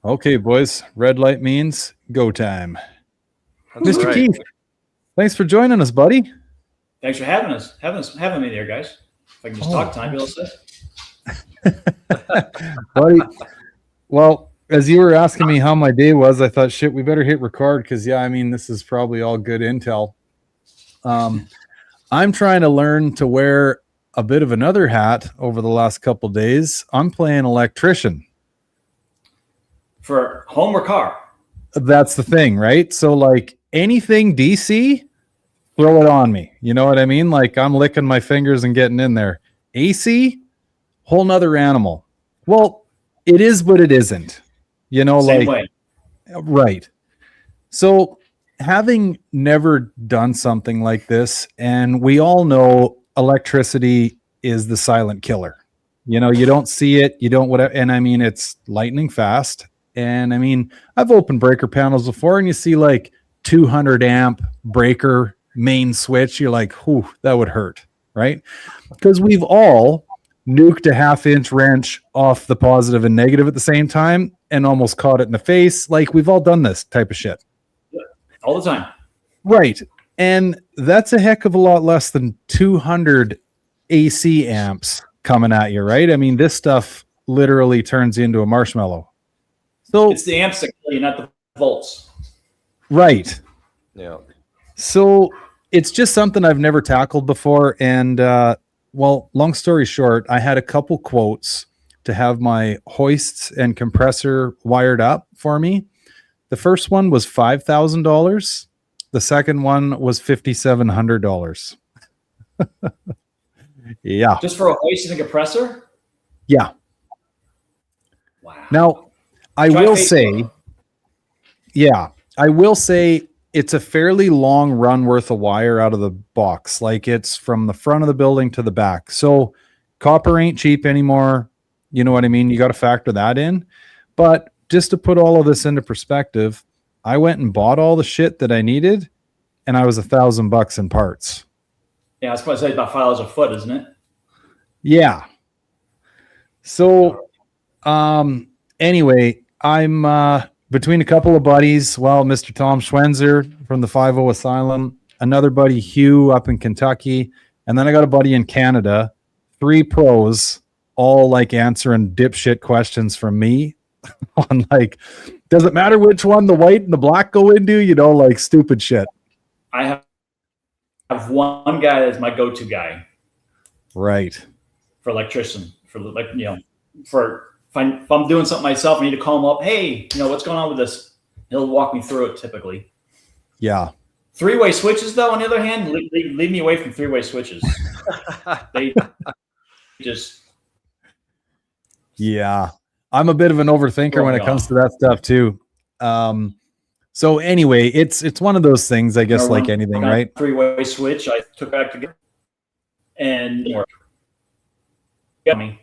Okay, boys. Red light means go time. That's Mr. right. Keith, thanks for joining us, buddy. Thanks for having me there, guys. If I can just talk time, you'll say. Buddy, well, as you were asking me how my day was, I thought, shit, we better hit record because, yeah, I mean, this is probably all good intel. I'm trying to learn to wear a bit of another hat over the last couple days. I'm playing electrician. For home or car? That's the thing, right? So, like, anything DC, throw it on me. You know what I mean? Like, I'm licking my fingers and getting in there. AC, whole nother animal. Well, it is, but it isn't. You know, Same like, way. right. So, having never done something like this, and we all know electricity is the silent killer. You know, you don't see it, you don't whatever. And I mean, it's lightning fast. And I mean, I've opened breaker panels before and you see like 200 amp breaker main switch. You're like, whew, that would hurt, right? Because we've all nuked a 1/2-inch wrench off the positive and negative at the same time and almost caught it in the face. Like, we've all done this type of shit. All the time. Right. And that's a heck of a lot less than 200 AC amps coming at you, right? I mean, this stuff literally turns you into a marshmallow. So It's the amps that kill you, not the volts. right. Yeah. So it's just something I've never tackled before. And well, long story short, I had a couple quotes to have my hoists and compressor wired up for me. The first one was $5,000. The second one was $5,700. Yeah. Just for a hoist and a compressor? Yeah. Wow. Now, I Try will Facebook. say, yeah, I will say it's a fairly long run worth of wire out of the box. Like, it's from the front of the building to the back. So copper ain't cheap anymore. You know what I mean? You got to factor that in. But just to put all of this into perspective, I went and bought all the shit that I needed, and I was $1,000 in parts. Yeah, I was supposed to say it's about $5 a foot, isn't it? Yeah. So, anyway, I'm between a couple of buddies. Well, Mr. Tom Schwenzer from the 50 Asylum, another buddy, Hugh, up in Kentucky, and then I got a buddy in Canada. 3 pros, all like answering dipshit questions from me on like, does it matter which one the white and the black go into? You know, like stupid shit. I have one guy that's my go-to guy Right. for electrician. For like, you know, if I'm doing something myself, I need to call him up. Hey, you know, what's going on with this? He'll walk me through it typically. Yeah. 3-way switches, though, on the other hand, leave me away from 3-way switches. They just. Yeah. I'm a bit of an overthinker when it comes to that stuff too. So anyway, it's one of those things, I guess, like anything, right? 3-way switch, I took back to get, and got me.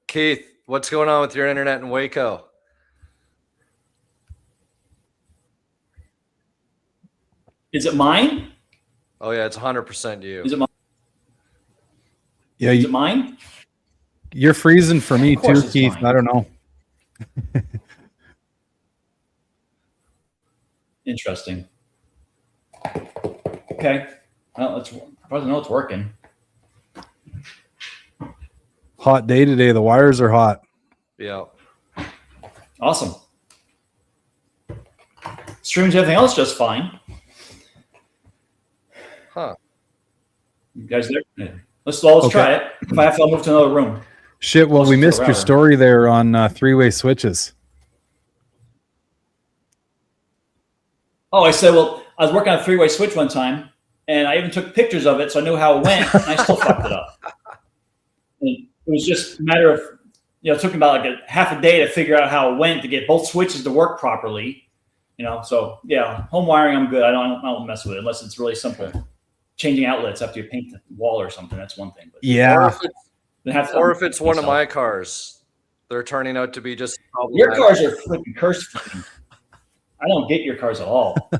Keith, what's going on with your internet in Waco? Is it mine? Oh yeah, it's 100% you. Is it mine? Yeah, Is it mine? you're freezing for me Of course too, it's Keith. mine. I don't know. Interesting. Okay. Well, it's probably know it's working. Hot day today. The wires are hot. Yeah. Awesome. Streams everything else just fine. Huh. You guys there? Yeah. Let's try it. If I have to, I'll move to another room. Shit. Well, we missed your router. story there on 3-way switches. Oh, I said, well, I was working on a 3-way switch one time, and I even took pictures of it, so I knew how it went, and I still fucked it up. And it was just a matter of, you know, it took me about like a half a day to figure out how it went to get both switches to work properly. You know, so yeah, home wiring, I'm good. I don't mess with it unless it's really simple. Changing outlets after you paint the wall or something, that's one thing. But Yeah. Or if it's one of my cars, they're turning out to be just. Your cars are freaking cursed. I don't get your cars at all.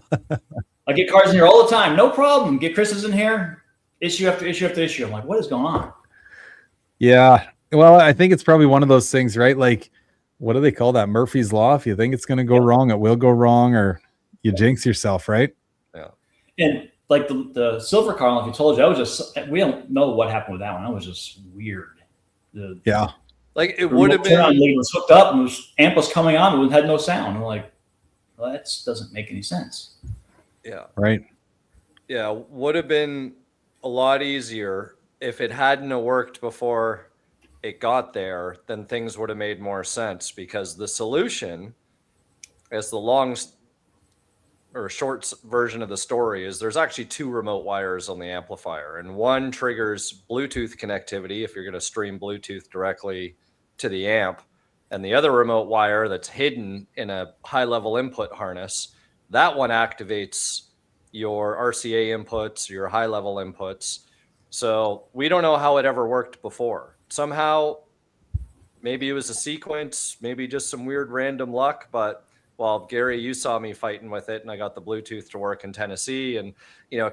I get cars in here all the time, no problem. Get Chris's in here, issue after issue after issue. I'm like, what is going on? Yeah. Well, I think it's probably one of those things, right? Like, what do they call that? Murphy's Law. If you think it's going to go wrong, it will go wrong, or you jinx yourself, right? Yeah. And like the silver car, like you told you, I was just, we don't know what happened with that one. That was just weird. Like it would have been. Turn on lead was hooked up and amp was coming on, it had no sound. I'm like, well, that doesn't make any sense. Yeah. Right. Yeah. Would have been a lot easier if it hadn't have worked before it got there, then things would have made more sense, because the solution, as the long or short version of the story, is there's actually 2 remote wires on the amplifier, and one triggers Bluetooth connectivity if you're going to stream Bluetooth directly to the amp, and the other remote wire that's hidden in a high level input harness, that one activates your RCA inputs, your high level inputs. So we don't know how it ever worked before. Somehow, maybe it was a sequence, maybe just some weird random luck. But, well, Gary, you saw me fighting with it, and I got the Bluetooth to work in Tennessee. And,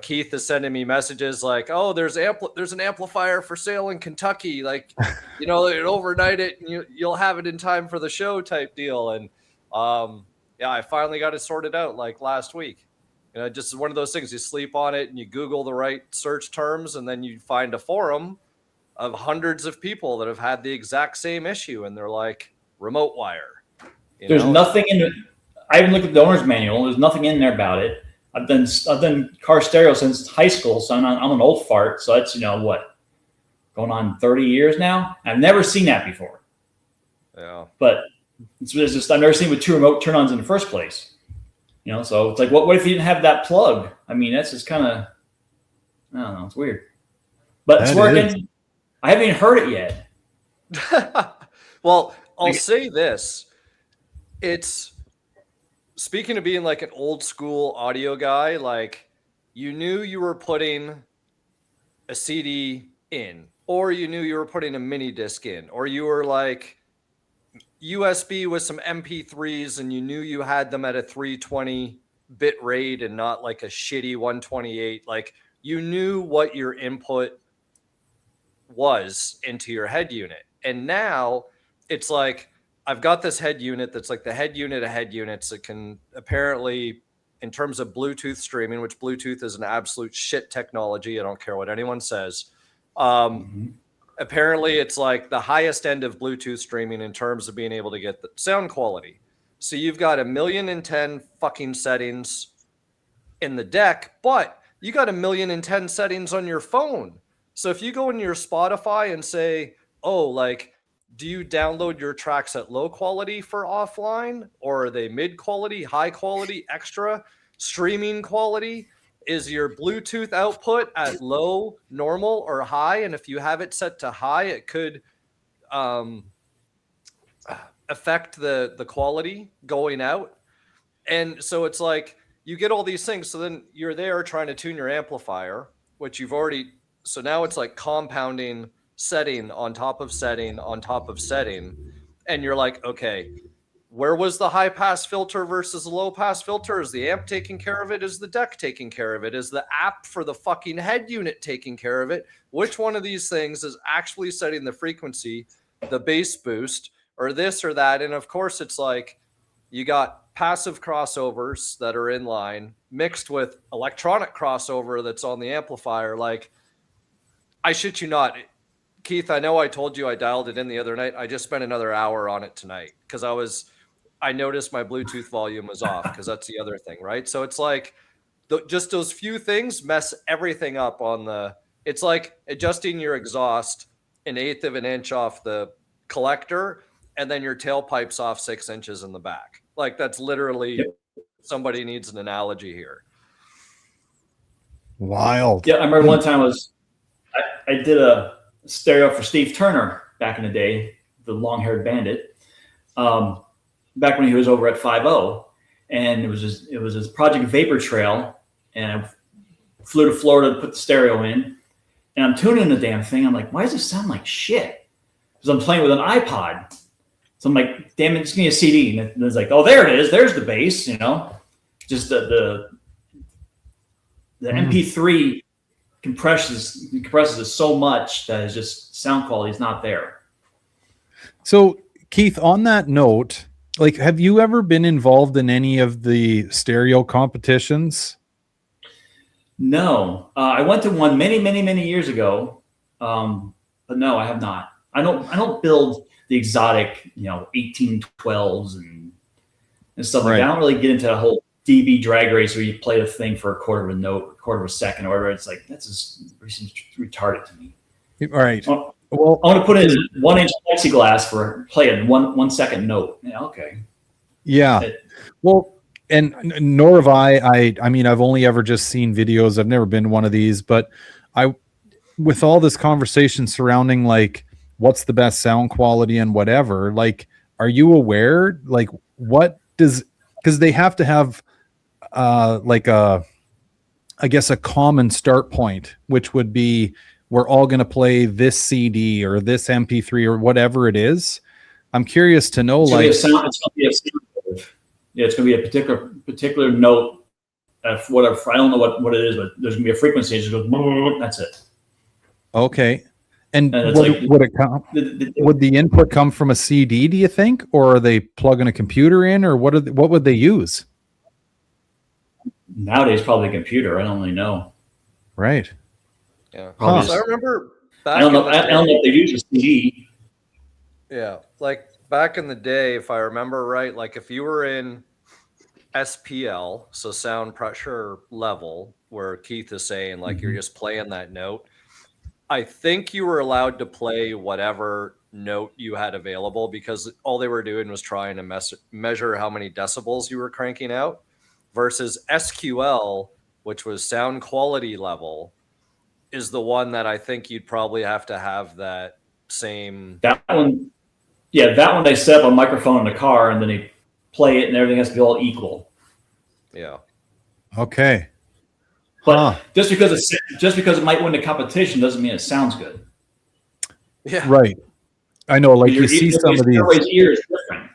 Keith is sending me messages like, oh, there's an amplifier for sale in Kentucky. Like, overnight it, and you'll have it in time for the show type deal. And, I finally got it sorted out like last week. Just one of those things, you sleep on it and you Google the right search terms, and then you find a forum of hundreds of people that have had the exact same issue, and they're like, remote wire. There's nothing in it. I even looked at the owner's manual. There's nothing in there about it. I've done car stereo since high school, so I'm an old fart. So that's going on 30 years now. I've never seen that before. Yeah. But it's just I've never seen with 2 remote turn-ons in the first place. So it's like, what if you didn't have that plug? I mean, that's just kind of, I don't know, it's weird. But it's working. I haven't even heard it yet. Well, I'll say this. It's, speaking of being like an old school audio guy, like, you knew you were putting a CD in, or you knew you were putting a mini disc in, or you were like USB with some MP3s, and you knew you had them at a 320 bit rate and not like a shitty 128. Like, you knew what your input was into your head unit. And now it's like, I've got this head unit that's like the head unit of head units. It can apparently, in terms of Bluetooth streaming, which Bluetooth is an absolute shit technology, I don't care what anyone says. Apparently it's like the highest end of Bluetooth streaming in terms of being able to get the sound quality. So you've got 1,000,010 fucking settings in the deck, but you got 1,000,010 settings on your phone. So if you go into your Spotify and say, oh, like, do you download your tracks at low quality for offline, or are they mid quality, high quality, extra, streaming quality? Is your Bluetooth output at low, normal, or high? And if you have it set to high, it could affect the quality going out. And so it's like, you get all these things. So then you're there trying to tune your amplifier, which you've already, so now it's like compounding setting on top of setting on top of setting. And you're like, okay, where was the high pass filter versus the low pass filter? Is the amp taking care of it? Is the deck taking care of it? Is the app for the fucking head unit taking care of it? Which one of these things is actually setting the frequency, the bass boost, or this or that? And of course, it's like, you got passive crossovers that are in line mixed with electronic crossover that's on the amplifier. Like, I shit you not, Keith, I know I told you I dialed it in the other night. I just spent another hour on it tonight because I noticed my Bluetooth volume was off, because that's the other thing, right? So it's like just those few things mess everything up it's like adjusting your exhaust 1/8 of an inch off the collector, and then your tailpipe's off 6 inches in the back. Like, that's literally, somebody needs an analogy here. Wild. Yeah, I remember one time I did a stereo for Steve Turner back in the day, the long-haired bandit, back when he was over at 5.0, and it was his Project Vapor Trail, and I flew to Florida to put the stereo in, and I'm tuning the damn thing. I'm like, why does it sound like shit? Because I'm playing with an iPod. So I'm like, damn it, just give me a CD. And it's like, oh, there it is. There's the bass, just the MP3 compresses it so much that it's just sound quality is not there. So Keith, on that note, like, have you ever been involved in any of the stereo competitions? No, I went to one many years ago, but no, I have not. I don't build the exotic, 1812s and stuff like Right. that. I don't really get into the whole DB drag race where you play the thing for a quarter of a note, quarter of a second, or whatever. It's like that's just retarded to me. All right. Well, Well, I want to put in 1-inch plexiglass for playing 1 second note. Yeah, okay. yeah. Well, and nor have I mean, I've only ever just seen videos. I've never been to one of these, but with all this conversation surrounding like what's the best sound quality and whatever, like, are you aware, like, what does, because they have to have like I guess a common start point, which would be we're all going to play this CD or this MP3 or whatever it is. I'm curious to know, It's like, it's going to be a sound curve. Yeah, it's going to be a particular note of whatever. I don't know what it is, but there's going to be a frequency. It just goes. That's it. okay. And it's would the input come from a CD, do you think, or are they plugging a computer in, or what would they use? Nowadays, probably a computer. I don't really know. Right. Yeah. Probably So I remember back I don't know. in the I don't know if they use a CD. Yeah, like back in the day, if I remember right, like if you were in SPL, so sound pressure level, where Keith is saying like you're just playing that note, I think you were allowed to play whatever note you had available because all they were doing was trying to measure how many decibels you were cranking out, versus SQL, which was sound quality level, is the one that I think you'd probably have to have that same. That one, yeah, that one they set up a microphone in the car and then they play it and everything has to be all equal. Yeah. Okay. But just because it might win the competition doesn't mean it sounds good. Yeah. Right. I know, like you see some of these. Everybody's ear is different,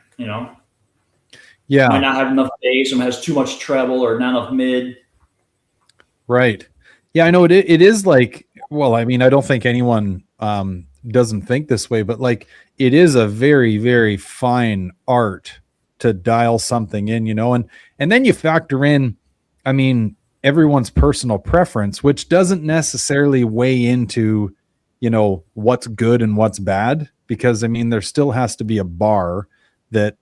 Yeah. Might not have enough bass, or has too much treble, or not enough mid. Right. Yeah, I know it is like, well, I mean, I don't think anyone doesn't think this way, but like it is a very, very fine art to dial something in, and then you factor in, I mean, everyone's personal preference, which doesn't necessarily weigh into, what's good and what's bad, because I mean, there still has to be a bar that,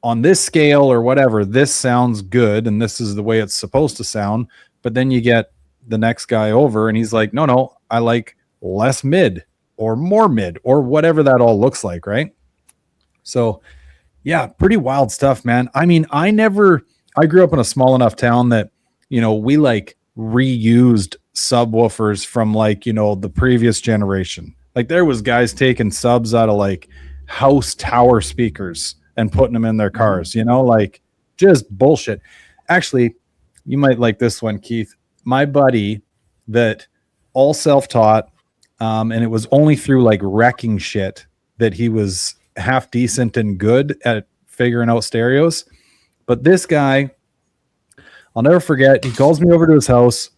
on this scale or whatever, this sounds good and this is the way it's supposed to sound. But then you get the next guy over and he's like, no, I like less mid or more mid or whatever that all looks like. Right. So yeah, pretty wild stuff, man. I mean, I grew up in a small enough town that, we like reused subwoofers from like, the previous generation. Like there was guys taking subs out of like house tower speakers and putting them in their cars, like just bullshit. Actually, you might like this one, Keith. My buddy that all self-taught, and it was only through like wrecking shit that he was half decent and good at figuring out stereos. But this guy, I'll never forget, he calls me over to his house,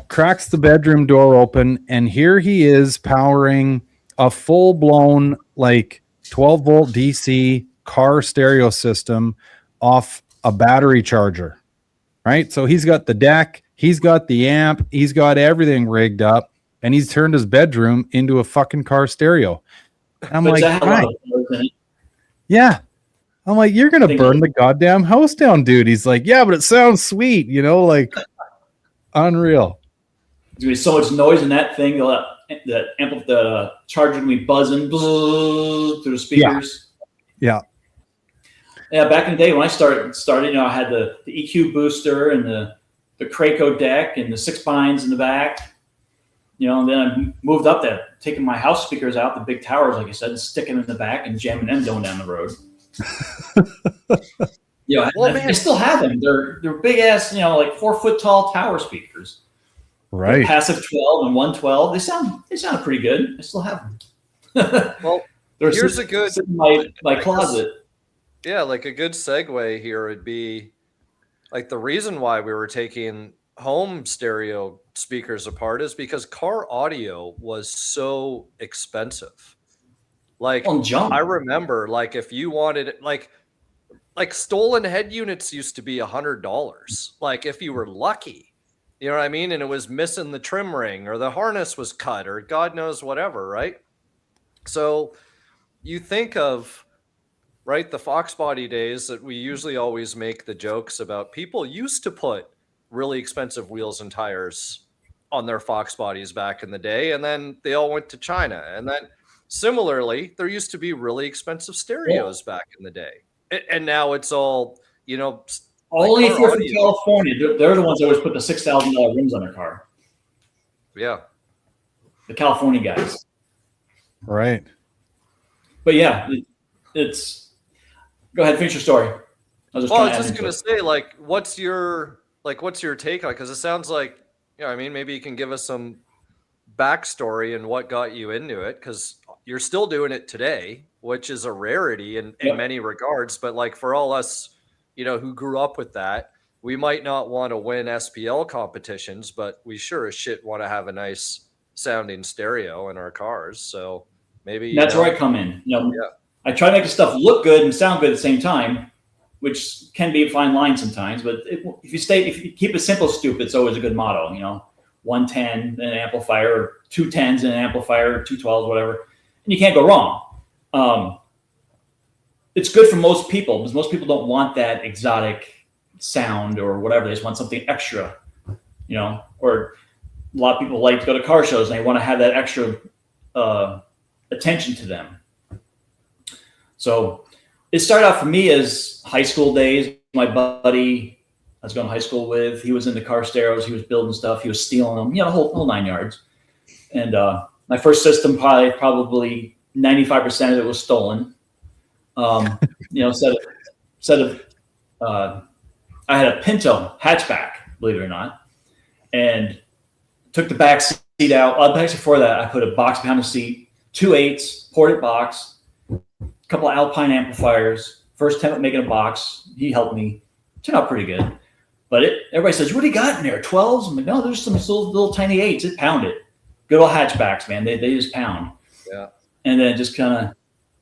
cracks the bedroom door open, and here he is powering a full-blown like 12-volt DC car stereo system off a battery charger. Right? So he's got the deck, he's got the amp, he's got everything rigged up, and he's turned his bedroom into a fucking car stereo. And I'm like, right. Yeah. I'm like, you're going to burn the goddamn house down, dude. He's like, yeah, but it sounds sweet, like unreal. There's going to be so much noise in that thing. The charger going to be buzzing through the speakers. Yeah. Yeah, back in the day when I started, I had the EQ booster and the Kraco deck and the 6 pines in the back. And then I moved up there, taking my house speakers out, the big towers, like I said, and sticking them in the back and jamming them going down the road. I still have them. They're big ass, like 4 foot tall tower speakers. Right. They're passive 12 and 112. They sound pretty good. I still have them. Well, here's a good in my closet. Yeah, like a good segue here would be like the reason why we were taking home stereo speakers apart is because car audio was so expensive. Like, junk. I remember, like, if you wanted, like stolen head units used to be $100, like if you were lucky, you know what I mean? And it was missing the trim ring, or the harness was cut, or God knows whatever, right? So you think of, right, the Foxbody days that we usually always make the jokes about. People used to put really expensive wheels and tires on their Foxbodies back in the day, and then they all went to China. And then similarly, there used to be really expensive stereos back in the day. And now it's all, you know, only like if you're from California. They're the ones that always put the $6,000 rims on their car. Yeah. The California guys. Right. But yeah, it's, go ahead, finish your story. I was just going to say, like, what's your take on it? Because it sounds like, you know, I mean, maybe you can give us some backstory and what got you into it, because you're still doing it today, which is a rarity in many regards. But like, for all us, you know, who grew up with that, we might not want to win SPL competitions, but we sure as shit want to have a nice sounding stereo in our cars. So maybe that's where I come in. You know, I try to make the stuff look good and sound good at the same time, which can be a fine line sometimes. But if you keep it simple, stupid, it's always a good motto. You know, 110 and an amplifier, or 2 10s and an amplifier, 2 12s, whatever, and you can't go wrong. It's good for most people, because most people don't want that exotic sound or whatever. They just want something extra, you know. Or a lot of people like to go to car shows and they want to have that extra attention to them. So it started out for me as high school days. My buddy I was going to high school with, he was into car stereos. He was building stuff. He was stealing them, you know, the whole 9 yards. And my first system, probably 95% of it was stolen. You know, instead of I had a Pinto hatchback, believe it or not, and took the back seat out. Actually, before that, I put a box behind the seat, 2 8s, ported box, a couple of Alpine amplifiers. First attempt at making a box, he helped me. Turned out pretty good. But everybody says, what do you got in there, 12s? I'm like, no, there's some little tiny 8s. It pounded. Good old hatchbacks, man. They just pound. Yeah. And then just kind of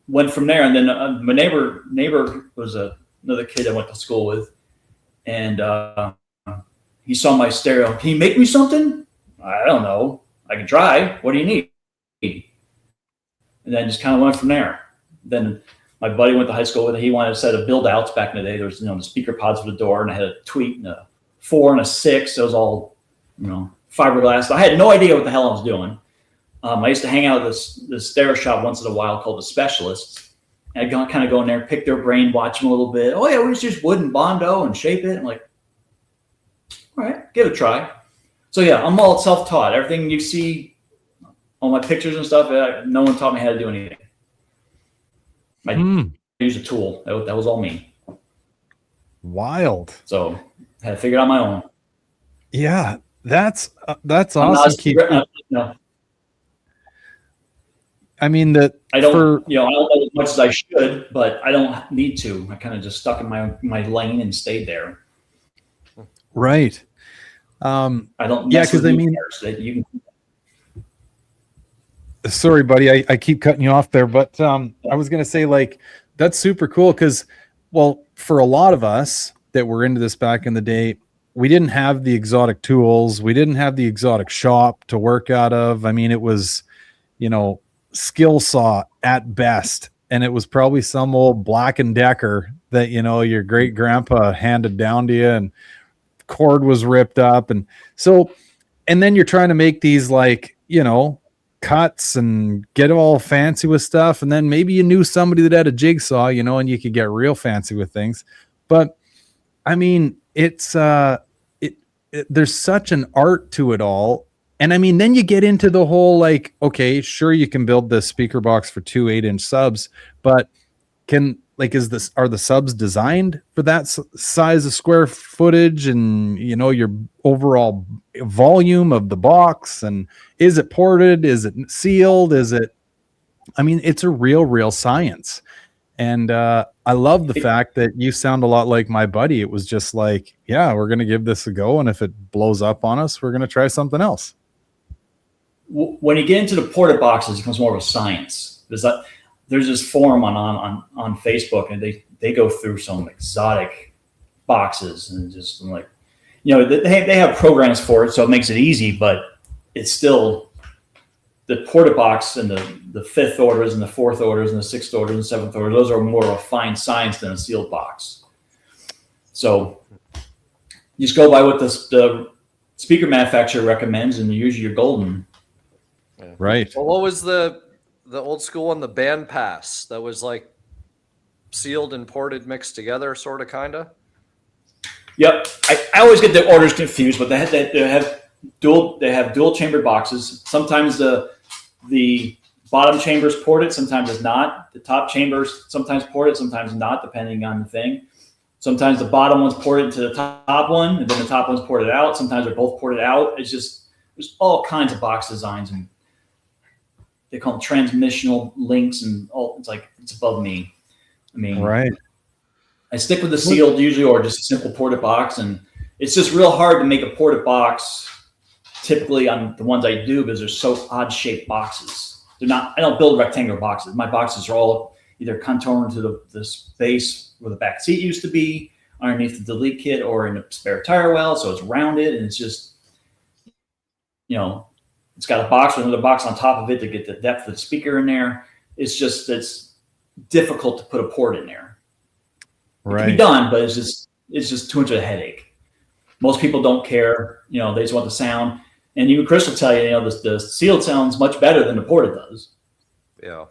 went from there. And then my neighbor was another kid I went to school with. And he saw my stereo. Can you make me something? I don't know. I can try. What do you need? And then just kind of went from there. Then my buddy went to high school with. He wanted a set of build outs back in the day. There was, you know, the speaker pods for the door, and I had a tweet and a 4 and a 6. It was all, you know, fiberglass. I had no idea what the hell I was doing. I used to hang out at this stereo shop once in a while called The Specialists. And I'd kind of go in there, pick their brain, watch them a little bit. Oh, yeah, we just use wood and Bondo and shape it. I'm like, all right, give it a try. So, yeah, I'm all self-taught. Everything you see on my pictures and stuff, no one taught me how to do anything. I used a tool. That was all me. Wild. So I had to figure it out on my own. Yeah, that's awesome. No. I mean that I don't know as much as I should, but I don't need to. I kind of just stuck in my lane and stayed there. Right. I don't. Yeah, because I mean, you can. Sorry, buddy, I keep cutting you off there, but I was going to say, like, that's super cool because, well, for a lot of us that were into this back in the day, we didn't have the exotic tools. We didn't have the exotic shop to work out of. I mean, it was, you know, skill saw at best. And it was probably some old Black & Decker that, you know, your great grandpa handed down to you, and cord was ripped up. And so, and then you're trying to make these, like, you know, cuts and get all fancy with stuff. And then maybe you knew somebody that had a jigsaw, you know, and you could get real fancy with things. But I mean, it's there's such an art to it all. And I mean, then you get into the whole, like, okay, sure, you can build this speaker box for 2 8-inch subs, but are the subs designed for that size of square footage, and, you know, your overall volume of the box, and is it ported? Is it sealed? I mean, it's a real science. And I love the fact that you sound a lot like my buddy. It was just like, yeah, we're going to give this a go. And if it blows up on us, we're going to try something else. When you get into the ported boxes, it becomes more of a science. There's there's this forum on Facebook, and they go through some exotic boxes, and just like, they have programs for it, so it makes it easy, but it's still the porta box and the fifth orders and the fourth orders and the sixth orders and seventh orders. Those are more of a fine science than a sealed box. So you just go by what the speaker manufacturer recommends, and usually you're golden. Yeah. Right. Well, what was the old school one, the band pass, that was like sealed and ported mixed together, sort of, kind of? Yep. I always get the orders confused, but they have dual chambered boxes. Sometimes the bottom chamber is ported, sometimes it's not. The top chambers sometimes ported, sometimes not, depending on the thing. Sometimes the bottom one's ported to the top one, and then the top one's ported out. Sometimes they're both ported out. It's just, there's all kinds of box designs, and they call them transmissional links, and all. It's like, it's above me. I mean, Right. I stick with the sealed usually, or just a simple ported box, and it's just real hard to make a ported box typically on the ones I do, because they're so odd shaped boxes. They're not, I don't build rectangular boxes. My boxes are all either contoured to the space where the back seat used to be, underneath the delete kit, or in a spare tire well, so it's rounded, and it's just, it's got a box with another box on top of it to get the depth of the speaker in there. It's difficult to put a port in there. It can be done, but it's just too much of a headache. Most people don't care. They just want the sound. And even Chris will tell you, the sealed sounds much better than the ported does. Yeah.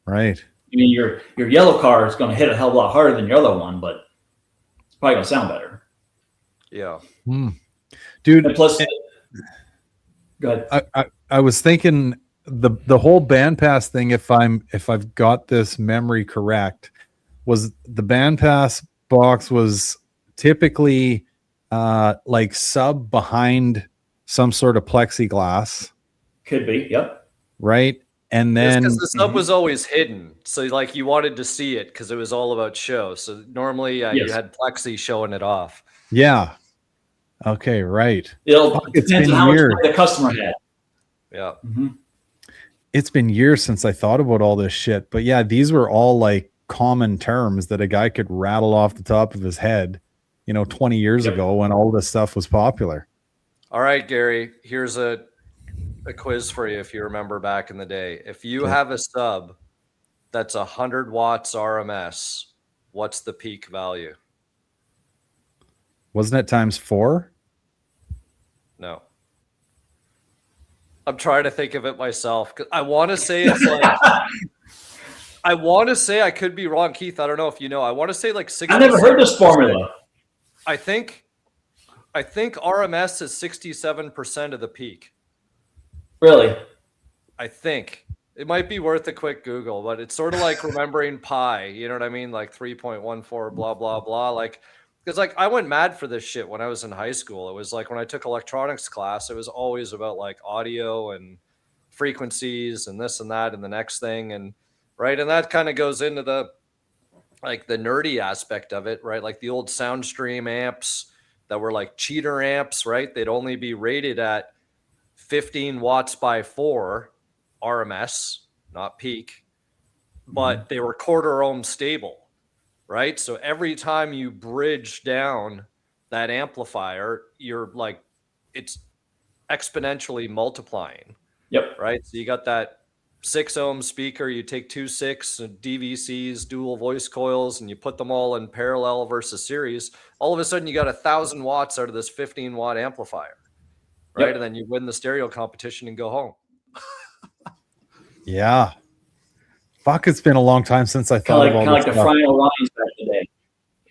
Right. I mean, your yellow car is going to hit a hell of a lot harder than your other one, but it's probably going to sound better. Yeah. Dude. And plus, go ahead. I was thinking the whole band pass thing, if I've got this memory correct, was the band pass box was typically like sub behind some sort of plexiglass. Could be. Yep. Right. And then because the sub was always hidden, so like you wanted to see it because it was all about show. So normally you had plexi showing it off. Yeah. Okay. Right. It depends on how much the customer had. Yeah. Mm-hmm. It's been years since I thought about all this shit, but yeah, these were all like common terms that a guy could rattle off the top of his head, 20 years ago when all this stuff was popular. All right, Gary, here's a quiz for you if you remember back in the day. If you have a sub that's 100 watts RMS, what's the peak value? Wasn't it times 4? No. I'm trying to think of it myself, because I want to say it's like I want to say, I could be wrong, Keith. I don't know if you know. I want to say like 60. I never heard this formula. I think RMS is 67% of the peak. Really? I think it might be worth a quick Google, but it's sort of like remembering pi. You know what I mean? Like 3.14, blah, blah, blah. Like, because like I went mad for this shit when I was in high school. It was like when I took electronics class, it was always about like audio and frequencies and this and that and the next thing. And right. And that kind of goes into the nerdy aspect of it, right? Like the old Soundstream amps that were like cheater amps, right? They'd only be rated at 15 watts by 4 RMS, not peak, but they were quarter ohm stable, right? So every time you bridge down that amplifier, you're like, it's exponentially multiplying. Yep. Right. So you got that 6 ohm speaker, you take 2 6 DVCs, dual voice coils, and you put them all in parallel versus series. All of a sudden you got 1,000 watts out of this 15 watt amplifier. Right. Yep. And then you win the stereo competition and go home. Yeah. Fuck, it's been a long time since I thought about kind of like the Frying Orions back today.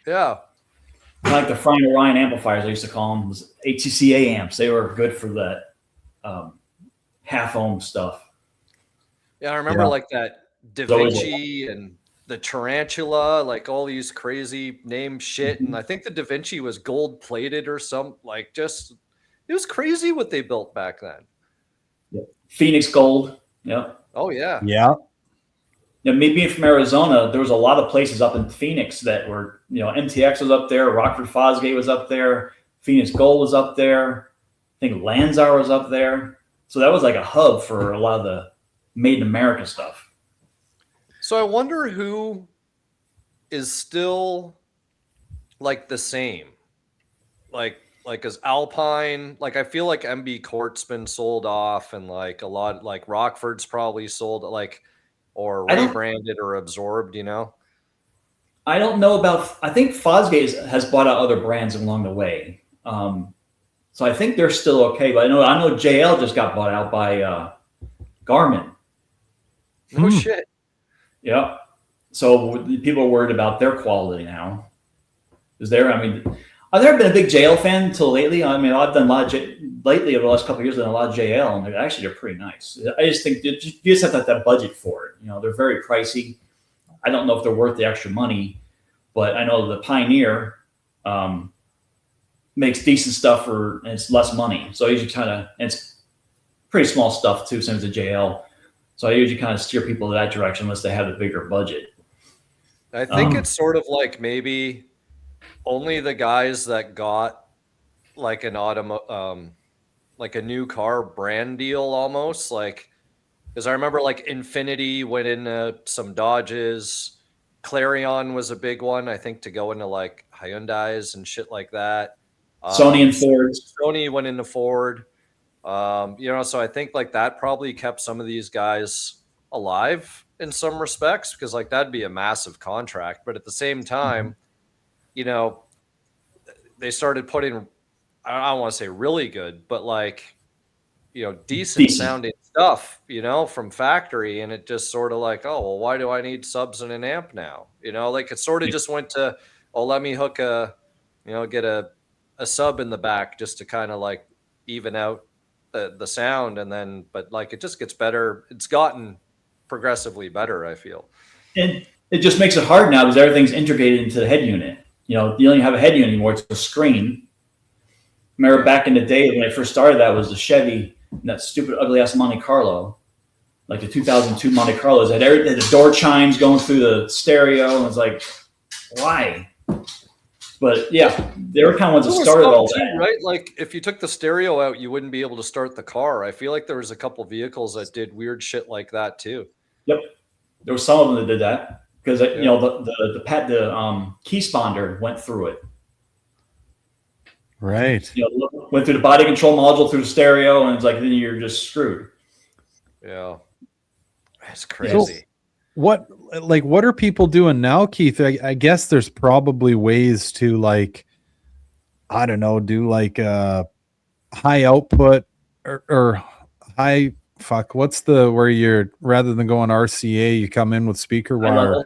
Yeah. Kind of like the Frying Orion amplifiers, I used to call them, was HCCA amps. They were good for that half ohm stuff. Yeah, I remember like that Da Vinci and the Tarantula, like all these crazy name shit. And I think the Da Vinci was gold plated or some, like, just, it was crazy what they built back then. Yeah. Phoenix Gold. Yeah. Oh, yeah. Yeah. Me being from Arizona, there was a lot of places up in Phoenix that were, MTX was up there, Rockford Fosgate was up there, Phoenix Gold was up there, I think Lanzar was up there. So that was like a hub for a lot of the made in America stuff. So I wonder who is still like the same. Like is Alpine, like I feel like MB Court's been sold off, and like a lot, like Rockford's probably sold, like, or rebranded or absorbed, you know? I don't know about. I think Foxbodies has bought out other brands along the way, so I think they're still okay. But I know JL just got bought out by Garmin. No shit. Yeah, so people are worried about their quality now. I mean, I've never been a big JL fan until lately. I mean, I've done a lot of lately over the last couple of years. I've done a lot of JL, and they're pretty nice. I just think you just have to have that budget for it. You know, they're very pricey. I don't know if they're worth the extra money, but I know the Pioneer makes decent stuff and it's less money. So I usually and it's pretty small stuff too, same as the JL. So I usually kind of steer people in that direction unless they have a bigger budget. I think it's sort of like maybe only the guys that got like like a new car brand deal almost, like, because I remember like Infinity went into some Dodges, Clarion was a big one, I think, to go into like Hyundais and shit like that. Sony and Fords. Sony went into Ford. You know, so I think like that probably kept some of these guys alive in some respects, because like that'd be a massive contract. But at the same time, you know, they started putting, I don't want to say really good, but like, you know, decent sounding stuff, you know, from factory. And it just sort of like, oh, well, why do I need subs and an amp now? You know, like it sort of just went to, oh, let me hook get a sub in the back just to kind of like even out the sound. And then, but like, it just gets better. It's gotten progressively better, I feel. And it just makes it hard now because everything's integrated into the head unit. You know, you don't even have a head unit anymore. It's a screen. Remember back in the day when I first started, that was the Chevy, that stupid ugly ass Monte Carlo, like the 2002 Monte Carlos. Had the door chimes going through the stereo, and it's like, why? But yeah, they were kind of ones that started all that, right? Like if you took the stereo out, you wouldn't be able to start the car. I feel like there was a couple vehicles that did weird shit like that too. Yep, there were some of them that did that because you know the key sponder went through it. Right. You know, went through the body control module through the stereo, and it's like then you're just screwed. Yeah, that's crazy. So what are people doing now, Keith? I guess there's probably ways to like, I don't know, do like high output or high what's the where you're, rather than going RCA, you come in with speaker wire,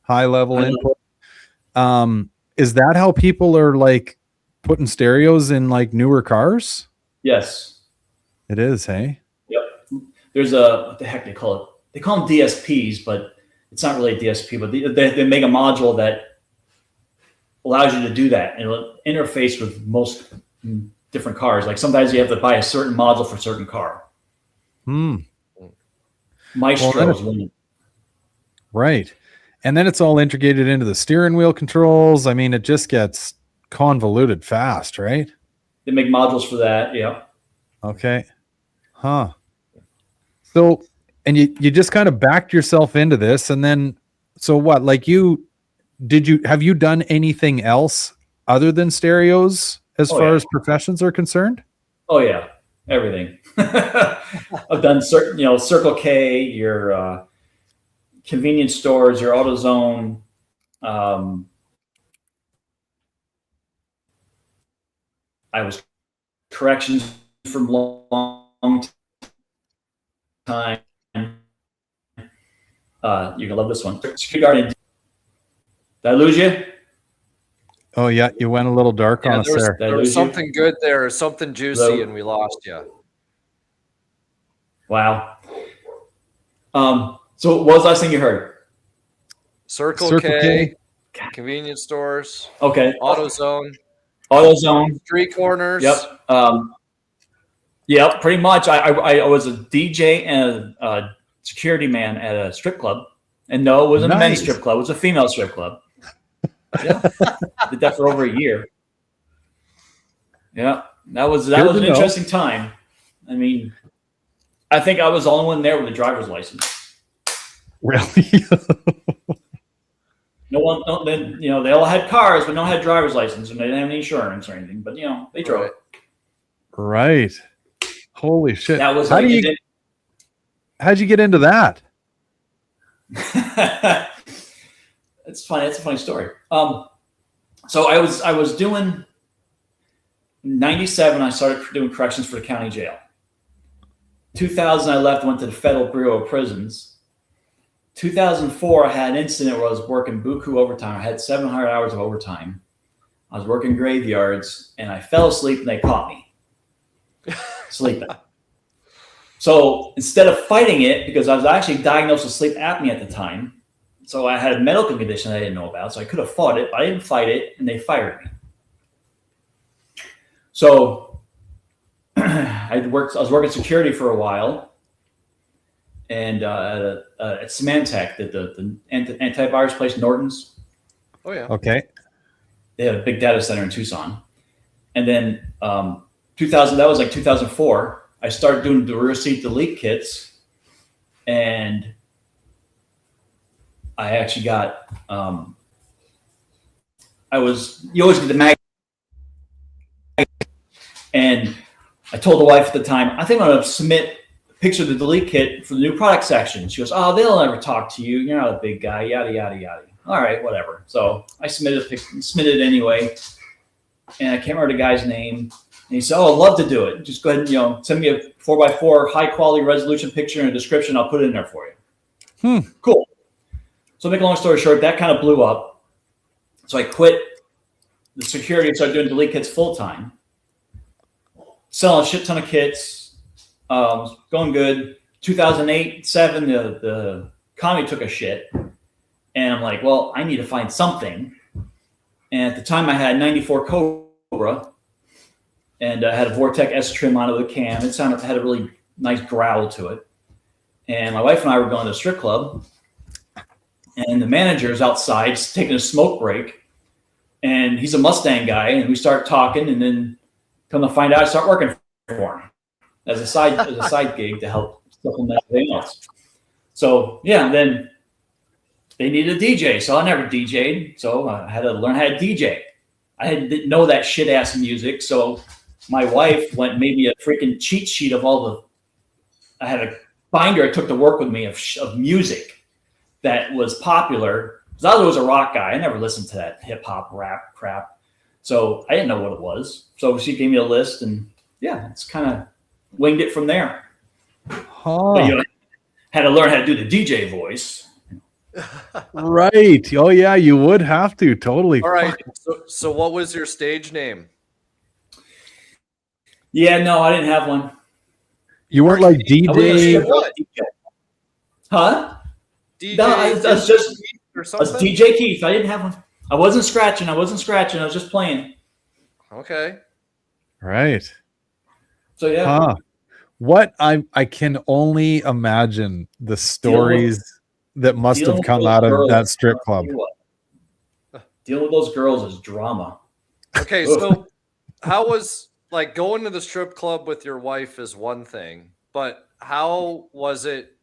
high level input. Is that how people are like putting stereos in like newer cars? Yes, it is. Hey, yep. There's what the heck they call it? They call them DSPs, but it's not really a DSP. But they make a module that allows you to do that, and it'll interface with most different cars. Like sometimes you have to buy a certain module for a certain car. Maestro is one. Right, and then it's all integrated into the steering wheel controls. I mean, it just gets convoluted fast, right? They make modules for that. Yeah. Okay. Huh. So, and you just kind of backed yourself into this, and then, so what? Like have you done anything else other than stereos as far as professions are concerned? Oh yeah, everything. I've done Circle K, your convenience stores, your AutoZone. I was corrections for a long time. You're gonna love this one. Security guard. Did I lose you? Oh yeah, you went a little dark on us there. There was something good there, something juicy, and we lost you. Wow. So what was the last thing you heard? Circle K, convenience stores. Okay. AutoZone. Street corners. Yep. Yep. Pretty much. I was a DJ and a security man at a strip club, and no, it wasn't a men's strip club. It was a female strip club. Yeah. Did that for over a year. Yeah, that was an interesting time. I mean, I think I was the only one there with a driver's license. Really? Then they all had cars, but no one had driver's license, and they didn't have any insurance or anything. But they drove. Right. Holy shit! That was how'd you get into that? It's funny. It's a funny story. So I was doing 97. I started doing corrections for the county jail. 2000, I left, went to the Federal Bureau of Prisons. 2004, I had an incident where I was working buku overtime. I had 700 hours of overtime. I was working graveyards, and I fell asleep, and they caught me sleeping. So instead of fighting it, because I was actually diagnosed with sleep apnea at the time, so I had a medical condition I didn't know about, so I could have fought it, but I didn't fight it, and they fired me. So I was working security for a while, and at Symantec, the antivirus place, Norton's. Oh yeah. Okay. They had a big data center in Tucson, and then 2000. That was like 2004. I started doing the rear seat delete kits, and I actually got. You always get the mag, and I told the wife at the time, I think I'm going to submit a picture of the delete kit for the new product section. She goes, "Oh, they'll never talk to you. You're not a big guy, yada, yada, yada." All right, whatever. So I submitted it anyway. And I can't remember the guy's name. And he said, "Oh, I'd love to do it. Just go ahead and, send me a 4x4 high quality resolution picture and a description. I'll put it in there for you." Cool. So make a long story short, that kind of blew up. So I quit the security and started doing delete kits full time. Selling a shit ton of kits, going good. 2008, 7, the economy took a shit, and I'm like, well, I need to find something. And at the time, I had 94 Cobra, and I had a Vortec S trim on it with a cam. It had a really nice growl to it. And my wife and I were going to a strip club, and the manager's outside taking a smoke break, and he's a Mustang guy, and we start talking, and then come to find out, I start working for him as a side gig to help supplement everything else. So then they needed a DJ, so I never DJ'd, so I had to learn how to DJ. I didn't know that shit ass music, so my wife made me a freaking cheat sheet of I had a binder I took to work with me of music that was popular. Because I was always a rock guy. I never listened to that hip hop rap crap. So I didn't know what it was. So she gave me a list, and it's kind of winged it from there. Huh. But had to learn how to do the DJ voice. Right. Oh yeah, you would have to totally. All right. So what was your stage name? Yeah, no, I didn't have one. You weren't like DJ. What? Huh? DJ No, I was just or I something? was DJ Keith. I didn't have one. I wasn't scratching. I was just playing. Okay. Right. So yeah. Huh. What I can only imagine the stories that must have come out of that strip club. Dealing with those girls is drama. Okay, so how was going to the strip club with your wife is one thing, but how was it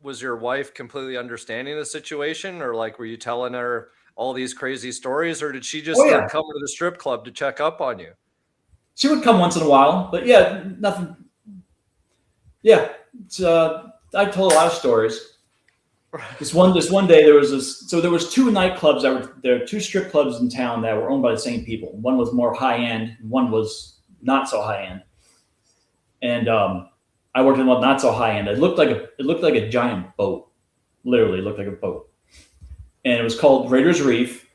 was your wife completely understanding the situation, or were you telling her all these crazy stories, or did she just start coming to the strip club to check up on you? She would come once in a while, but nothing. Yeah, I told a lot of stories. This one day there was there was two nightclubs there were two strip clubs in town that were owned by the same people. One was more high end, one was not so high end. And I worked in one not so high end. It looked like a giant boat. Literally looked like a boat. And it was called Raiders Reef.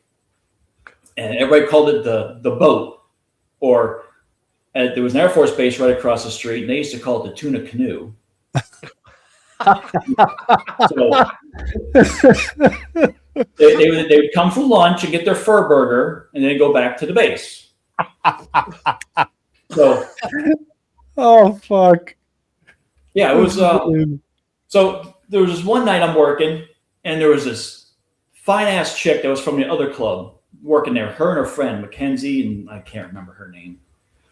And everybody called it the boat. Or there was an Air Force base right across the street, and they used to call it the tuna canoe. So they would come for lunch and get their fur burger, and then go back to the base. So, oh fuck! Yeah, it was. So there was this one night I'm working, and there was this fine ass chick that was from the other club working there. Her and her friend Mackenzie, and I can't remember her name,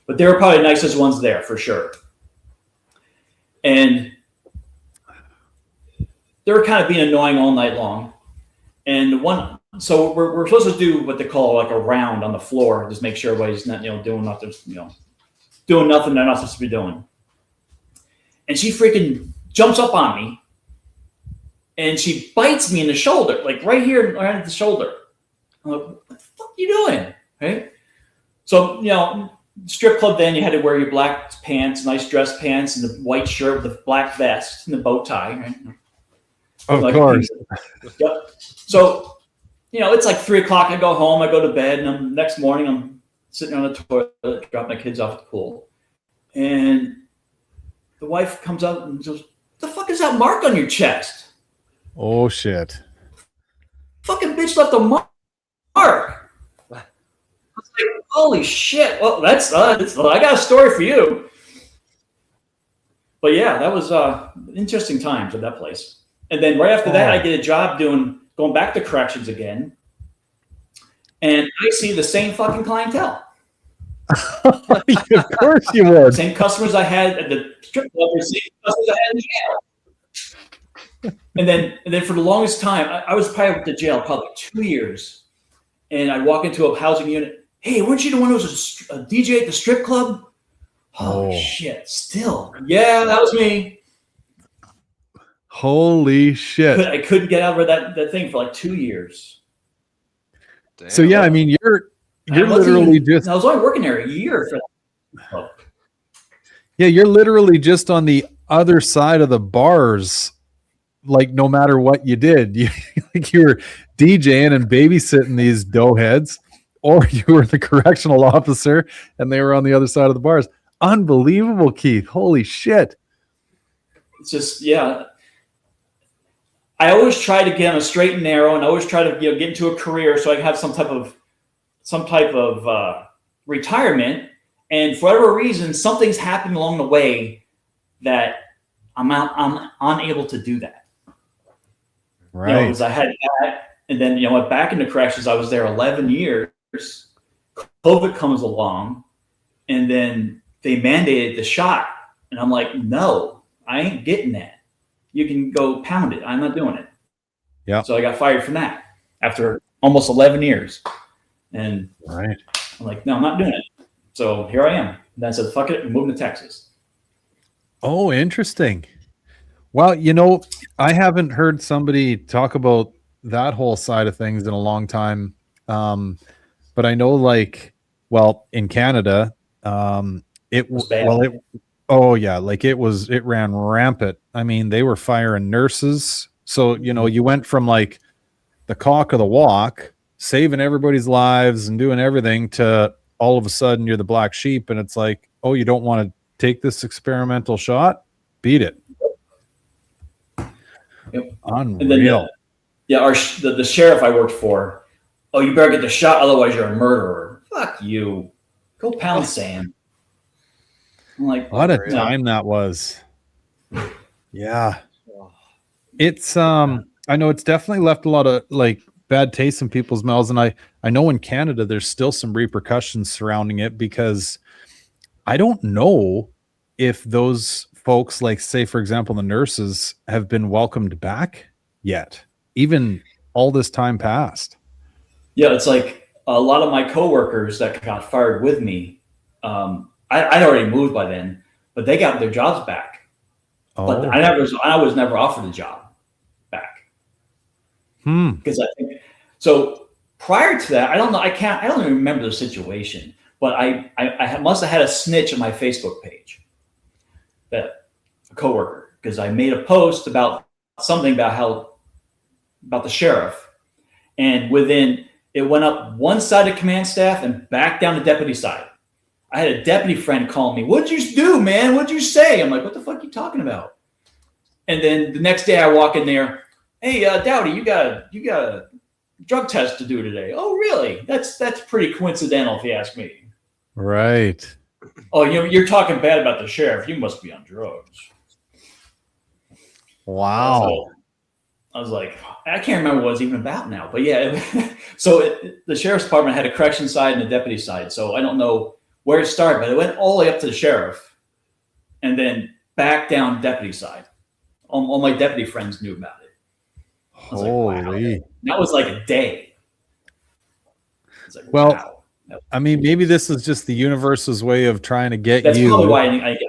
but they were probably the nicest ones there for sure. And they were kind of being annoying all night long. And so we're supposed to do what they call like a round on the floor, just make sure everybody's not, doing nothing, doing nothing they're not supposed to be doing. And she freaking jumps up on me and she bites me in the shoulder, like right here, right at the shoulder. I'm like, what the fuck are you doing? Right? So, strip club, then you had to wear your black pants, nice dress pants, and the white shirt with the black vest and the bow tie. Right? Of course. Yep. So, it's like 3 o'clock. I go home, I go to bed, and next morning I'm sitting on the toilet, drop my kids off at the pool. And the wife comes out and goes, "What the fuck is that mark on your chest?" Oh, shit. Fucking bitch left a mark. I was like, holy shit. Well, that's I got a story for you. But yeah, that was interesting times at that place. And then right after that, I get a job going back to corrections again. And I see the same fucking clientele. Of course you would. Same customers I had at the strip club, same customers I had in jail. And then for the longest time, I was probably at the jail probably 2 years. And I walk into a housing unit. "Hey, weren't you the one who was a DJ at the strip club?" Oh, shit. Still. Yeah, that was me. Holy shit. I couldn't get over that thing for like 2 years. Damn. So yeah, I mean, you're literally just. I was only working there a year for that. Yeah, you're literally just on the other side of the bars. Like no matter what you did, you were DJing and babysitting these doughheads, or you were the correctional officer and they were on the other side of the bars. Unbelievable, Keith. Holy shit. It's just, yeah. I always try to get on a straight and narrow, and I always try to get into a career so I can have some type of retirement. And for whatever reason, something's happened along the way that I'm unable to do that. Right. Because I had that, and then went back into corrections. I was there 11 years. COVID comes along, and then they mandated the shot, and I'm like, no, I ain't getting that. You can go pound it. I'm not doing it. Yeah. So I got fired from that after almost 11 years, and Right. I'm like, no, I'm not doing it. So here I am. And I said, fuck it, I'm moving to Texas. Oh, interesting. Well, I haven't heard somebody talk about that whole side of things in a long time. But I know, in Canada, it ran rampant. I mean, they were firing nurses. So, you went from like the cock of the walk, saving everybody's lives and doing everything, to all of a sudden you're the black sheep, and it's like, oh, you don't want to take this experimental shot? Beat it. Yep. Unreal. And then, the sheriff I worked for, "Oh, you better get the shot, otherwise you're a murderer." Fuck you. Go pound sand. I'm like, What a time that was. Yeah. It's I know it's definitely left a lot of bad taste in people's mouths, and I know in Canada there's still some repercussions surrounding it, because I don't know if those folks, say for example the nurses, have been welcomed back yet, even all this time passed. Yeah, it's like a lot of my coworkers that got fired with me. I'd already moved by then, but they got their jobs back. Oh. But I was never offered a job back. Because I think so. Prior to that, I don't know. I don't even remember the situation. But I must have had a snitch on my Facebook page, that a coworker, because I made a post about something about the sheriff, and it went up one side of command staff and back down to deputy side. I had a deputy friend call me, "What'd you do, man? What'd you say?" I'm like, "What the fuck are you talking about?" And then the next day I walk in there, "Hey, Dowdy, you got a drug test to do today." "Oh, really? That's pretty coincidental, if you ask me." Right. "Oh, you're talking bad about the sheriff. You must be on drugs." Wow. So I was like, I can't remember what it was even about now. But yeah, so the sheriff's department had a correction side and a deputy side. So I don't know where it started, but it went all the way up to the sheriff and then back down deputy side. All my deputy friends knew about it. I was like, wow. Holy. That was like a day. It's like, Well, wow. I mean, maybe this is just the universe's way of trying to get That's you. probably why I get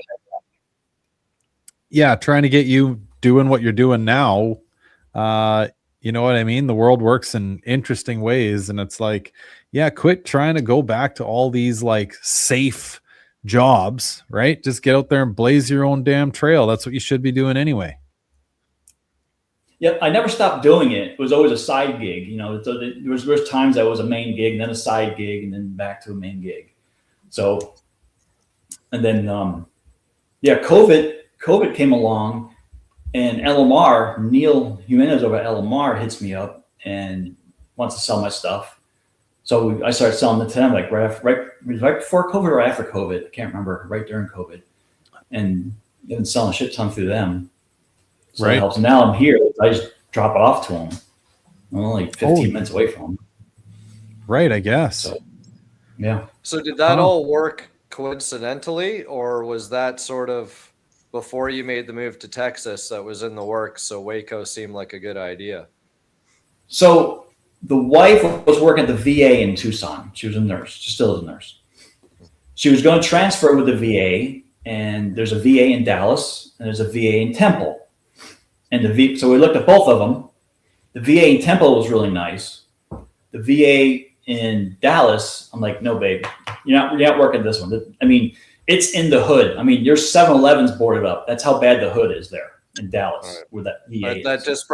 Yeah, trying to get you doing what you're doing now. You know what I mean? The world works in interesting ways, and it's like, yeah, quit trying to go back to all these like safe jobs, right? Just get out there and blaze your own damn trail. That's what you should be doing anyway. Yeah, I never stopped doing it. It was always a side gig. You know, so there was times that was a main gig, and then a side gig, and then back to a main gig. So, and then, COVID came along, and LMR, Neil Jimenez over at LMR hits me up and wants to sell my stuff. So I started selling it to them like right before COVID or after COVID. I can't remember, right during COVID. And I've been selling a shit ton through them. So Right. it helps. Now I'm here. I just drop it off to them. I'm only 15 minutes away from them. Right, I guess. So, yeah. So did that all work coincidentally, or was that sort of before you made the move to Texas that was in the works? So Waco seemed like a good idea. So the wife was working at the VA in Tucson. She was a nurse. She still is a nurse. She was going to transfer with the VA, and there's a VA in Dallas and there's a VA in Temple. And so we looked at both of them. The VA in Temple was really nice. The VA in Dallas, I'm like, no, babe, you're not working this one. I mean, it's in the hood. I mean, your 7-Eleven's boarded up. That's how bad the hood is there in Dallas, where that VA is. That just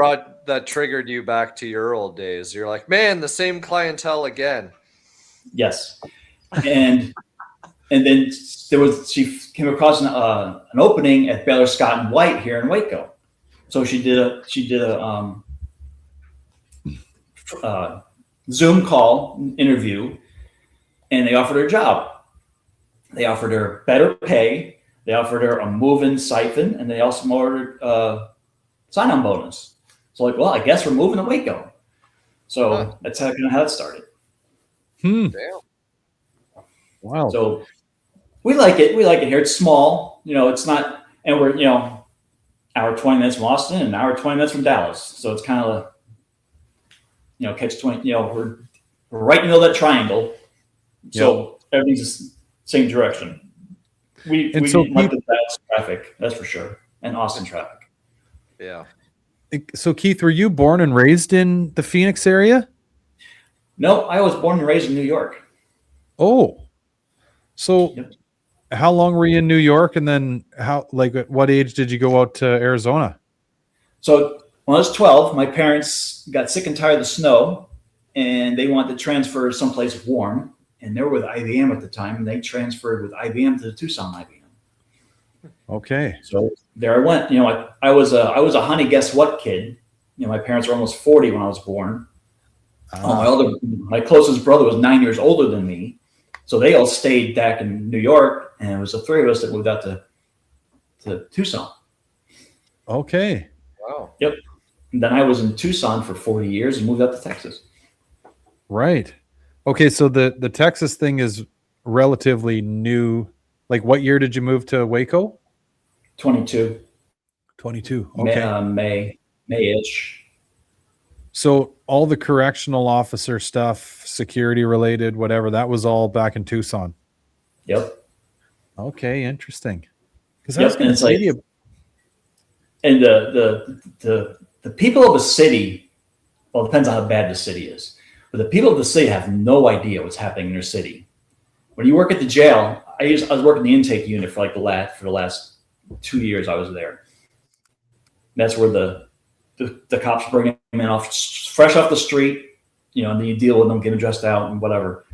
triggered you back to your old days. You're like, man, the same clientele again. Yes. And then she came across an opening at Baylor Scott and White here in Waco. So she did a Zoom call interview, and they offered her a job. They offered her better pay. They offered her a move-in stipend, and they also offered a sign-on bonus. So like, well, I guess we're moving to Waco. So that's how it started. Damn. Wow. So we like it. We like it here. It's small. You know, it's not, and we're, hour 20 minutes from Austin and an hour 20 minutes from Dallas. So it's kind of catch 20. We're right in the middle of that triangle. So everything's the same direction. We didn't like the Dallas traffic, that's for sure, and Austin traffic. Yeah. So Keith, were you born and raised in the Phoenix area? No, I was born and raised in New York. Oh, so how long were you in New York, and then at what age did you go out to Arizona? So when I was 12, my parents got sick and tired of the snow, and they wanted to transfer someplace warm. And they were with IBM at the time, and they transferred with IBM to the Tucson IBM. Okay. So there I went. I was a honey guess what kid. My parents were almost 40 when I was born. My closest brother was 9 years older than me. So they all stayed back in New York, and it was the three of us that moved out to Tucson. Okay. Wow. Yep. And then I was in Tucson for 40 years and moved out to Texas. Right. Okay, so the Texas thing is relatively new. Like, what year did you move to Waco? 22. 22. Okay. May-ish. So all the correctional officer stuff, security related, whatever, that was all back in Tucson. Yep. Okay, interesting. Because and the people of a city, well, it depends on how bad the city is. But the people of the city have no idea what's happening in their city. When you work at the jail, I was working the intake unit for the last 2 years I was there. That's where the cops bring them in fresh off the street, and then you deal with them, get them dressed out and whatever.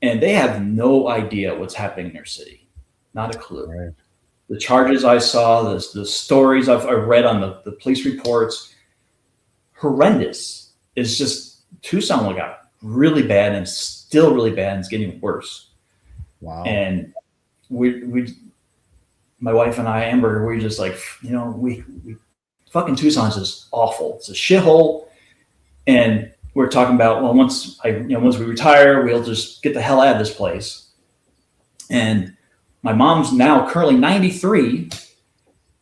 And they have no idea what's happening in their city. Not a clue. Right. The charges I saw, the stories I've read on the police reports, horrendous. It's just Tucson got really bad, and it's still really bad, and it's getting worse. Wow. And we my wife and I, Amber, we're just like, we fucking Tucson's just awful. It's a shithole. And we're talking about, well, once we retire, we'll just get the hell out of this place. And my mom's now currently 93.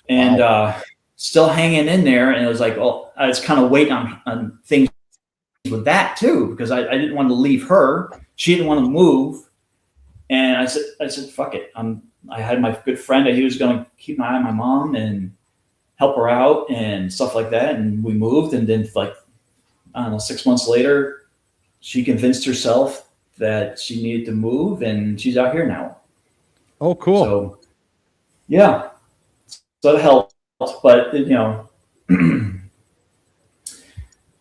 And still hanging in there. And it was like, oh, I was kind of waiting on things with that too, because I didn't want to leave her. She didn't want to move. And I said, fuck it. I had my good friend that he was going to keep my eye on my mom and help her out and stuff like that. And we moved. And then like, I don't know, 6 months later, she convinced herself that she needed to move, and she's out here now. Oh, cool. So, yeah. So it helped, but yeah,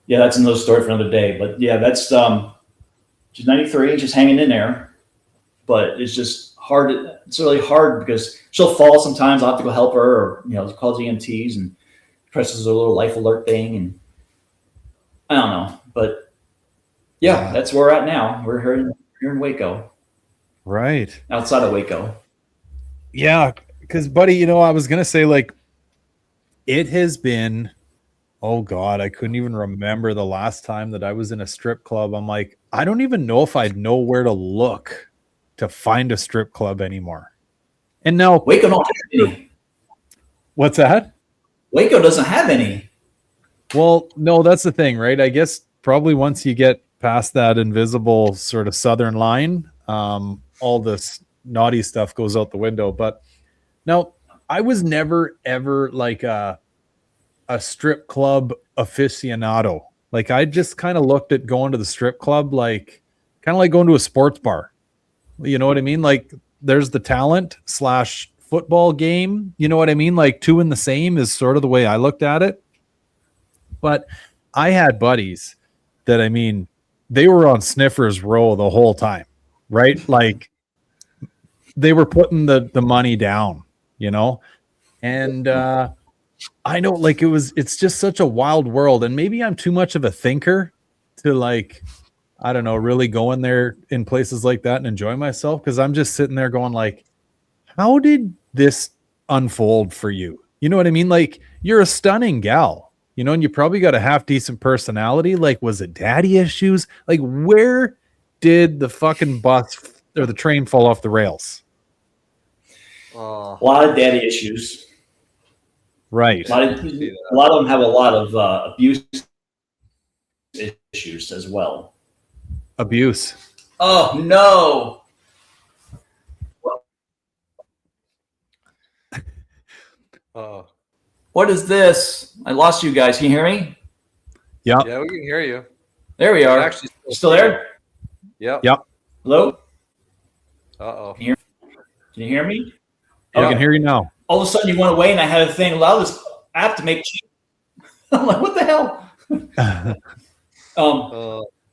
that's another story for another day. But yeah, that's she's 93 and she's hanging in there, but it's just hard. It's really hard because she'll fall sometimes. I'll have to go help her, or call EMTs and presses a little life alert thing, and I don't know, but yeah, that's where we're at now. We're here in Waco, right outside of Waco. Yeah, because buddy, I was gonna say, like, it has been, oh God, I couldn't even remember the last time that I was in a strip club. I'm like, I don't even know if I'd know where to look to find a strip club anymore. And now Waco don't have any. What's that? Waco doesn't have any. Well, no, that's the thing, right? I guess probably once you get past that invisible sort of southern line, all this naughty stuff goes out the window. But now, I was never ever like a strip club aficionado. Like, I just kind of looked at going to the strip club like kind of like going to a sports bar. You know what I mean? Like, there's the talent / football game. You know what I mean? Like, two in the same is sort of the way I looked at it. But I had buddies that, I mean, they were on Sniffer's Row the whole time, right? Like, they were putting the money down, and I know, like, it's just such a wild world. And maybe I'm too much of a thinker to, like, I don't know, really go in there in places like that and enjoy myself. Cause I'm just sitting there going like, how did this unfold for you? You know what I mean? Like, you're a stunning gal, and you probably got a half decent personality. Like, was it daddy issues? Like, where did the fucking bus or the train fall off the rails? A lot of daddy issues. Right. A lot of them have a lot of abuse issues as well. Abuse. Oh, no. What is this? I lost you guys. Can you hear me? Yeah. Yeah, we can hear you. There we are. Actually, still there? Yep. Yep. Hello? Uh-oh. Can you hear me? I can hear you now. All of a sudden you went away and I had a thing, allow this app to make change. I'm like, what the hell?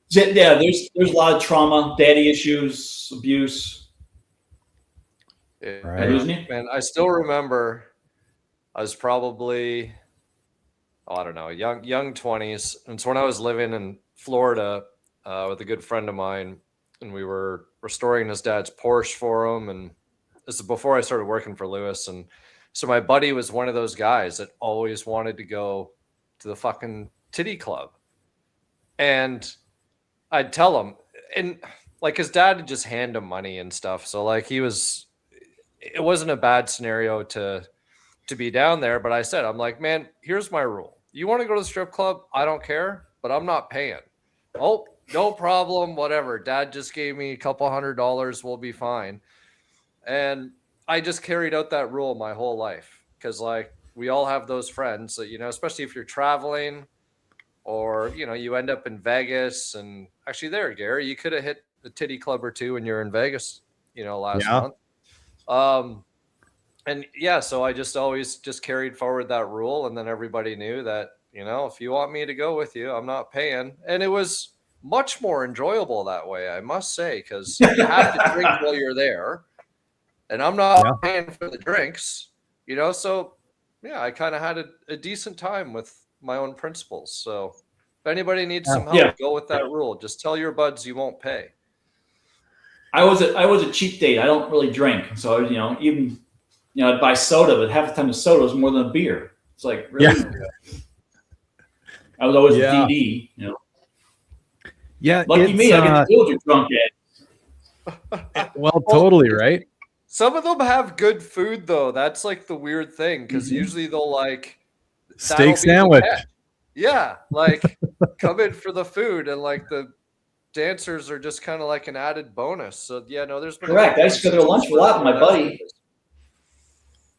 Yeah, there's a lot of trauma, daddy issues, abuse. Right. Man, I still remember I was probably, I don't know, young 20s. And it's when I was living in Florida with a good friend of mine, and we were restoring his dad's Porsche for him. And this is before I started working for Lewis. And so my buddy was one of those guys that always wanted to go to the fucking titty club. And I'd tell him, and like his dad would just hand him money and stuff. So like it wasn't a bad scenario to be down there. But I said, I'm like, man, here's my rule. You want to go to the strip club? I don't care, but I'm not paying. Oh, no problem. Whatever. Dad just gave me a couple $100. We'll be fine. And I just carried out that rule my whole life. Cause like we all have those friends that, especially if you're traveling or, you end up in Vegas. And actually there, Gary, you could have hit a titty club or two when you're in Vegas, last month. And yeah, so I just always just carried forward that rule. And then everybody knew that, if you want me to go with you, I'm not paying. And it was much more enjoyable that way, I must say, because you have to drink while you're there. And I'm not paying for the drinks, so yeah, I kind of had a decent time with my own principles. So if anybody needs some help, go with that rule. Just tell your buds you won't pay. I was a cheap date. I don't really drink. So, even, I'd buy soda, but half the time the soda was more than a beer. It's like, really? Yeah. I was always a DD, Yeah. Lucky me, I get to deal with your drunk ass. Well, totally, right? Some of them have good food though. That's like the weird thing, because usually they'll like Steak sandwich. Yeah, like come in for the food, and like the dancers are just kind of like an added bonus. So yeah, no, there's been Correct. I used to go to lunch a lot with my buddy.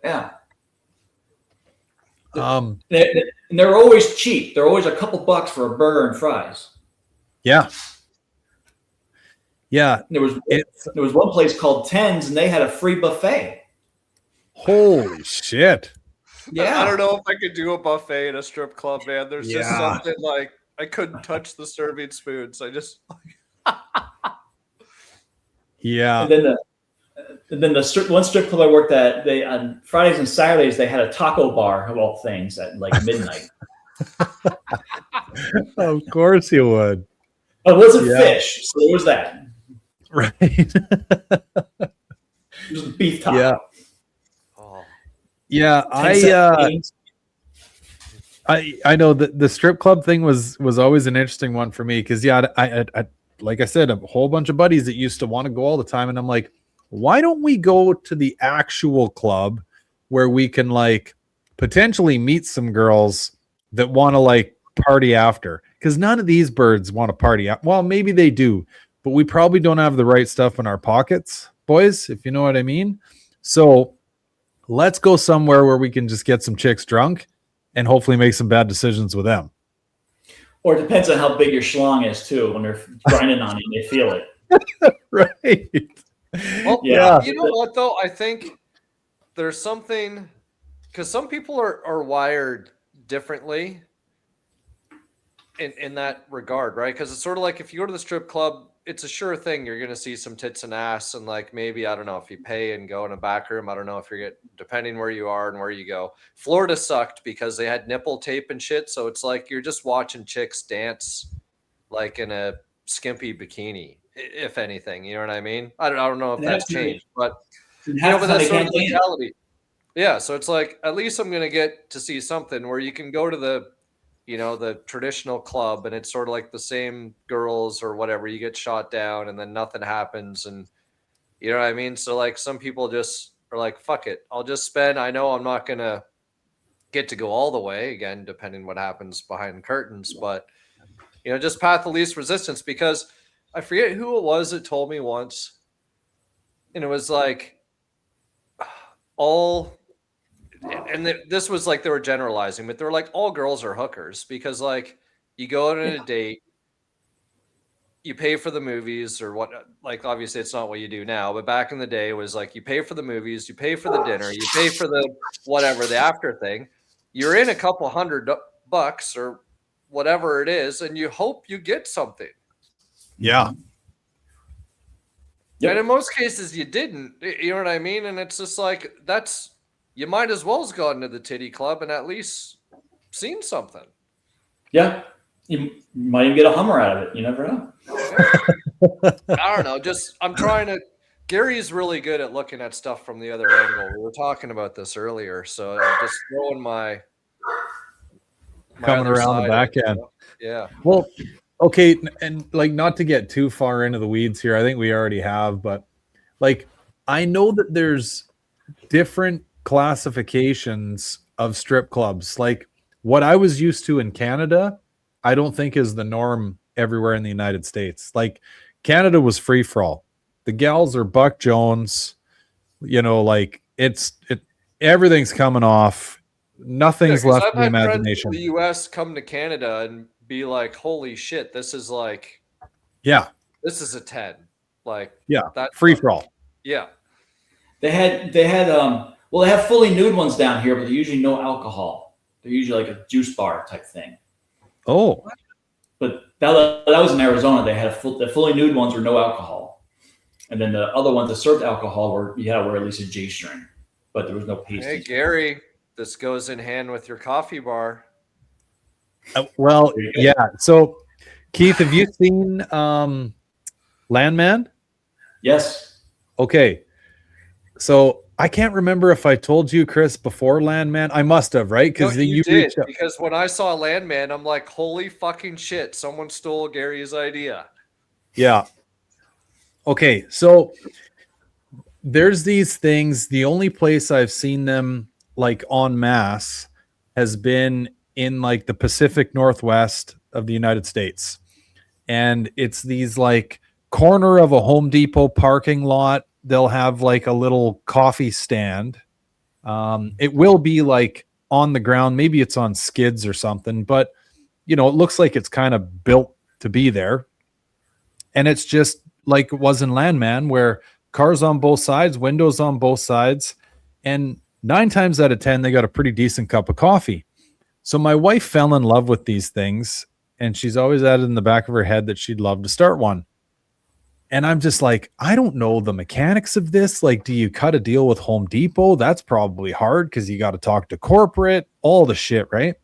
Yeah. And they're always cheap. They're always a couple bucks for a burger and fries. Yeah. Yeah. There was one place called Tens, and they had a free buffet. Holy shit. Yeah. I don't know if I could do a buffet in a strip club, man. There's just something like I couldn't touch the serving spoons. I just yeah. And then the one strip club I worked at, they on Fridays and Saturdays they had a taco bar of all things at like midnight. Of course you would. But it wasn't fish, so it was that. Right. It was beef taco. Yeah. oh. Yeah, I know that the strip club thing was always an interesting one for me because I like I said, a whole bunch of buddies that used to want to go all the time, and I'm like, why don't we go to the actual club where we can like potentially meet some girls that want to like party after? Because none of these birds want to party. Well, maybe they do, but we probably don't have the right stuff in our pockets, boys, if you know what I mean. So let's go somewhere where we can just get some chicks drunk and hopefully make some bad decisions with them. Or it depends on how big your schlong is too. When they're grinding on you, they feel it. Right. Well, Yeah. You know what though? I think there's something because some people are wired differently in that regard, right? Because it's sort of like if you go to the strip club, it's a sure thing you're going to see some tits and ass, and like maybe I don't know if you pay and go in a back room. I don't know if you're depending where you are and where you go. Florida sucked because they had nipple tape and shit, so it's like you're just watching chicks dance like in a skimpy bikini, if anything. You know what I mean? I don't know if that's changed, but but that's sort of the mentality. Yeah, so it's like at least I'm going to get to see something where you can go to the the traditional club and it's sort of like the same girls or whatever, you get shot down and then nothing happens. And you know what I mean? So like some people just are like, fuck it. I'll just spend, I know I'm not going to get to go all the way again, depending what happens behind curtains, but just path of least resistance, because I forget who it was that told me once. And it was like this was like they were generalizing, but they were like all girls are hookers because like you go on a date, you pay for the movies or what, like obviously it's not what you do now, but back in the day it was like you pay for the movies, you pay for the dinner, you pay for the whatever, the after thing. You're in a couple $100 or whatever it is, and you hope you get something. Yeah. Yep. And in most cases you didn't, you know what I mean? And it's just like, you might as well have gone to the titty club and at least seen something. Yeah. You might even get a Hummer out of it. You never know. I don't know. I'm trying to, Gary's really good at looking at stuff from the other angle. We were talking about this earlier. So I'm just throwing my coming around the back end. Yeah. Well, okay. And like, not to get too far into the weeds here, I think we already have, but like, I know that there's different classifications of strip clubs. Like what I was used to in Canada, I don't think is the norm everywhere in the United States. Like Canada was free for all. The gals are Buck Jones, like everything's coming off. Nothing's left in the imagination. The US come to Canada and be like, holy shit, this is like, this is a 10. Like, that's free for all. Yeah. They have fully nude ones down here, but they're usually no alcohol. They're usually like a juice bar type thing. Oh. But that was in Arizona. They had the fully nude ones were no alcohol. And then the other ones that served alcohol were at least a G-string. But there was no pasty. Hey, Gary, this goes in hand with your coffee bar. Well, yeah. So, Keith, have you seen Landman? Yes. Okay. So I can't remember if I told you, Chris, before Landman. I must have, right? Because you did. Because when I saw Landman, I'm like, holy fucking shit! Someone stole Gary's idea. Yeah. Okay, so there's these things. The only place I've seen them like en masse has been in like the Pacific Northwest of the United States. And it's these like corner of a Home Depot parking lot. They'll have like a little coffee stand. It will be like on the ground. Maybe it's on skids or something, but it looks like it's kind of built to be there. And it's just like it was in Landman, where cars on both sides, windows on both sides. And 9 times out of 10, they got a pretty decent cup of coffee. So my wife fell in love with these things, and she's always had it in the back of her head that she'd love to start one. And I'm just like, I don't know the mechanics of this. Like, do you cut a deal with Home Depot? That's probably hard because you got to talk to corporate, all the shit, right?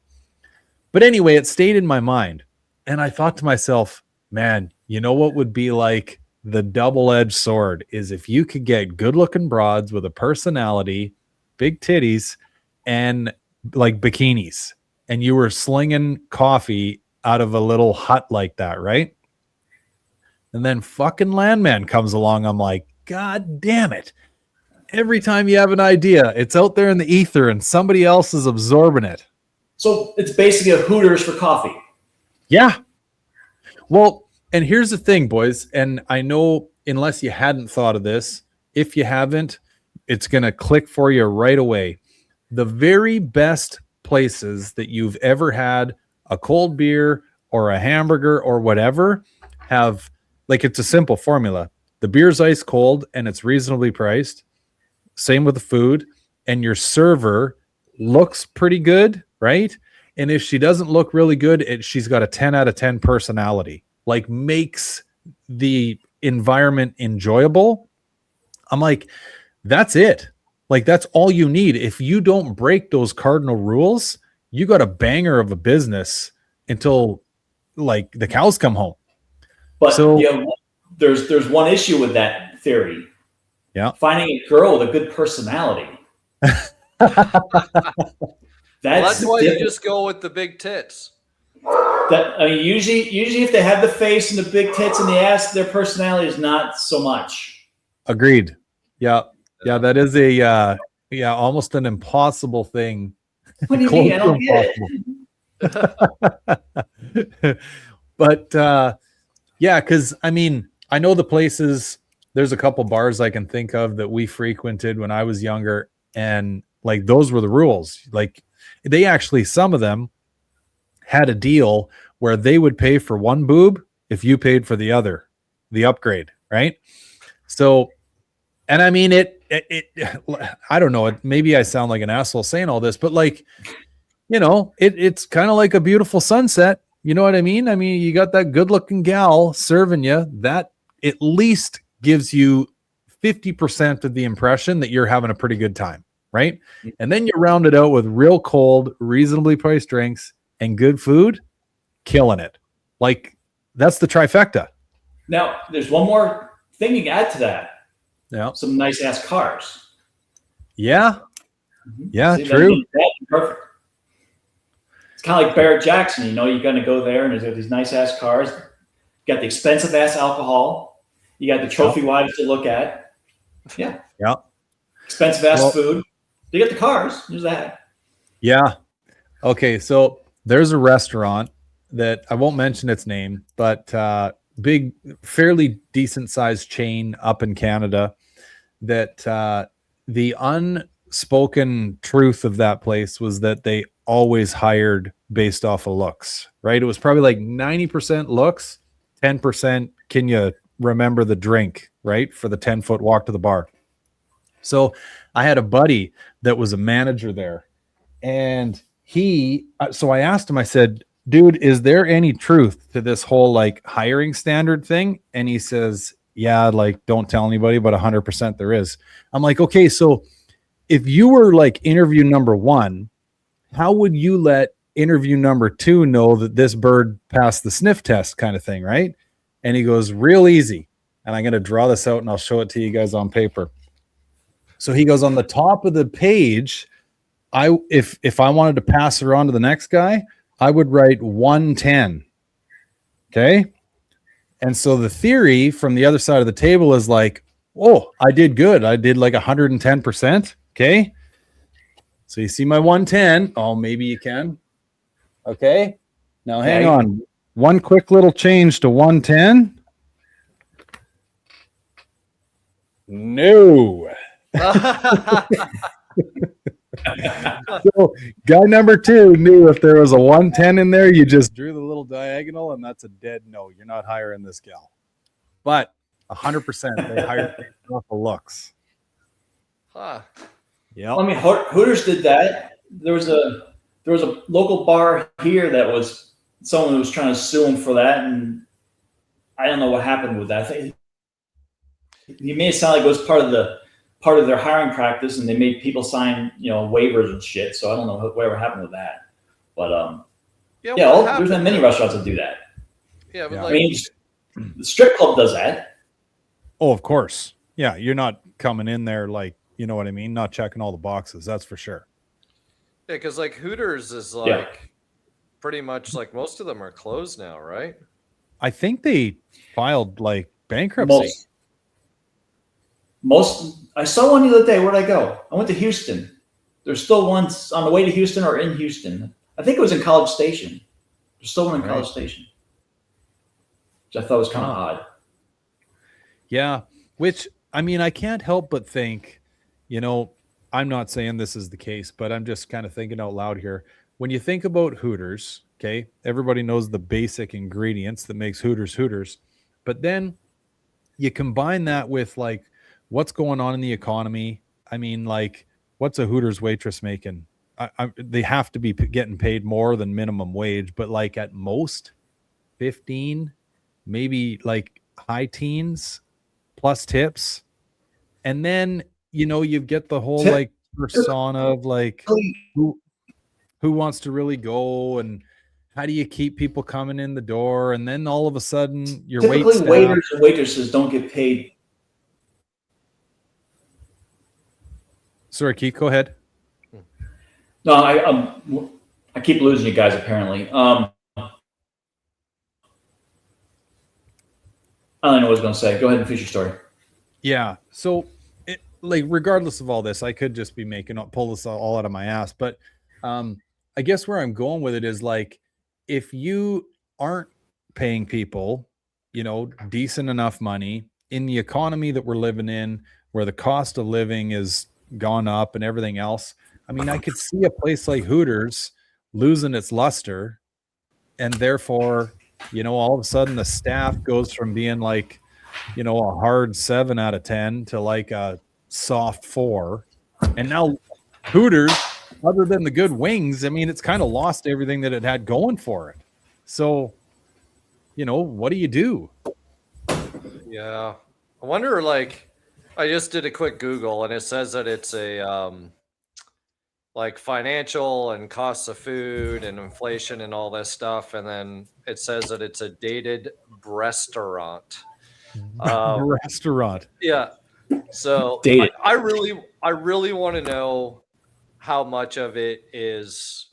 But anyway, it stayed in my mind. And I thought to myself, man, you know what would be like the double-edged sword is if you could get good-looking broads with a personality, big titties, and like bikinis, and you were slinging coffee out of a little hut like that, right? And then fucking Landman comes along. I'm like, God damn it. Every time you have an idea, it's out there in the ether and somebody else is absorbing it. So it's basically a Hooters for coffee. Yeah. Well, and here's the thing, boys. And I know unless you hadn't thought of this, if you haven't, it's going to click for you right away. The very best places that you've ever had a cold beer or a hamburger or whatever have, like, it's a simple formula. The beer's ice cold and it's reasonably priced. Same with the food. And your server looks pretty good, right? And if she doesn't look really good, she's got a 10 out of 10 personality. Like, makes the environment enjoyable. I'm like, that's it. Like, that's all you need. If you don't break those cardinal rules, you got a banger of a business until like the cows come home. But so, there's one issue with that theory. Yeah. Finding a girl with a good personality. That's why you just go with the big tits. Usually if they have the face and the big tits and the ass, their personality is not so much. Agreed. Yeah. Yeah, that is a almost an impossible thing. What do you mean? I don't get it. But because I mean, I know the places. There's a couple bars I can think of that we frequented when I was younger, and like those were the rules. Like, they actually, some of them had a deal where they would pay for one boob if you paid for the other, the upgrade, right? So, and I mean it I don't know, maybe I sound like an asshole saying all this, but like, it's kind of like a beautiful sunset. You know what I mean? I mean, you got that good looking gal serving you, that at least gives you 50% of the impression that you're having a pretty good time, right? And then you round it out with real cold, reasonably priced drinks and good food, killing it. Like, that's the trifecta. Now, there's one more thing you can add to that. Yeah. Some nice ass cars. Yeah. Mm-hmm. Yeah, true. That'd be perfect. It's kind of like Barrett Jackson. You're going to go there and there's these nice ass cars. You got the expensive ass alcohol. You got the trophy wives to look at. Yeah. Yeah. Expensive ass food. You got the cars. There's that. Yeah. Okay. So there's a restaurant that I won't mention its name, but big, fairly decent sized chain up in Canada that the unspoken truth of that place was that they always hired based off of looks, right? It was probably like 90% looks, 10% can you remember the drink, right? For the 10-foot walk to the bar. So I had a buddy that was a manager there, and so I asked him, I said, dude, is there any truth to this whole like hiring standard thing? And he says, yeah, like, don't tell anybody, but 100% there is. I'm like, okay, so if you were like interview number 1, how would you let interview number 2 know that this bird passed the sniff test kind of thing, right? And he goes, real easy. And I'm going to draw this out and I'll show it to you guys on paper. So he goes, on the top of the page, if I wanted to pass her on to the next guy, I would write 110. Okay. And so the theory from the other side of the table is like, oh, I did good. I did like 110%. Okay. So you see my 110. Oh, maybe you can. Okay. Now hang on. One quick little change to 110. No. So guy number 2 knew if there was a 110 in there, you just drew the little diagonal, and that's a dead no. You're not hiring this gal. But 100%, they hired off the looks. Huh. Yeah. I mean, Hooters did that. There was a local bar here that was someone who was trying to sue him for that, and I don't know what happened with that. I think he made it sound like it was part of their hiring practice, and they made people sign, waivers and shit. So I don't know whatever happened with that. But there's not many restaurants that do that. Yeah, but I mean, the strip club does that. Oh, of course. Yeah, you're not coming in there like, you know what I mean? Not checking all the boxes. That's for sure. Yeah, because like Hooters is pretty much like most of them are closed now, right? I think they filed like bankruptcy. Most I saw one the other day. Where'd I go? I went to Houston. There's still ones on the way to Houston or in Houston. I think it was in College Station. There's still one in College Station, which I thought was kind of odd. Yeah, which, I mean, I can't help but think, I'm not saying this is the case, but I'm just kind of thinking out loud here. When you think about Hooters, okay, everybody knows the basic ingredients that makes Hooters, but then you combine that with like what's going on in the economy. I mean, like, what's a Hooters waitress making? They have to be getting paid more than minimum wage, but like at most 15, maybe like high teens plus tips. And then, you get the whole like persona of like who wants to really go, and how do you keep people coming in the door? And then all of a sudden your typically waiters and waitresses don't get paid. Sorry, Keith, go ahead. No, I keep losing you guys apparently. I don't know what I was going to say. Go ahead and finish your story. Yeah. So, like, regardless of all this, I could just be pull this all out of my ass. But I guess where I'm going with it is like, if you aren't paying people, decent enough money in the economy that we're living in, where the cost of living is gone up and everything else. I mean, I could see a place like Hooters losing its luster, and therefore, all of a sudden the staff goes from being like, a hard 7 out of 10 to like a soft 4. And now Hooters, other than the good wings, I mean, it's kind of lost everything that it had going for it. So, what do you do? Yeah. I wonder, like, I just did a quick Google and it says that it's a like financial and costs of food and inflation and all this stuff. And then it says that it's a dated restaurant. Restaurant. Yeah. So I really want to know how much of it is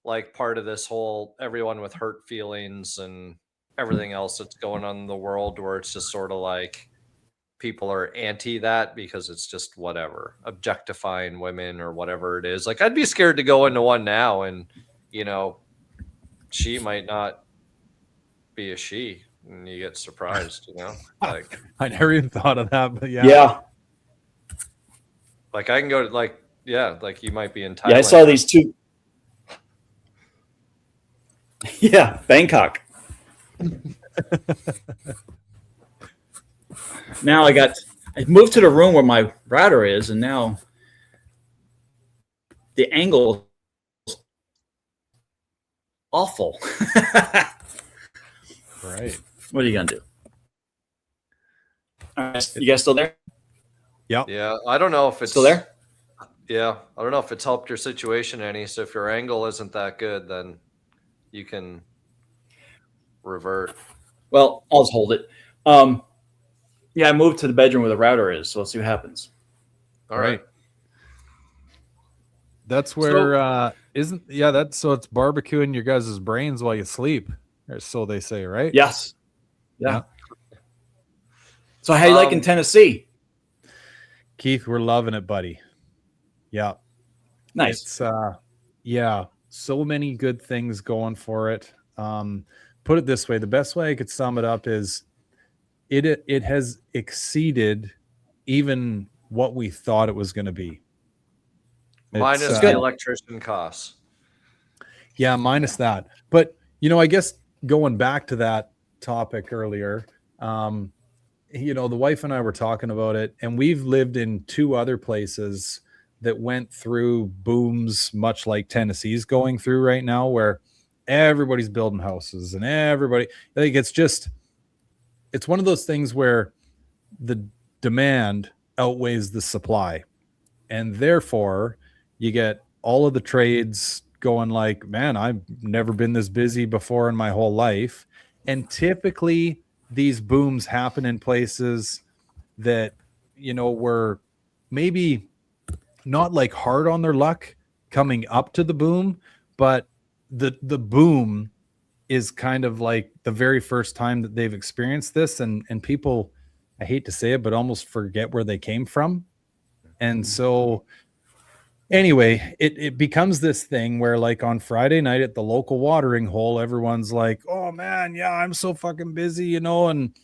like part of this whole everyone with hurt feelings and everything else that's going on in the world, where it's just sort of like people are anti that because it's just whatever, objectifying women or whatever it is. Like, I'd be scared to go into one now and, she might not be a she and you get surprised, like I never even thought of that, but yeah. Like I can go to like you might be in Thailand. Yeah, I saw these two. Yeah, Bangkok. Now I moved to the room where my router is, and now the angle is awful. Right. What are you gonna do? All right, you guys still there? Yep. Yeah, I don't know if it's still there. Yeah, I don't know if it's helped your situation any. So if your angle isn't that good, then you can revert. Well, I'll just hold it. Yeah, I moved to the bedroom where the router is, so let's see what happens. All right. That's where so it's barbecuing your guys' brains while you sleep, or so they say, right? Yes. Yeah. So how you like in Tennessee? Keith, we're loving it, buddy. Yeah. Nice. It's yeah, so many good things going for it. Put it this way, the best way I could sum it up is it has exceeded even what we thought it was going to be. Minus the electrician costs. Yeah, minus that. But I guess going back to that topic earlier, the wife and I were talking about it, and we've lived in 2 other places that went through booms much like Tennessee's going through right now, where everybody's building houses and everybody, like, it's one of those things where the demand outweighs the supply, and therefore you get all of the trades going like, man, I've never been this busy before in my whole life. And typically these booms happen in places that were maybe not like hard on their luck coming up to the boom, but the boom is kind of like the very first time that they've experienced this, and people, I hate to say it, but almost forget where they came from. And so anyway, it becomes this thing where, like, on Friday night at the local watering hole, everyone's like, oh man, yeah, I'm so fucking busy, and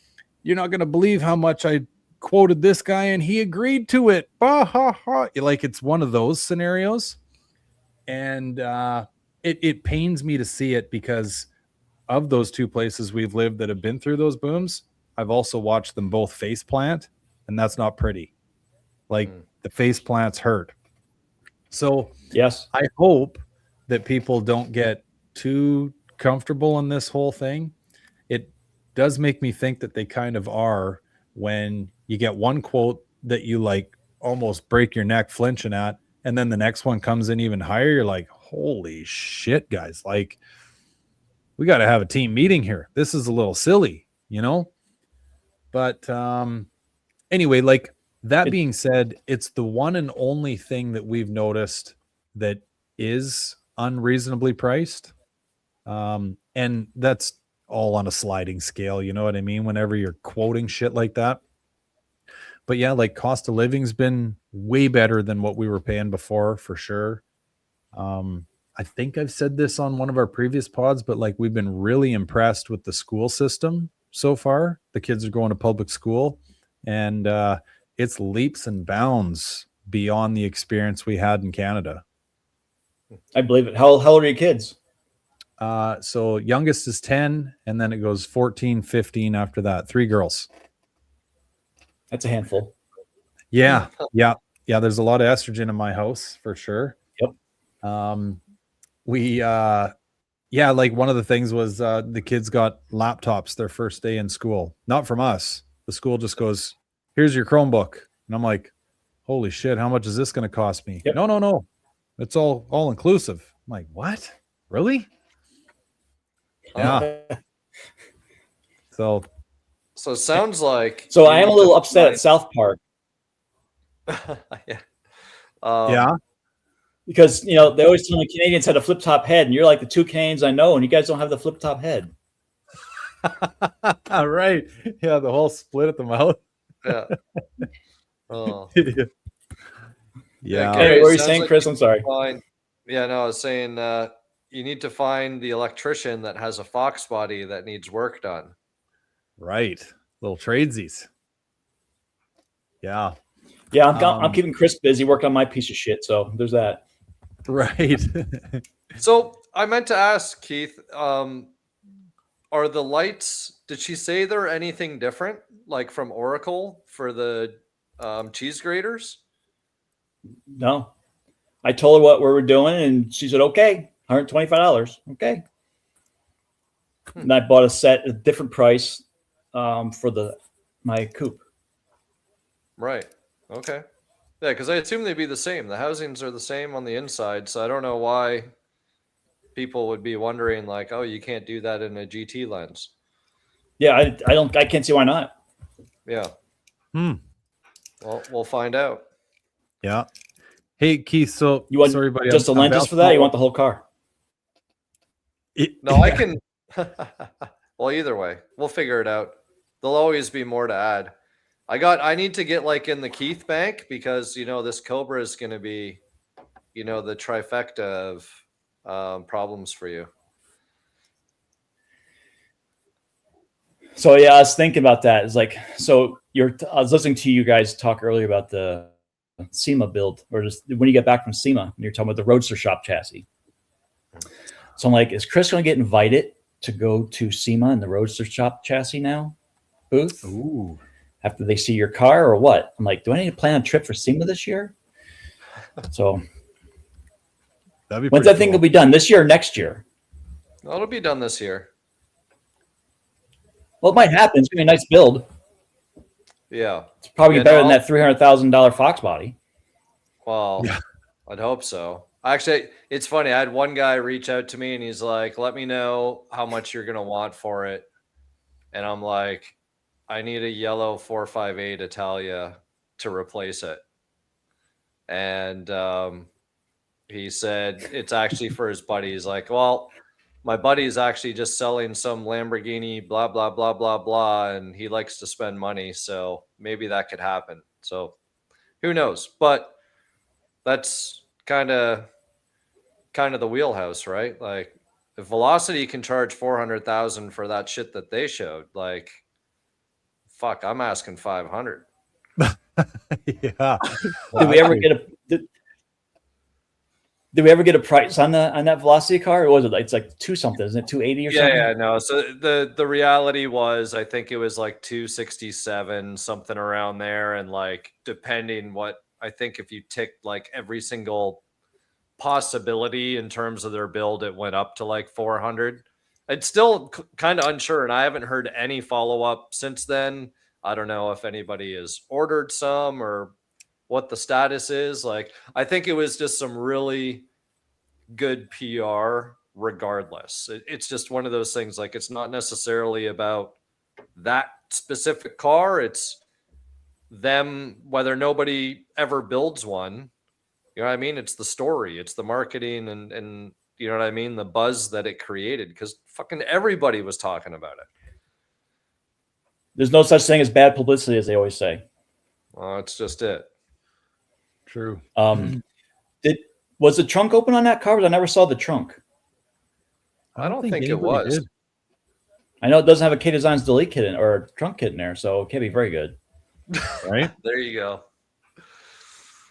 you're not going to believe how much I quoted this guy and he agreed to it. Bah, ha, ha. Like, it's one of those scenarios. And it pains me to see it, because of those 2 places we've lived that have been through those booms, I've also watched them both face plant, and that's not pretty. Like, the face plants hurt. So yes, I hope that people don't get too comfortable in this whole thing. It does make me think that they kind of are, when you get one quote that you like almost break your neck flinching at, and then the next one comes in even higher. You're like, holy shit, guys. Like, we got to have a team meeting here. This is a little silly, But anyway, like, that being said, it's the one and only thing that we've noticed that is unreasonably priced. And that's all on a sliding scale. You know what I mean? Whenever you're quoting shit like that. But yeah, like, cost of living's been way better than what we were paying before, for sure. I think I've said this on one of our previous pods, but like, we've been really impressed with the school system so far. The kids are going to public school, and it's leaps and bounds beyond the experience we had in Canada. I believe it. How old are your kids? So youngest is 10, and then it goes 14, 15 after that. 3 girls. That's a handful. Yeah. Yeah. Yeah. There's a lot of estrogen in my house, for sure. Yep. We, like, one of the things was the kids got laptops their first day in school. Not from us. The school just goes, here's your Chromebook. And I'm like, holy shit, how much is this going to cost me? Yep. No. It's all inclusive. I'm like, what? Really? Yeah. So it sounds like. So I am a little upset at South Park. Yeah. Yeah. Because, they always tell the Canadians had a flip top head, and you're like the 2 Canadians I know, and you guys don't have the flip top head. Right. Yeah. The whole split at the mouth. Yeah. Oh. Yeah. Anyway, what were you saying, Chris? I'm sorry. Yeah, no, I was saying you need to find the electrician that has a Foxbody that needs work done. Right. Little tradesies. Yeah. Yeah, I'm keeping Chris busy working on my piece of shit, so there's that. Right. So I meant to ask Keith, are the lights, did she say they're anything different, like from Oracle for the cheese graters? No. I told her what we were doing, and she said, okay, $125. Okay. And I bought a set at a different price for my coupe. Right. Okay. Yeah, because I assume they'd be the same. The housings are the same on the inside, so I don't know why people would be wondering, like, oh, you can't do that in a GT lens. Yeah, I can't see why not. Yeah. Well, we'll find out. Yeah. Hey, Keith, so you want sorry, buddy, just the lenses for that, or you want the whole car? No, I can. Well, either way, we'll figure it out. There'll always be more to add. I need to get like in the Keith bank, because this Cobra is going to be the trifecta of problems for you. So yeah, I was thinking about that. It's like, so I was listening to you guys talk earlier about the SEMA build, or just when you get back from SEMA, and you're talking about the Roadster Shop chassis. So I'm like, is Chris going to get invited to go to SEMA in the Roadster Shop chassis now booth? Ooh. After they see your car, or what? I'm like, do I need to plan a trip for SEMA this year? So That'd be when's pretty that thing cool. will be done? This year or next year? It'll be done this year. Well, it might happen. It's going to be a nice build. Yeah. It's probably Yeah, better no, than that $300,000 Foxbody. Well, Yeah. I'd hope so. Actually, it's funny. I had one guy reach out to me and he's like, let me know how much you're going to want for it. And I'm like, I need a yellow 458 Italia to replace it. And he said it's actually for his buddy. He's like, well, my buddy is actually just selling some Lamborghini, blah, blah, blah, blah, blah. And he likes to spend money. So maybe that could happen. So who knows? But that's kind of the wheelhouse, right? Like if Velocity can charge 400,000 for that shit that they showed, like, fuck, I'm asking 500. Yeah. Did we ever get a did we ever get a price on that Velocity car? Or was it? It's like 2 something, isn't it? 280 or something? Yeah, no. So the reality was, I think it was like 267, something around there, and like depending what, I think if you ticked like every single possibility in terms of their build, it went up to like 400. It's still kind of unsure, and I haven't heard any follow up since then. I don't know if anybody has ordered some or what the status is. Like, I think it was just some really good PR regardless. It's just one of those things. Like, it's not necessarily about that specific car. It's them, whether nobody ever builds one. You know what I mean? It's the story, it's the marketing, and you know what I mean? The buzz that it created, because fucking everybody was talking about it. There's no such thing as bad publicity, as they always say. Well, it's just it. True. Was the trunk open on that car? I never saw the trunk. I don't think it anybody was. did. I know it doesn't have a K-Dezines delete kit in, or trunk kit in there, so it can't be very good. Right? There you go.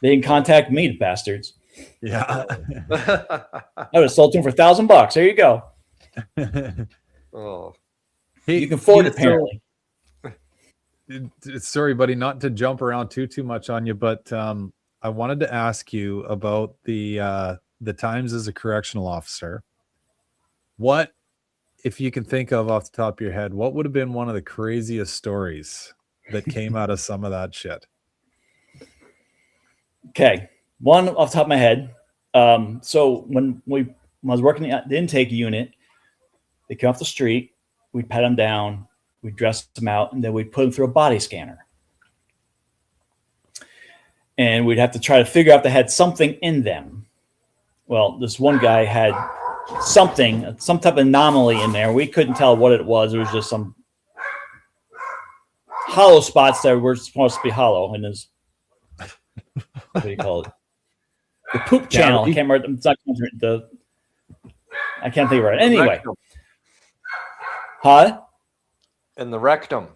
They didn't contact me, the bastards. Yeah. I would have sold to them for $1,000. There you go. Oh, Hey, You can afford it, so- apparently. sorry, buddy, not to jump around too much on you, but I wanted to ask you about the times as a correctional officer. What, if you can think of off the top of your head, what would have been one of the craziest stories that came out of some of that shit? Okay, one off the top of my head. So when I was working the intake unit, they came off the street. We'd pat them down, we'd dress them out, and then we'd put them through a body scanner. And we'd have to try to figure out if they had something in them. Well, this one guy had some type of anomaly in there. We couldn't tell what it was. It was just some hollow spots that were supposed to be hollow in his, what do you call it? The poop channel. I can't remember. I can't think of it. Anyway. rectum. Huh? In the rectum.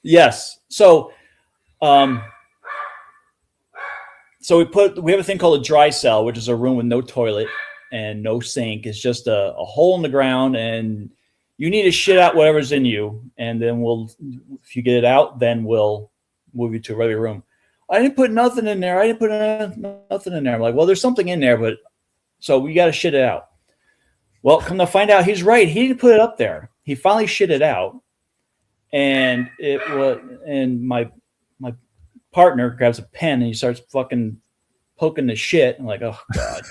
Yes. So, we have a thing called a dry cell, which is a room with no toilet and no sink. It's just a hole in the ground, and you need to shit out whatever's in you, and then if you get it out, then we'll move you to a regular room. I didn't put nothing in there. Nothing in there. I'm like, well, there's something in there, but so we got to shit it out. Well, come to find out, he's right. He didn't put it up there. He finally shit it out, and my partner grabs a pen and he starts fucking poking the shit. I'm like, oh god.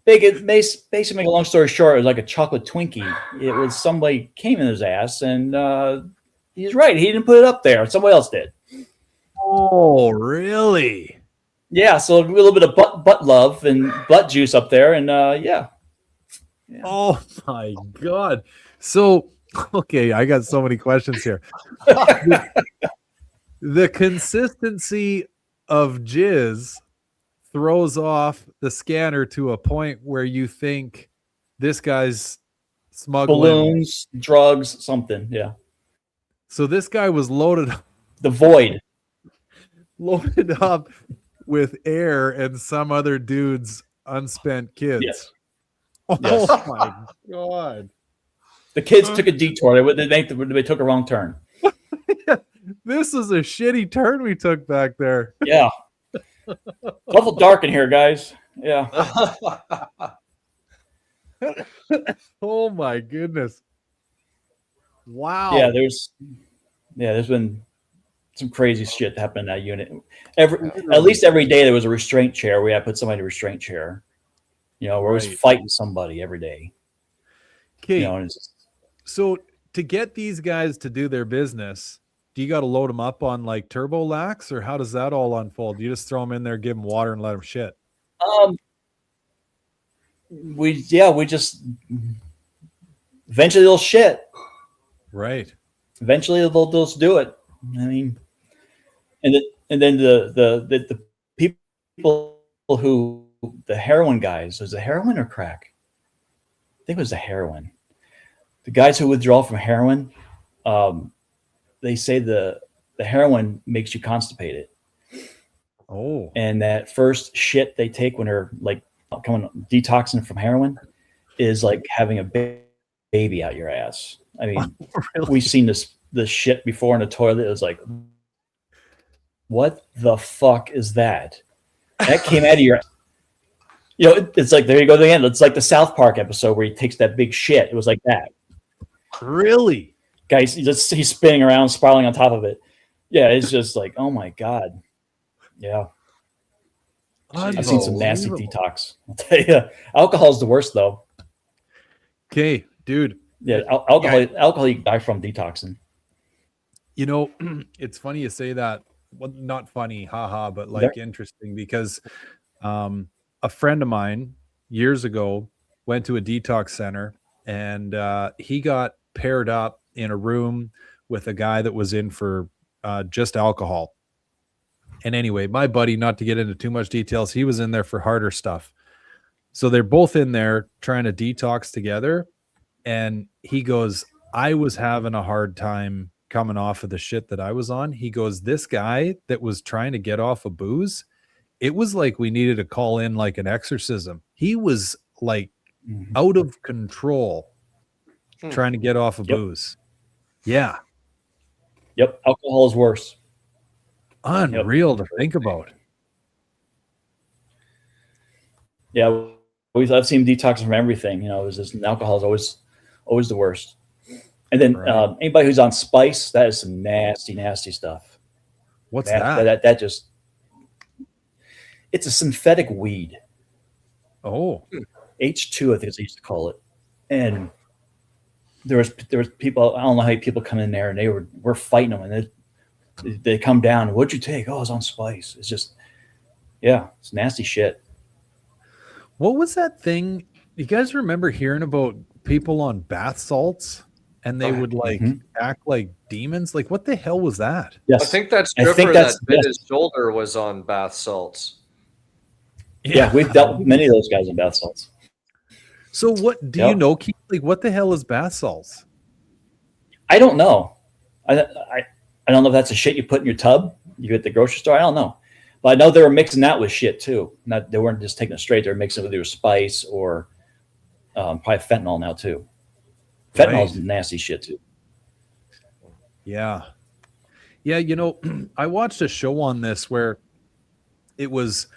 Basically, make a long story short, it was like a chocolate Twinkie. It was somebody came in his ass, and he's right. He didn't put it up there. Somebody else did. Oh, really? Yeah, so a little bit of butt love and butt juice up there, and yeah. Oh my god. So, okay, I got so many questions here. The consistency of jizz throws off the scanner to a point where you think this guy's smuggling balloons, drugs, something. Yeah. So this guy was loaded The void. up with air and some other dude's unspent kids. Yes. Oh Yes. my god! The kids took a detour. They took a wrong turn. This is a shitty turn we took back there. Yeah. Awful dark in here, guys. Yeah. Oh my goodness! Wow. Yeah, there's been some crazy shit happen in that unit. At least every day there was a restraint chair. We had to put somebody in a restraint chair. We're always fighting somebody every day. Okay. So to get these guys to do their business, do you got to load them up on like turbo lax, or how does that all unfold? You just throw them in there, give them water, and let them shit. We just eventually they'll shit. Right. Eventually they'll just do it. I mean, and then the people who the heroin guys, was it heroin or crack? I think it was the heroin. The guys who withdraw from heroin, they say the heroin makes you constipated. Oh. And that first shit they take when they're like coming detoxing from heroin is like having a baby out your ass. I mean, Really? We've seen this shit before in the toilet. It was like, what the fuck is that? That came out of your, it's like, there you go again. It's like the South Park episode where he takes that big shit. It was like that. Really? Guys, he's spinning around, spiraling on top of it. Yeah, it's just like, oh my God. Yeah. I've seen some nasty detox. I'll tell you. Alcohol is the worst, though. Okay, dude. Yeah, alcohol you die from detoxing. It's funny you say that. Well, not funny, haha, but like interesting because a friend of mine years ago went to a detox center and he got paired up in a room with a guy that was in for just alcohol. And anyway, my buddy, not to get into too much details, he was in there for harder stuff. So they're both in there trying to detox together. And he goes, I was having a hard time coming off of the shit that I was on. He goes, this guy that was trying to get off of booze, it was like we needed to call in like an exorcism. He was like out of control trying to get off of booze. Yeah. Yep. Alcohol is worse. Unreal to think about. Yeah. I've seen detoxing from everything. It was just alcohol is always the worst. And then anybody who's on spice, that is some nasty, nasty stuff. What's that? That just, it's a synthetic weed. Oh. H2, I think they used to call it. And there was people, I don't know how people come in there and we're fighting them and they come down. What'd you take? Oh, I was on spice. It's just, it's nasty shit. What was that thing? You guys remember hearing about people on bath salts and they would like act like demons? Like, what the hell was that? Yes. I think that stripper that bit his shoulder was on bath salts. Yeah, we've dealt with many of those guys on bath salts. So what do you know, Keith? Like, what the hell is bath salts? I don't know. I don't know if that's a shit you put in your tub you get at the grocery store. I don't know. But I know they were mixing that with shit too. They weren't just taking it straight. They were mixing it with either spice or probably fentanyl now too. Fentanyl is nasty shit too. Yeah. Yeah, I watched a show on this where it was,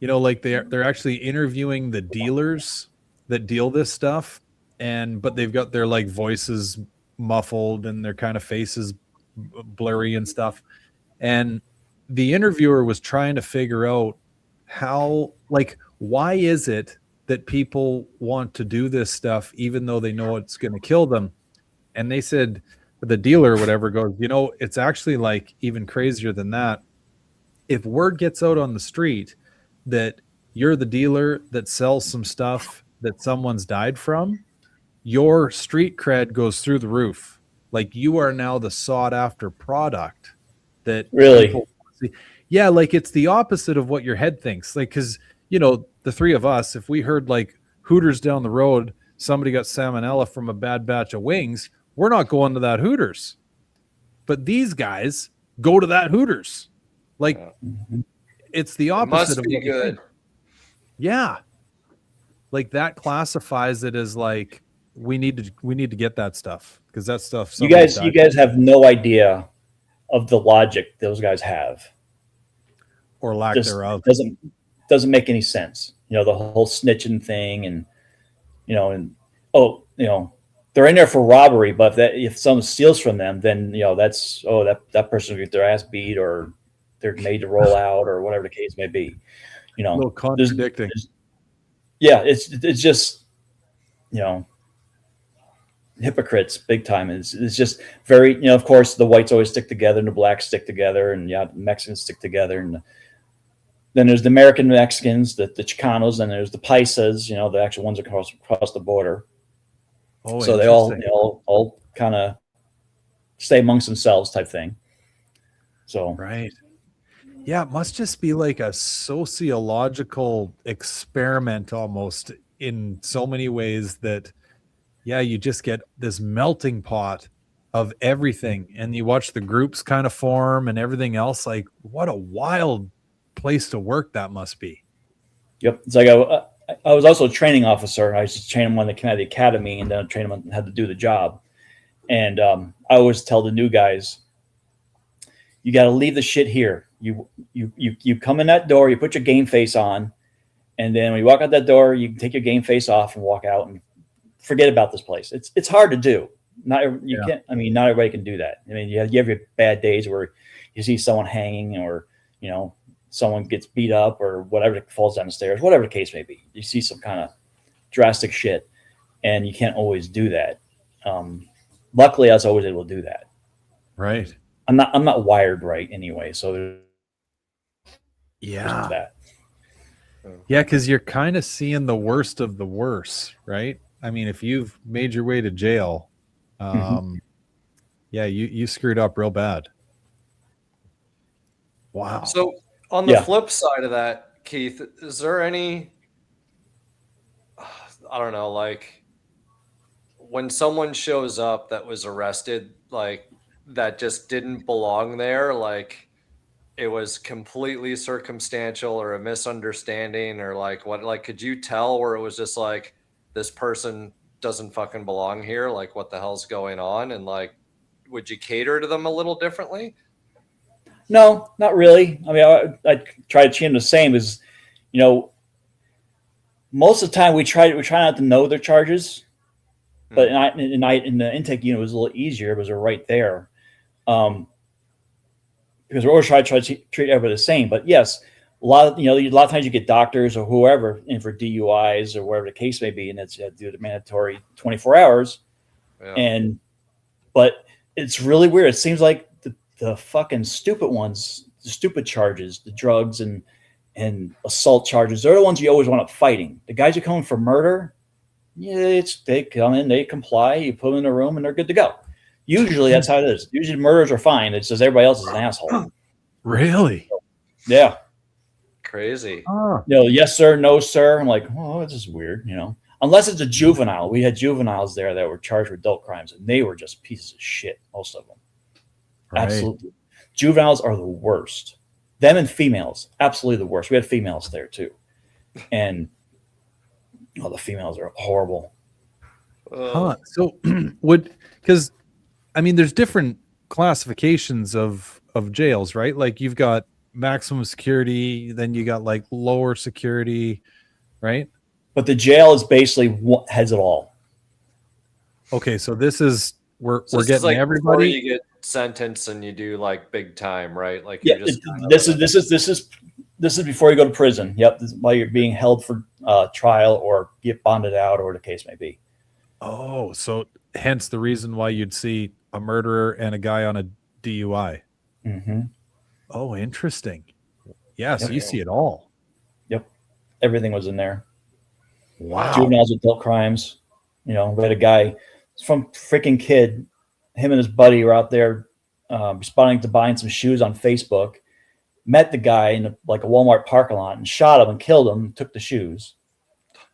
like they're actually interviewing the dealers that deal this stuff, but they've got their like voices muffled and their kind of faces blurry and stuff. And the interviewer was trying to figure out why is it that people want to do this stuff even though they know it's going to kill them? And they said, the dealer or whatever goes, it's actually like even crazier than that. If word gets out on the street that you're the dealer that sells some stuff that someone's died from, your street cred goes through the roof. Like, you are now the sought after product that really people see. Yeah, like it's the opposite of what your head thinks. Like, because the three of us, if we heard like Hooters down the road, somebody got salmonella from a bad batch of wings, we're not going to that Hooters. But these guys go to that Hooters. Like, it's the It opposite must of be what you good. think. Yeah, like that classifies it as like we need to get that stuff because that stuff. You guys have no idea of the logic those guys have, or lack just thereof. doesn't make any sense. The whole snitching thing, and they're in there for robbery, but if someone steals from them, then that's that person will get their ass beat, or they're made to roll out, or whatever the case may be. A little contradicting. It's just hypocrites big time. It's just very of course the whites always stick together and the blacks stick together, and the Mexicans stick together, and then there's the American Mexicans, the Chicanos, and there's the Paisas, the actual ones across the border. Oh, so they all kind of stay amongst themselves type thing. So right. Yeah, it must just be like a sociological experiment almost in so many ways that, you just get this melting pot of everything. And you watch the groups kind of form and everything else. Like, what a wild place to work that must be. Yep. It's like I was also a training officer. I used to train them when they came out of the academy, and then train them on how to do the job. And I always tell the new guys, you got to leave the shit here. You come in that door, you put your game face on, and then when you walk out that door, you can take your game face off and walk out and forget about this place. It's hard to do. Not everybody can do that. I mean, you have your bad days where you see someone hanging, or someone gets beat up, or whatever, falls down the stairs, whatever the case may be. You see some kind of drastic shit, and you can't always do that. Luckily, I was always able to do that. Right. I'm not wired right anyway, so there's that. Yeah, because you're kind of seeing the worst of the worst, right? I mean, if you've made your way to jail, you screwed up real bad. Wow. So on the flip side of that, Keith, is there any, I don't know, like when someone shows up that was arrested, like that just didn't belong there, like it was completely circumstantial or a misunderstanding, or like what, like could you tell where it was just like this person doesn't fucking belong here, like what the hell's going on, and like would you cater to them a little differently? No, not really. I mean, I try to treat them the same as, most of the time we try not to know their charges, but in the intake unit it was a little easier. It was right there. Because we're always trying to treat everybody the same. But yes, a lot of times you get doctors or whoever in for DUIs or whatever the case may be, and it's do the mandatory 24 hours. Yeah. But it's really weird. It seems like the fucking stupid ones, the stupid charges, the drugs and assault charges, they're the ones you always want up fighting. The guys who come in for murder, they come in, they comply, you put them in a room, and they're good to go. Usually that's how it is. Usually murders are fine. It's just everybody else is an asshole. Really? Yeah. Crazy. Yes, sir, no, sir. I'm like, oh, this is weird, Unless it's a juvenile. We had juveniles there that were charged with adult crimes, and they were just pieces of shit, most of them. Right. Absolutely. Juveniles are the worst. Them and females, absolutely the worst. We had females there too. And the females are horrible. So because I mean, there's different classifications of jails, right? Like you've got maximum security, then you got like lower security, right? But the jail is basically has it all. Okay, so this is we're getting like everybody. You get sentenced and you do like big time, right? Like this is before you go to prison. Yep, this is while you're being held for trial or get bonded out or the case may be. Oh, so hence the reason why you'd see a murderer and a guy on a DUI. Mm-hmm. Oh, interesting. Yeah, so you see it all. Yep, everything was in there. Wow. Juveniles, adult crimes. We had a guy from freaking kid. Him and his buddy were out there responding to buying some shoes on Facebook, met the guy in like a Walmart parking lot and shot him and killed him, and took the shoes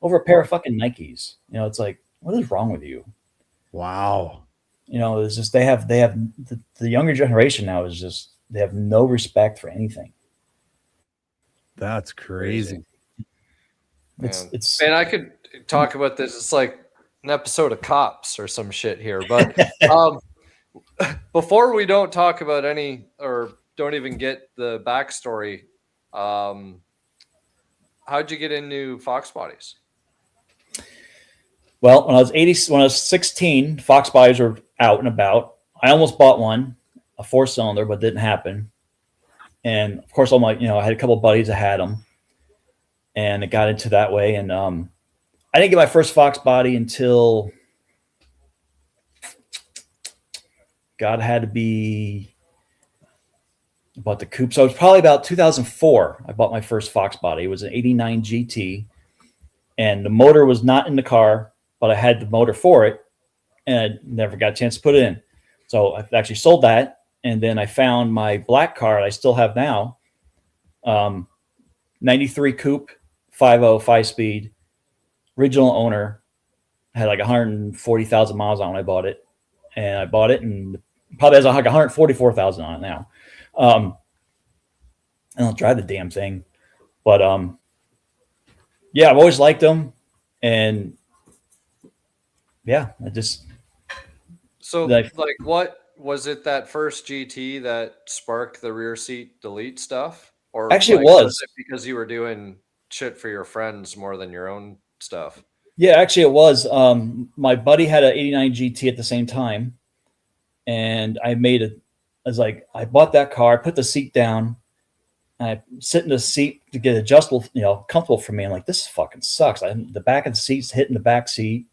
over a pair of fucking Nikes. It's like, what is wrong with you? Wow. It's just they have the younger generation now is just they have no respect for anything. That's crazy. It's Man, I could talk about this. It's like an episode of Cops or some shit here. But before we don't talk about any or don't even get the backstory, how'd you get into Foxbodies? Well, when I was 16, Foxbodies were out and about. I almost bought one, a 4-cylinder, but didn't happen. And of course, I had a couple of buddies that had them, and it got into that way. And I didn't get my first Foxbody until God had to be about the Coupe. So it was probably about 2004. I bought my first Foxbody. It was an '89 GT, and the motor was not in the car, but I had the motor for it, and I never got a chance to put it in. So I actually sold that, and then I found my black car that I still have now, 93 Coupe, 5.0, 5-speed, original owner, had like 140,000 miles on it when I bought it, and I bought it, and probably has like 144,000 on it now. I don't drive the damn thing, but yeah, I've always liked them, and yeah, So, like, what was it that first GT that sparked the rear seat delete stuff? Or actually, like, it was it because you were doing shit for your friends more than your own stuff? Yeah, actually, it was. My buddy had an '89 GT at the same time, and I I bought that car, I put the seat down, and I sit in the seat to get adjustable, comfortable for me. I'm like, this fucking sucks. The back of the seat's hitting the back seat,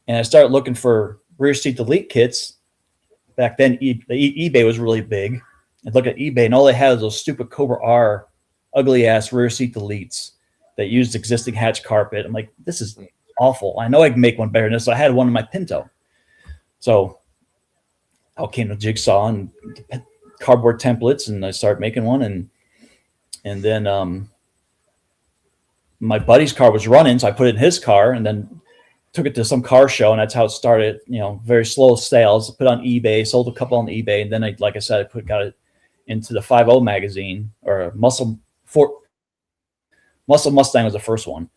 and I started looking for rear seat delete kits. Back then, eBay was really big. I'd look at eBay, and all they had was those stupid Cobra R, ugly ass rear seat deletes that used existing hatch carpet. I'm like, this is awful. I know I can make one better than this. So I had one in my Pinto. So I came to Jigsaw and cardboard templates, and I started making one. And then my buddy's car was running, so I put it in his car, and then took it to some car show, and that's how it started. Very slow sales. Put it on eBay, sold a couple on eBay, and then like I said, got it into the 5.0 magazine, or Muscle Mustang was the first one,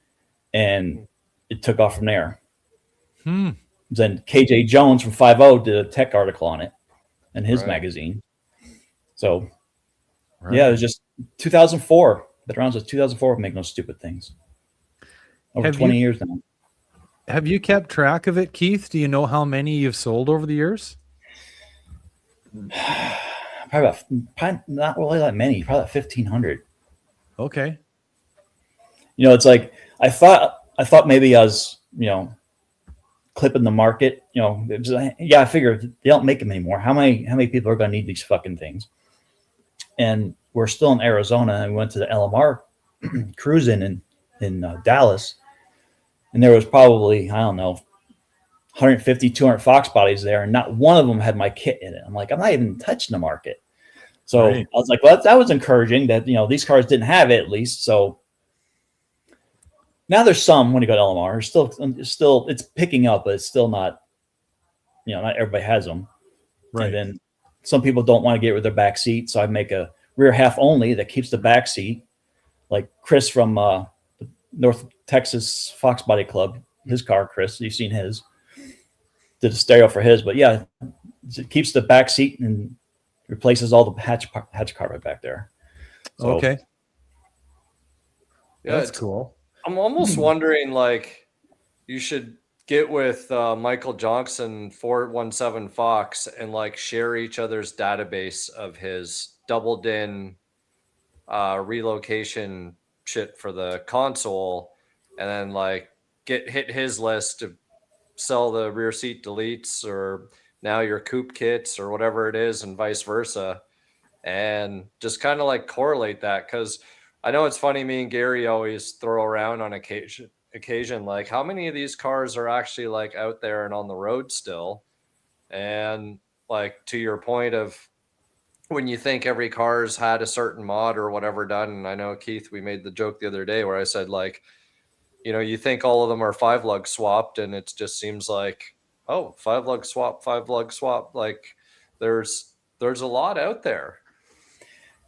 and it took off from there. Then KJ Jones from 5.0 did a tech article on it in his magazine. So yeah, it was just 2004. Been around since 2004, making those stupid things. Over 20 years now. Have you kept track of it, Keith? Do you know how many you've sold over the years? Probably not really that many. Probably like 1,500. Okay. It's like I thought maybe I was clipping the market. I figured they don't make them anymore. How many people are going to need these fucking things? And we're still in Arizona, and we went to the LMR cruising in Dallas, and there was probably, I don't know, 150, 200 Foxbodies there, and not one of them had my kit in it. I'm like, I'm not even touching the market. So I was like, well, that was encouraging that these cars didn't have it, at least. So now there's some when you go to LMR. Still, it's picking up, but it's still not. Not everybody has them. Right. And then some people don't want to get rid of their back seat, so I make a rear half only that keeps the back seat. Like Chris from the North Texas Foxbody Club, his car, Chris, you've seen his. Did a stereo for his, but yeah, it keeps the back seat and replaces all the hatch carpet back there. So, okay. Yeah, that's cool. I'm almost wondering, like, you should get with Michael Johnson 417 Fox and like share each other's database of his doubled in relocation shit for the console, and then like hit his list to sell the rear seat deletes or now your coupe kits or whatever it is, and vice versa, and just kind of like correlate that, because I know it's funny, me and Gary always throw around on occasion like how many of these cars are actually like out there and on the road still. And like to your point of when you think every car's had a certain mod or whatever done, and I know, Keith, we made the joke the other day where I said, like, you think all of them are 5-lug swapped, and it just seems like, oh, 5-lug swap, 5-lug swap. Like, there's a lot out there.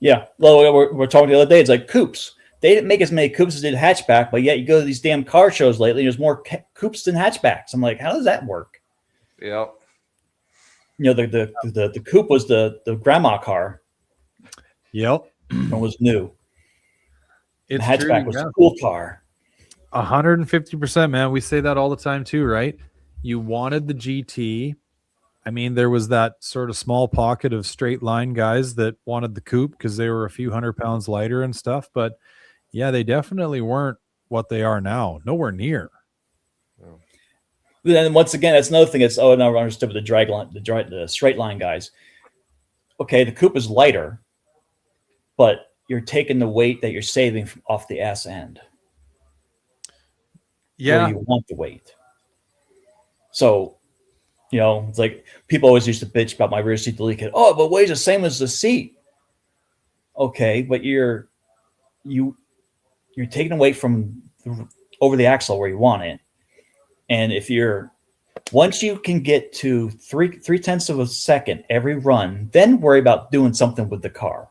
Yeah. Well, we're talking the other day. It's like coupes. They didn't make as many coupes as did hatchback, but yet you go to these damn car shows lately, there's more coupes than hatchbacks. I'm like, how does that work? Yeah. The coupe was the grandma car. Yep. It was new. It's the hatchback true, was yeah. the cool car. 150%, man. We say that all the time too, right? You wanted the GT. I mean, there was that sort of small pocket of straight line guys that wanted the coupe because they were a few 100 pounds lighter and stuff. But yeah, they definitely weren't what they are now. Nowhere near. Then once again, that's another thing. It's I never understood with the straight line guys. Okay, the coupe is lighter, but you're taking the weight that you're saving off the ass end. Yeah, where you want the weight. So, it's like people always used to bitch about my rear seat leaking. Oh, but weighs the same as the seat. Okay, but you're taking away from over the axle where you want it. And if once you can get to 3/10 of a second every run, then worry about doing something with the car.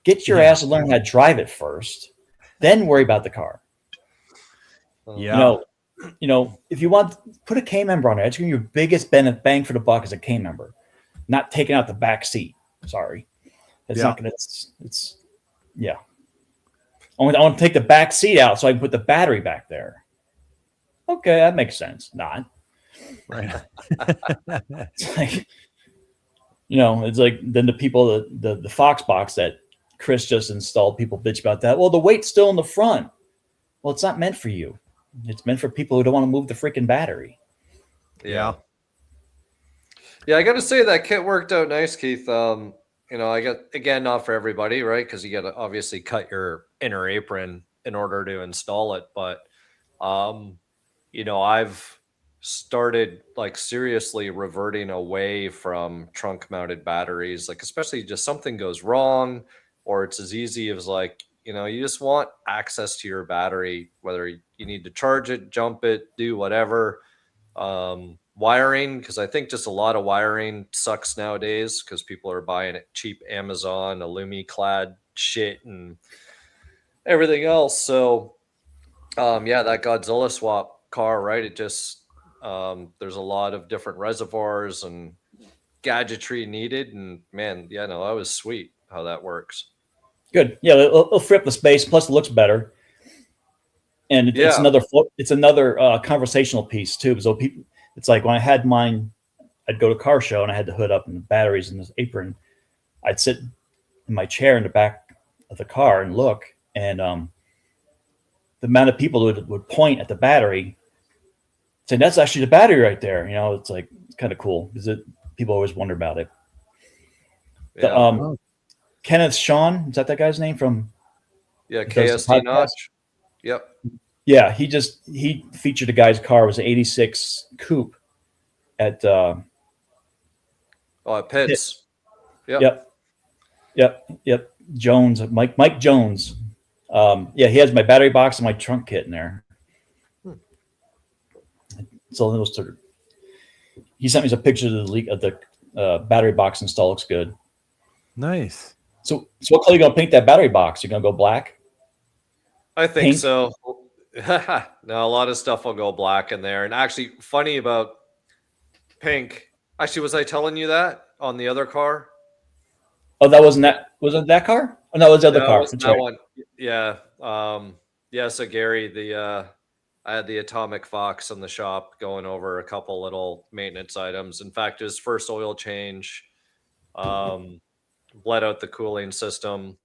Get your ass to learn how to drive it first, then worry about the car. Yeah. If you want, put a K member on there. That's going to be your biggest bang for the buck is a K member, not taking out the back seat. Sorry, it's not going to. It's yeah. I want to take the back seat out so I can put the battery back there. Okay, that makes sense. Not right. it's like, it's like then the people the Fox box that Chris just installed. People bitch about that. Well, the weight's still in the front. Well, it's not meant for you. It's meant for people who don't want to move the freaking battery. Yeah. I got to say that kit worked out nice, Keith. I got, again, not for everybody, right? Because you got to obviously cut your inner apron in order to install it. But, I've started like seriously reverting away from trunk mounted batteries, like especially just something goes wrong, or it's as easy as like, you just want access to your battery, whether you need to charge it, jump it, do whatever. Wiring, because I think just a lot of wiring sucks nowadays because people are buying it cheap Amazon, alumi-clad shit and everything else. So, that Godzilla swap car, right? It just, there's a lot of different reservoirs and gadgetry needed. And man, that was sweet how that works. Good. Yeah, it'll free up the space. Plus, it looks better, and it's another conversational piece too. So people, it's like when I had mine, I'd go to a car show and I had the hood up and the batteries in this apron. I'd sit in my chair in the back of the car and look, and the amount of people who would point at the battery, saying that's actually the battery right there. It's like it's kind of cool because people always wonder about it. Yeah. Kenneth Sean, is that guy's name from? Yeah, KSD Notch. Yep. Yeah, he featured a guy's car. It was an '86 Coupe at at Pitts. Yep. Jones, Mike Jones. He has my battery box and my trunk kit in there. So those sort of, he sent me some pictures of the battery box install. Looks good. Nice. So what color are you gonna paint that battery box? You're gonna go black? I think so. No, a lot of stuff will go black in there. And actually, funny about pink. Actually, was I telling you that on the other car? Oh, that wasn't that. Was it that car? Oh, no, it was the other car. That right. One. Yeah. So Gary, I had the Atomic Fox in the shop going over a couple little maintenance items. In fact, his first oil change, bled out the cooling system,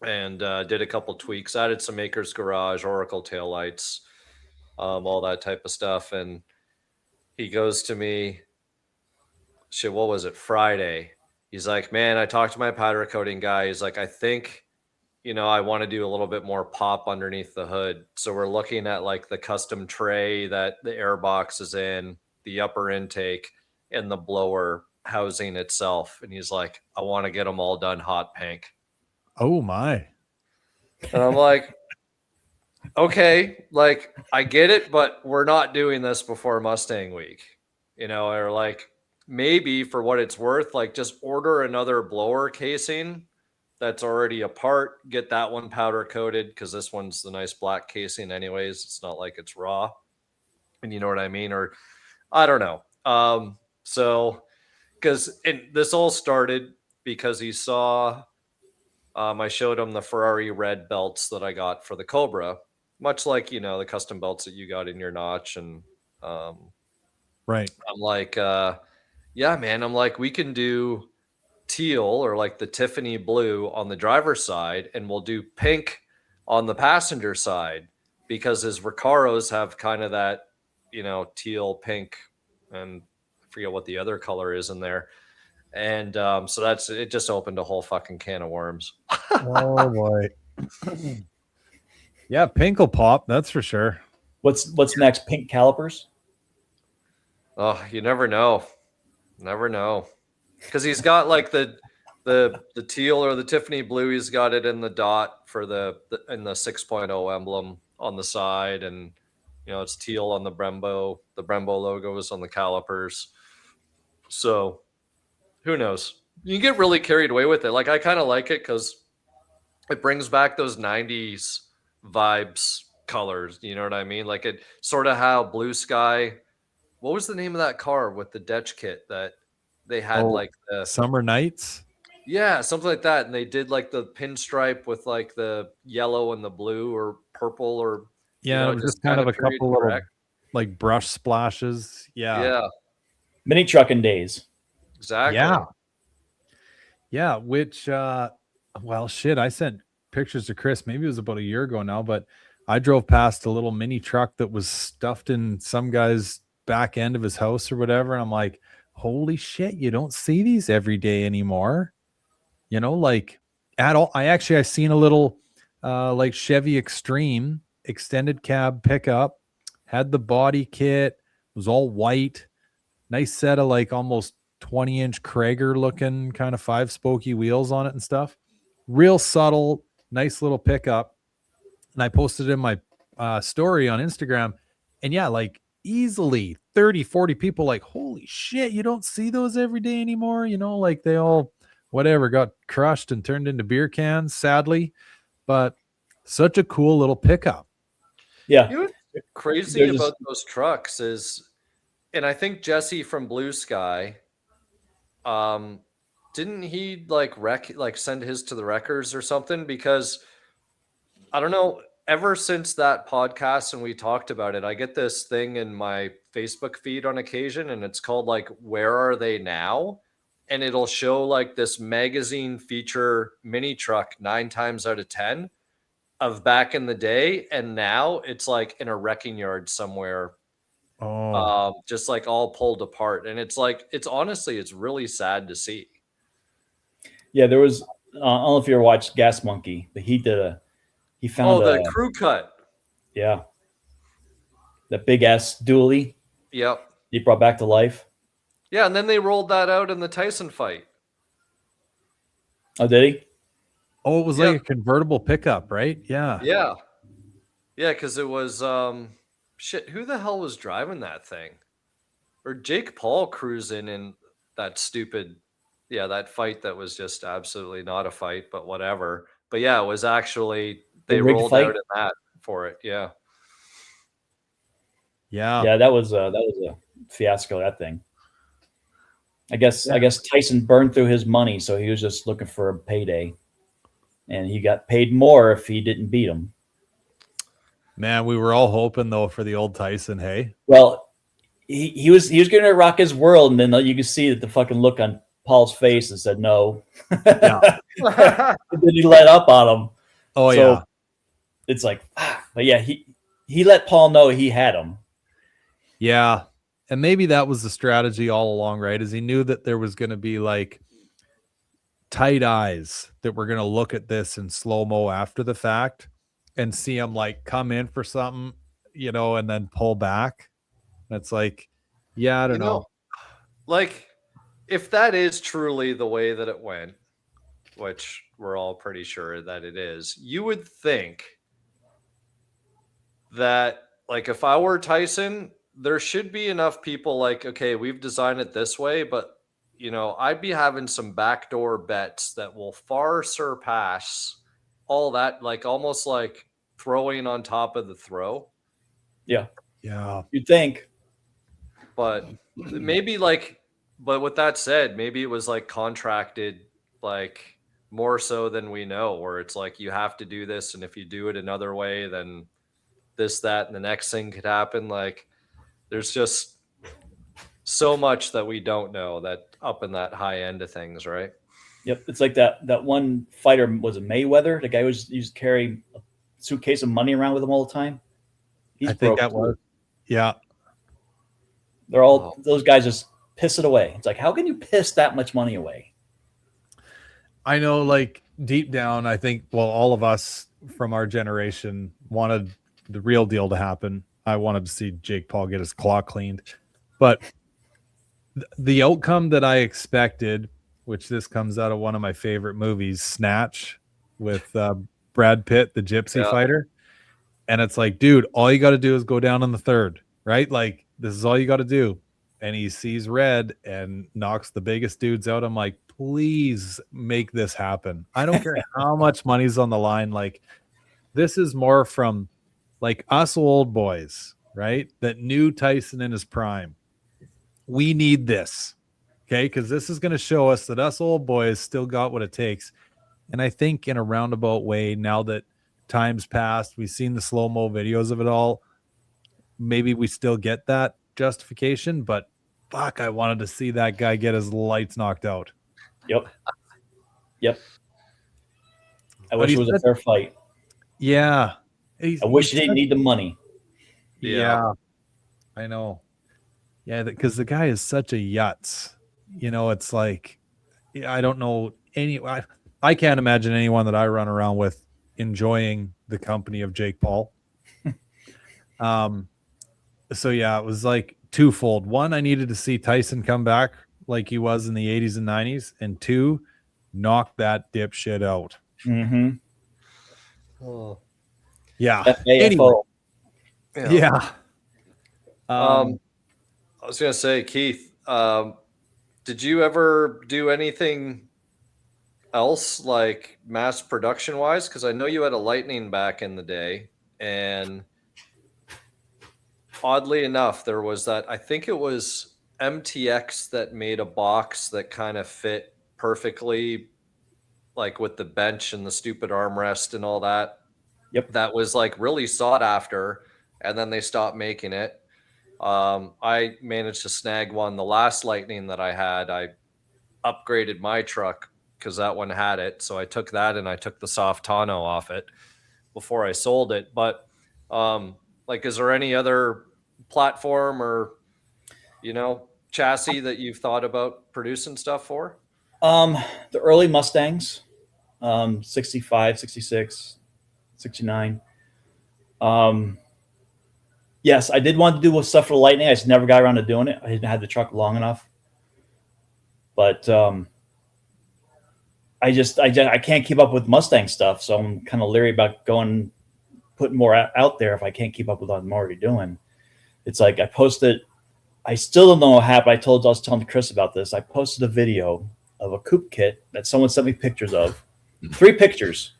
and did a couple tweaks, added some Maker's Garage, Oracle taillights, all that type of stuff. And he goes to me, shit, what was it, Friday? He's like, man, I talked to my powder coating guy. He's like, I think, I want to do a little bit more pop underneath the hood. So we're looking at like the custom tray that the air box is in, the upper intake, and the blower housing itself. And he's like, I want to get them all done hot pink. Oh my. And I'm like, okay, like I get it, but we're not doing this before Mustang Week, or like maybe for what it's worth, like just order another blower casing that's already apart, get that one powder coated because this one's the nice black casing anyways. It's not like it's raw. And you know what I mean? Or I don't know. So because this all started because he saw I showed him the Ferrari red belts that I got for the Cobra, much like, the custom belts that you got in your notch. And Right. I'm like, yeah, man, I'm like, we can do teal or like the Tiffany blue on the driver's side, and we'll do pink on the passenger side because his Recaros have kind of that, teal, pink, and I forget what the other color is in there. And so it just opened a whole fucking can of worms. Oh boy. Yeah, pink will pop, that's for sure. What's next? Pink calipers? Oh, you never know. Never know. Because he's got like the teal or the Tiffany blue, he's got it in the dot for in the 6.0 emblem on the side, and it's teal on the Brembo. The Brembo logo is on the calipers. So who knows? You get really carried away with it. Like I kind of like it because it brings back those 90s vibes colors. You know what I mean? Like it sort of how Blue Sky. What was the name of that car with the Dutch kit that they had like the Summer Nights? Yeah, something like that. And they did like the pinstripe with like the yellow and the blue or purple or it was just kind of a couple little like brush splashes. Yeah. Mini trucking days. Exactly. Yeah, which well shit, I sent pictures to Chris, maybe it was about a year ago now, but I drove past a little mini truck that was stuffed in some guy's back end of his house or whatever, and I'm like, holy shit, you don't see these every day anymore. Like at all. I seen a little like Chevy Extreme extended cab pickup, had the body kit, was all white, nice set of like almost 20-inch Krager looking kind of 5-spokey wheels on it and stuff. Real subtle, nice little pickup. And I posted in my story on Instagram, and yeah, like easily 30-40 people like, holy shit, you don't see those every day anymore. Like they all whatever got crushed and turned into beer cans, sadly, but such a cool little pickup. Yeah. What's crazy about those trucks is, and I think Jesse from Blue Sky, didn't he like send his to the wreckers or something? Because I don't know, ever since that podcast and we talked about it, I get this thing in my Facebook feed on occasion, and it's called like, Where Are They Now? And it'll show like this magazine feature mini truck 9 times out of 10 of back in the day. And now it's like in a wrecking yard somewhere. Just like all pulled apart. And it's like, it's really sad to see. Yeah, there was, I don't know if you ever watched Gas Monkey, but he found the crew cut. Yeah. The big ass dually. Yep. He brought back to life. Yeah, and then they rolled that out in the Tyson fight. Oh, did he? Oh, it was like a convertible pickup, right? Yeah. Yeah. Yeah, because it was shit, who the hell was driving that thing? Or Jake Paul cruising in that stupid that fight that was just absolutely not a fight, but whatever. But yeah, it was actually they rolled out in that for it. Yeah. Yeah, that was a fiasco, that thing. I guess Tyson burned through his money, so he was just looking for a payday, and he got paid more if he didn't beat him. Man, we were all hoping though for the old Tyson. Hey, well, he was going to rock his world, and then you could see that the fucking look on Paul's face and said no. Yeah. And then he let up on him. Oh so yeah, it's like, but yeah, he let Paul know he had him. Yeah. And maybe that was the strategy all along, right? Is he knew that there was going to be like tight eyes that were going to look at this in slow-mo after the fact and see him like come in for something, and then pull back. And it's like, yeah, I don't know. Like if that is truly the way that it went, which we're all pretty sure that it is, you would think that, like, if I were Tyson, there should be enough people like, okay, we've designed it this way, but I'd be having some backdoor bets that will far surpass all that, like almost like throwing on top of the throw. Yeah. Yeah. You'd think. But maybe but with that said, maybe it was like contracted, like more so than we know, where it's like you have to do this, and if you do it another way, then this, that, and the next thing could happen. Like there's just so much that we don't know that up in that high end of things, right? Yep. It's like that one fighter was a Mayweather. The guy used to carry a suitcase of money around with him all the time. I think that was. Yeah. They're all those guys just piss it away. It's like, how can you piss that much money away? I know, like deep down, I think, well, all of us from our generation wanted the real deal to happen. I wanted to see Jake Paul get his claw cleaned, but the outcome that I expected, which this comes out of one of my favorite movies, Snatch, with Brad Pitt, the gypsy fighter. And it's like, dude, all you got to do is go down in the third, right? Like, this is all you got to do. And he sees red and knocks the biggest dudes out. I'm like, please make this happen. I don't care how much money's on the line. Like, this is more from like us old boys, right? That knew Tyson in his prime. We need this. Okay. Because this is going to show us that us old boys still got what it takes. And I think in a roundabout way, now that time's passed, we've seen the slow-mo videos of it all, maybe we still get that justification, but fuck, I wanted to see that guy get his lights knocked out. Yep. I wish it was a fair fight. Yeah. I wish he didn't need the money. Yeah. I know. Yeah, because the guy is such a yutz. It's like, I don't know I can't imagine anyone that I run around with enjoying the company of Jake Paul. So yeah, it was like twofold. One, I needed to see Tyson come back like he was in the 80s and 90s, and two, knock that dipshit out. Mm-hmm. Oh. Yeah. Anyway. Yeah. I was gonna say, Keith, did you ever do anything else like mass production wise? Because I know you had a Lightning back in the day, and oddly enough, there was that, I think it was MTX that made a box that kind of fit perfectly, like with the bench and the stupid armrest and all that. Yep. That was like really sought after, and then they stopped making it. I managed to snag one. The last Lightning that I had, I upgraded my truck because that one had it. So I took that and I took the soft tonneau off it before I sold it. But like, is there any other platform or, chassis that you've thought about producing stuff for? The early Mustangs, 65, 66, 69. Yes, I did want to do stuff for the Lightning. I just never got around to doing it. I didn't have the truck long enough. But I can't keep up with Mustang stuff, so I'm kind of leery about putting more out there if I can't keep up with what I'm already doing. It's like I posted, I still don't know what happened. I was telling Chris about this. I posted a video of a Coupe kit that someone sent me pictures of, 3 pictures,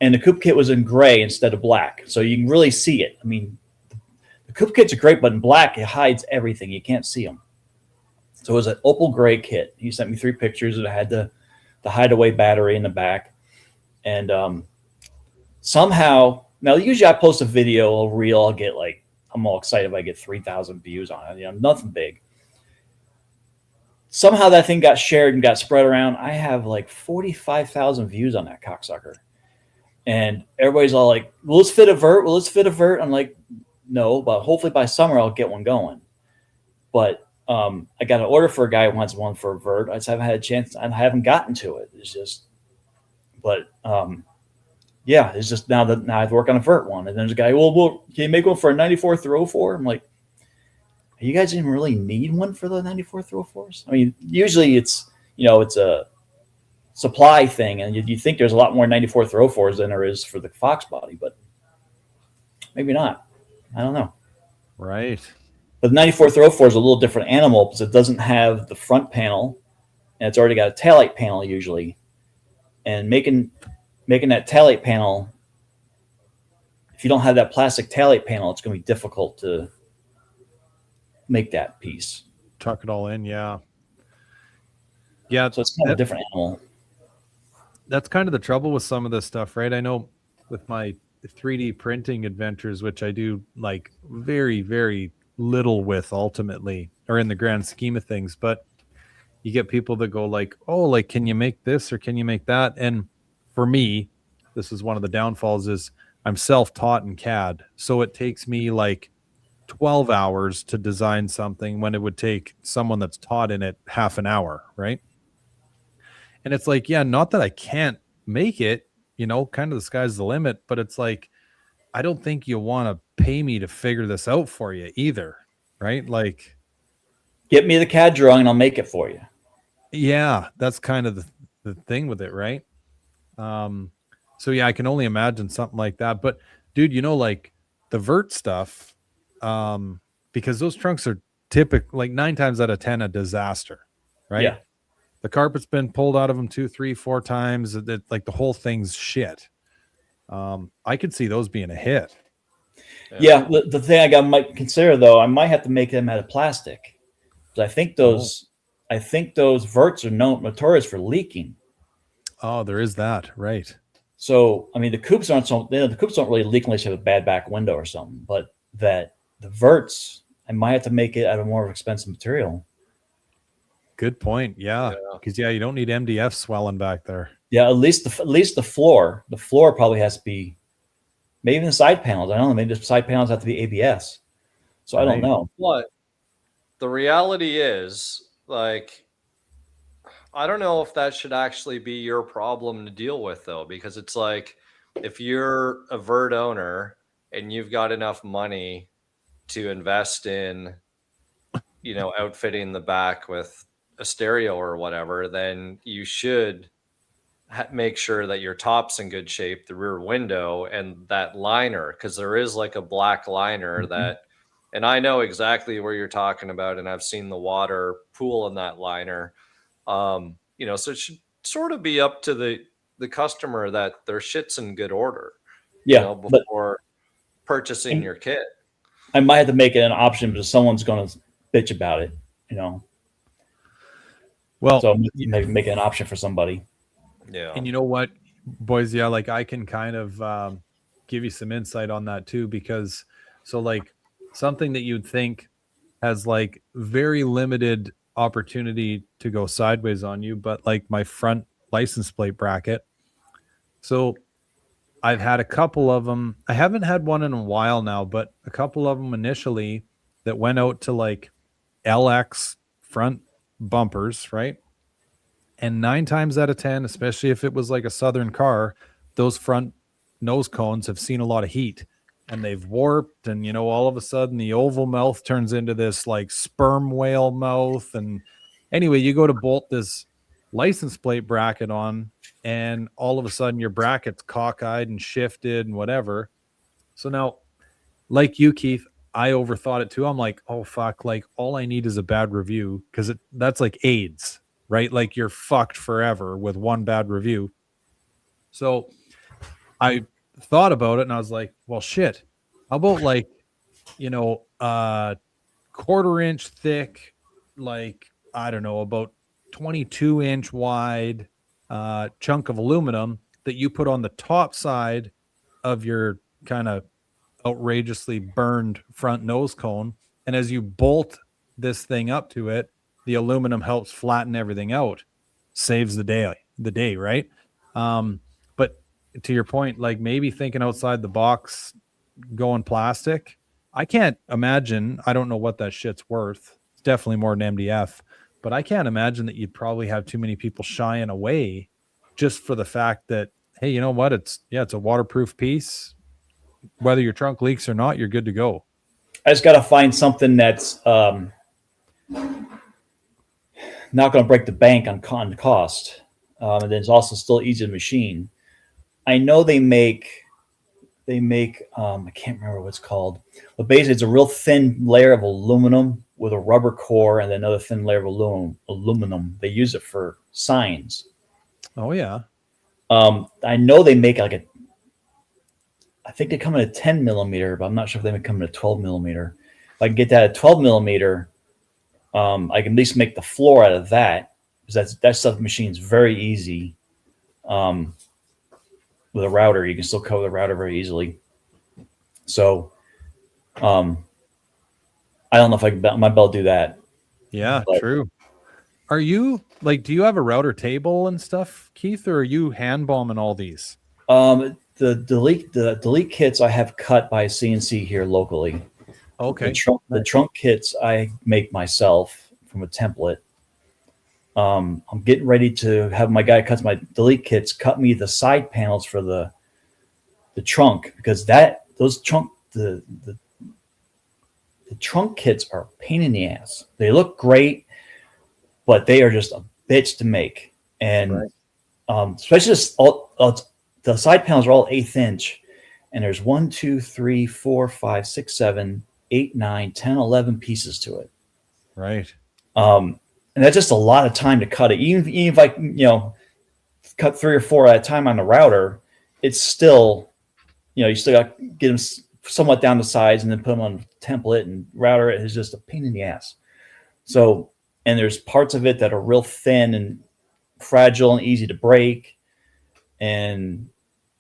and the Coupe kit was in gray instead of black, so you can really see it. I mean, the Coupe kits are great, but in black it hides everything. You can't see them. So it was an opal gray kit. He sent me 3 pictures. It had the hideaway battery in the back, and somehow, now usually I post a video, a reel, I'll get I'm all excited if I get 3,000 views on it. Nothing big. Somehow that thing got shared and got spread around. I have 45,000 views on that cocksucker. And everybody's all like, will this fit a vert? Will this fit a vert? I'm like, no, but hopefully by summer I'll get one going. But I got an order for a guy who wants one for a vert. I just haven't had a chance. I haven't gotten to it. It's just, but yeah, it's just now I have to work on a vert one. And there's a guy, well, can you make one for a 94 through 04? I'm like, you guys even really need one for the 94 304s? I mean, usually it's, you know, it's a supply thing, and you think there's a lot more 94 304s than there is for the Foxbody, but maybe not. I don't know. Right. But the 94 304 is a little different animal because it doesn't have the front panel, and it's already got a taillight panel usually. And making that taillight panel, if you don't have that plastic taillight panel, it's going to be difficult to make that piece. Tuck it all in. Yeah. Yeah. So it's kind of a different animal. That's kind of the trouble with some of this stuff, right? I know with my 3D printing adventures, which I do like very, very little with ultimately, or in the grand scheme of things, but you get people that go like, oh, like, can you make this or can you make that? And for me, this is one of the downfalls is I'm self-taught in CAD. So it takes me like 12 hours to design something when it would take someone that's taught in it half an hour, right? And it's like, yeah, not that I can't make it, you know, kind of the sky's the limit, but it's like, I don't think you want to pay me to figure this out for you either, right? Like, get me the CAD drawing and I'll make it for you. Yeah, that's kind of the thing with it, right? So yeah, I can only imagine something like that. But dude, you know, like the vert stuff, because those trunks are typical, like 9 times out of 10 a disaster, right? Yeah. The carpet's been pulled out of them 2, 3, 4 times. That like the whole thing's shit. I could see those being a hit. Yeah, the thing I might consider though, I might have to make them out of plastic. I think those verts are notorious for leaking. Oh, there is that, right? So I mean, the coupes aren't the coupes don't really leak unless you have a bad back window or something. But that the verts, I might have to make it out of more expensive material. Good point. Yeah, because you don't need MDF swelling back there. Yeah, at least the floor. The floor probably has to be, maybe even the side panels. I don't know. Maybe the side panels have to be ABS. So I don't know. But the reality is, like, I don't know if that should actually be your problem to deal with, though, because it's like if you're a vert owner and you've got enough money to invest in, you know, outfitting the back with a stereo or whatever, then you should make sure that your top's in good shape, the rear window, and that liner, because there is like a black liner that, and I know exactly where you're talking about, and I've seen the water pool in that liner. You know, so it should sort of be up to the customer that their shit's in good order. Yeah, you know, before purchasing your kit. I might have to make it an option because someone's going to bitch about it. You know. Well, so maybe make it an option for somebody. Yeah. And you know what, boys? Yeah, like I can kind of give you some insight on that too, because so like something that you'd think has like very limited opportunity to go sideways on you, but like my front license plate bracket. So I've had a couple of them. I haven't had one in a while now, but a couple of them initially that went out to like LX front bumpers, right? And 9 times out of 10, especially if it was like a Southern car, those front nose cones have seen a lot of heat and they've warped. And, you know, all of a sudden the oval mouth turns into this like sperm whale mouth. And anyway, you go to bolt this license plate bracket on and all of a sudden your bracket's cockeyed and shifted and whatever. So now, like you, Keith, I overthought it too. I'm like, oh, fuck, like all I need is a bad review because that's like AIDS. Right? Like you're fucked forever with one bad review. So I thought about it and I was like, well, shit, how about like, you know, 1/4 inch thick, like, I don't know, about 22-inch wide chunk of aluminum that you put on the top side of your kind of outrageously burned front nose cone. And as you bolt this thing up to it, the aluminum helps flatten everything out, saves the day, right? But to your point, like maybe thinking outside the box, going plastic, I can't imagine. I don't know what that shit's worth. It's definitely more than MDF, but I can't imagine that you'd probably have too many people shying away just for the fact that, hey, you know what? It's a waterproof piece. Whether your trunk leaks or not, you're good to go. I just got to find something that's not going to break the bank on cost, and then it's also still easy to machine. I know they make I can't remember what it's called, but basically it's a real thin layer of aluminum with a rubber core and another thin layer of aluminum. They use it for signs. Oh yeah. I know they make I think they come in a 10 millimeter, but I'm not sure if they come in a 12 millimeter. If I can get that at 12 millimeter, I can at least make the floor out of that, because that stuff machines very easy. With a router, you can still cover the router very easily. So, I don't know if I might be able to do that. Yeah, true. Are you do you have a router table and stuff, Keith, or are you hand bombing all these? The delete kits I have cut by CNC here locally. Okay. The trunk kits I make myself from a template. I'm getting ready to have my guy cuts my delete kits cut me the side panels for the trunk, because the trunk kits are a pain in the ass. They look great, but they are just a bitch to make. And especially the side panels are all 1/8 inch, and there's 1, 2, 3, 4, 5, 6, 7, 8, 9, 10, 11 pieces to it. Right. And that's just a lot of time to cut it. Even if I, cut 3 or 4 at a time on the router, it's still, you still got to get them somewhat down the sides and then put them on template and router. It is just a pain in the ass. So, and there's parts of it that are real thin and fragile and easy to break. And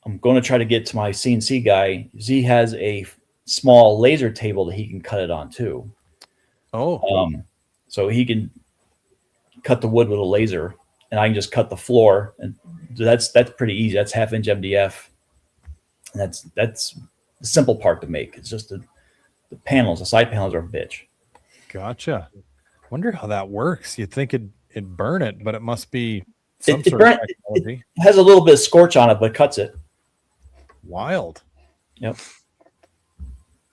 I'm going to try to get to my CNC guy. He has a small laser table that he can cut it on too. Oh. So he can cut the wood with a laser, and I can just cut the floor, and that's pretty easy. That's 1/2 inch MDF. And that's the simple part to make. It's just the panels. The side panels are a bitch. Gotcha. Wonder how that works. You'd think it'd burn it, but it must be some sort of technology. It has a little bit of scorch on it, but cuts it. Wild. Yep.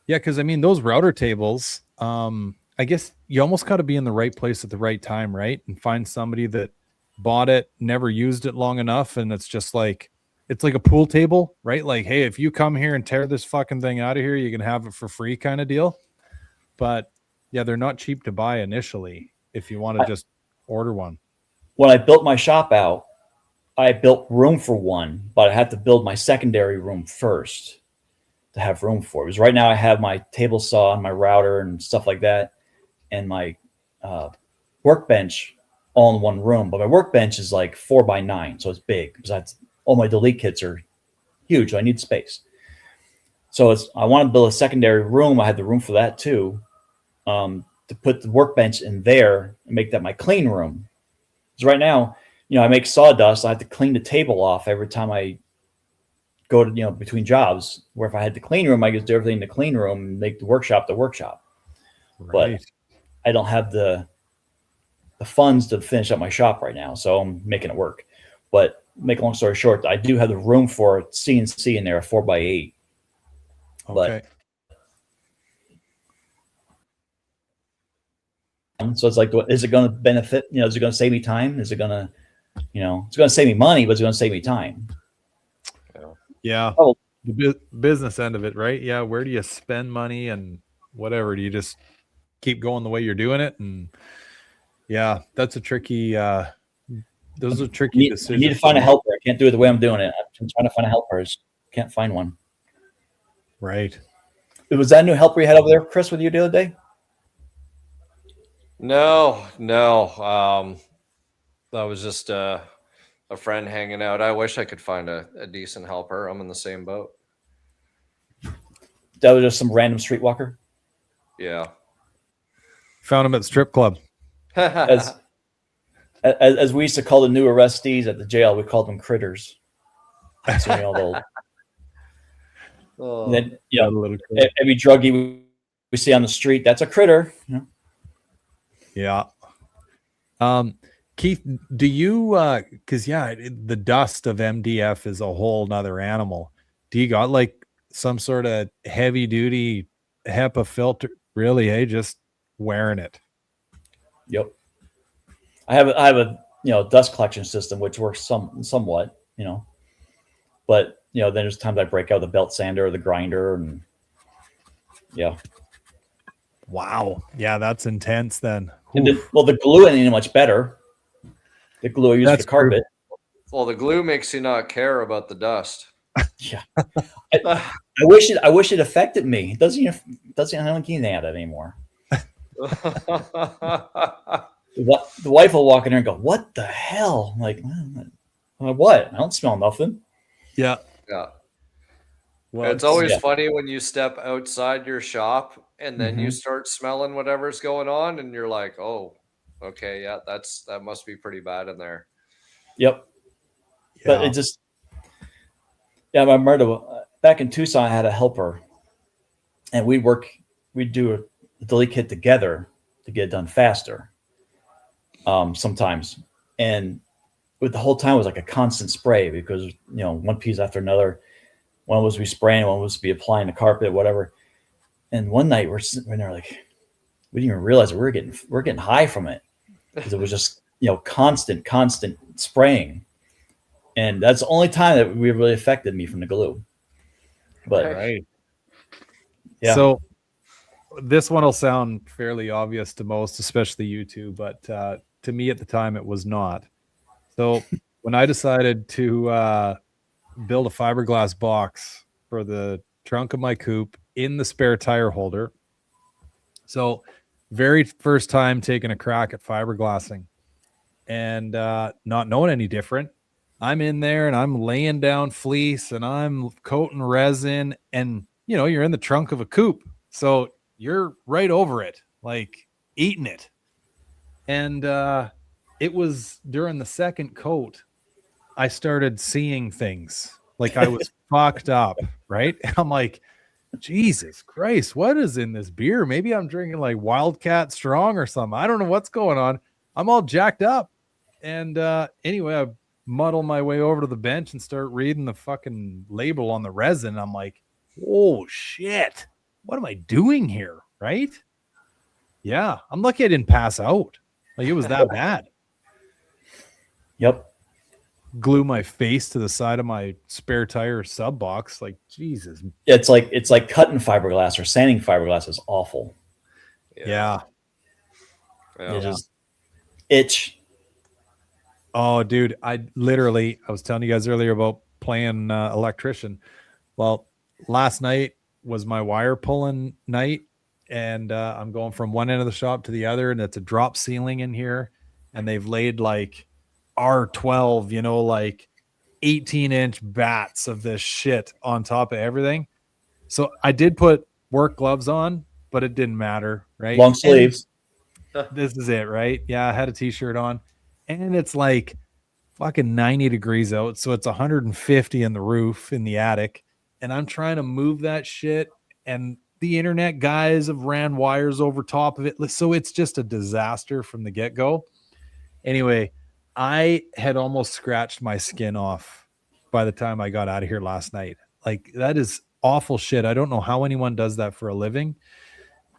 Yeah, because those router tables, I guess you almost got to be in the right place at the right time, right? And find somebody that bought it, never used it long enough, and it's just it's like a pool table, right? Like, hey, if you come here and tear this fucking thing out of here, you can have it for free kind of deal. But yeah, they're not cheap to buy initially if you want to just order one. When I built my shop out, I built room for one, but I had to build my secondary room first to have room for it. Because right now I have my table saw and my router and stuff like that, and my workbench all in one room. But my workbench is 4x9, so it's big. Because all my delete kits are huge. So I need space. So I want to build a secondary room. I had the room for that too, to put the workbench in there and make that my clean room. Because right now, I make sawdust. I have to clean the table off every time I go to, between jobs. Where if I had the clean room, I could do everything in the clean room and make the workshop the workshop. Right. But I don't have the funds to finish up my shop right now, so I'm making it work. But make a long story short, I do have the room for CNC in there, a 4x8. Okay. So it's is it going to benefit? Is it going to save me time? Is it going to, it's going to save me money, but it's going to save me time. Yeah. Oh. The business end of it, right? Yeah. Where do you spend money and whatever? Do you just keep going the way you're doing it? And yeah, that's a tricky, those are tricky decisions. I need to find a helper. I can't do it the way I'm doing it. I'm trying to find a helper. I just can't find one. Right. Was that a new helper you had over there, Chris, with you the other day? No. That was just a friend hanging out. I wish I could find a decent helper. I'm in the same boat. That was just some random streetwalker? Yeah. Found him at the strip club. As we used to call the new arrestees at the jail, we called them critters. So we all old. Oh. And then, every druggie we see on the street, that's a critter. Yeah. Keith, do you, because the dust of MDF is a whole nother animal. Do you got some sort of heavy duty HEPA Really, hey, just wearing it. Yep. I have a dust collection system which works somewhat, but then there's times I break out the belt sander or the grinder, and yeah. Wow. Yeah, that's intense then. And the glue ain't much better. The glue I use for That's the carpet. Well, the glue makes you not care about the dust. Yeah. I wish it affected me. It doesn't I don't get anything out of it anymore. The wife will walk in there and go, "What the hell?" I'm like, what? I don't smell nothing. Yeah. Yeah. Well, it's always funny when you step outside your shop and then you start smelling whatever's going on, and you're like, "Oh, okay, yeah, that must be pretty bad in there." Yep. yeah. But it just, I remember back in Tucson, I had a helper, and we'd do a delete kit together to get it done faster. Sometimes, and with the whole time it was like a constant spray because one piece after another. One was be spraying, one was be applying the carpet, whatever. And one night we're sitting there like, we didn't even realize that we're getting high from it because it was just constant spraying, and that's the only time that we really affected me from the glue. But right. Yeah. So this one will sound fairly obvious to most, especially you two, but to me at the time it was not. So when I decided to build a fiberglass box for the trunk of my coupe in the spare tire holder. So very first time taking a crack at fiberglassing and not knowing any different. I'm in there and I'm laying down fleece and I'm coating resin, and you're in the trunk of a coupe. So you're right over it, like eating it. And it was during the second coat I started seeing things, like I was fucked up, right? I'm like, Jesus Christ, what is in this beer? Maybe I'm drinking like Wildcat Strong or something. I don't know what's going on. I'm all jacked up. And anyway, I muddle my way over to the bench and start reading the fucking label on the resin. I'm like, oh shit, what am I doing here? Right? Yeah, I'm lucky I didn't pass out. Like it was that bad. Yep. Glue my face to the side of my spare tire sub box. Like, Jesus. It's like cutting fiberglass or sanding fiberglass is awful. Yeah. You just itch. Oh, dude, I was telling you guys earlier about playing electrician. Well, last night was my wire pulling night, and I'm going from one end of the shop to the other, and it's a drop ceiling in here, and they've laid like R12, like 18-inch bats of this shit on top of everything. So I did put work gloves on, but it didn't matter, right? Long sleeves. And this is it, right? Yeah, I had a t-shirt on, and it's like fucking 90 degrees out, so it's 150 in the roof in the attic, and I'm trying to move that shit, and the internet guys have ran wires over top of it, so it's just a disaster from the get-go. Anyway, I had almost scratched my skin off by the time I got out of here last night. Like, that is awful shit. I don't know how anyone does that for a living.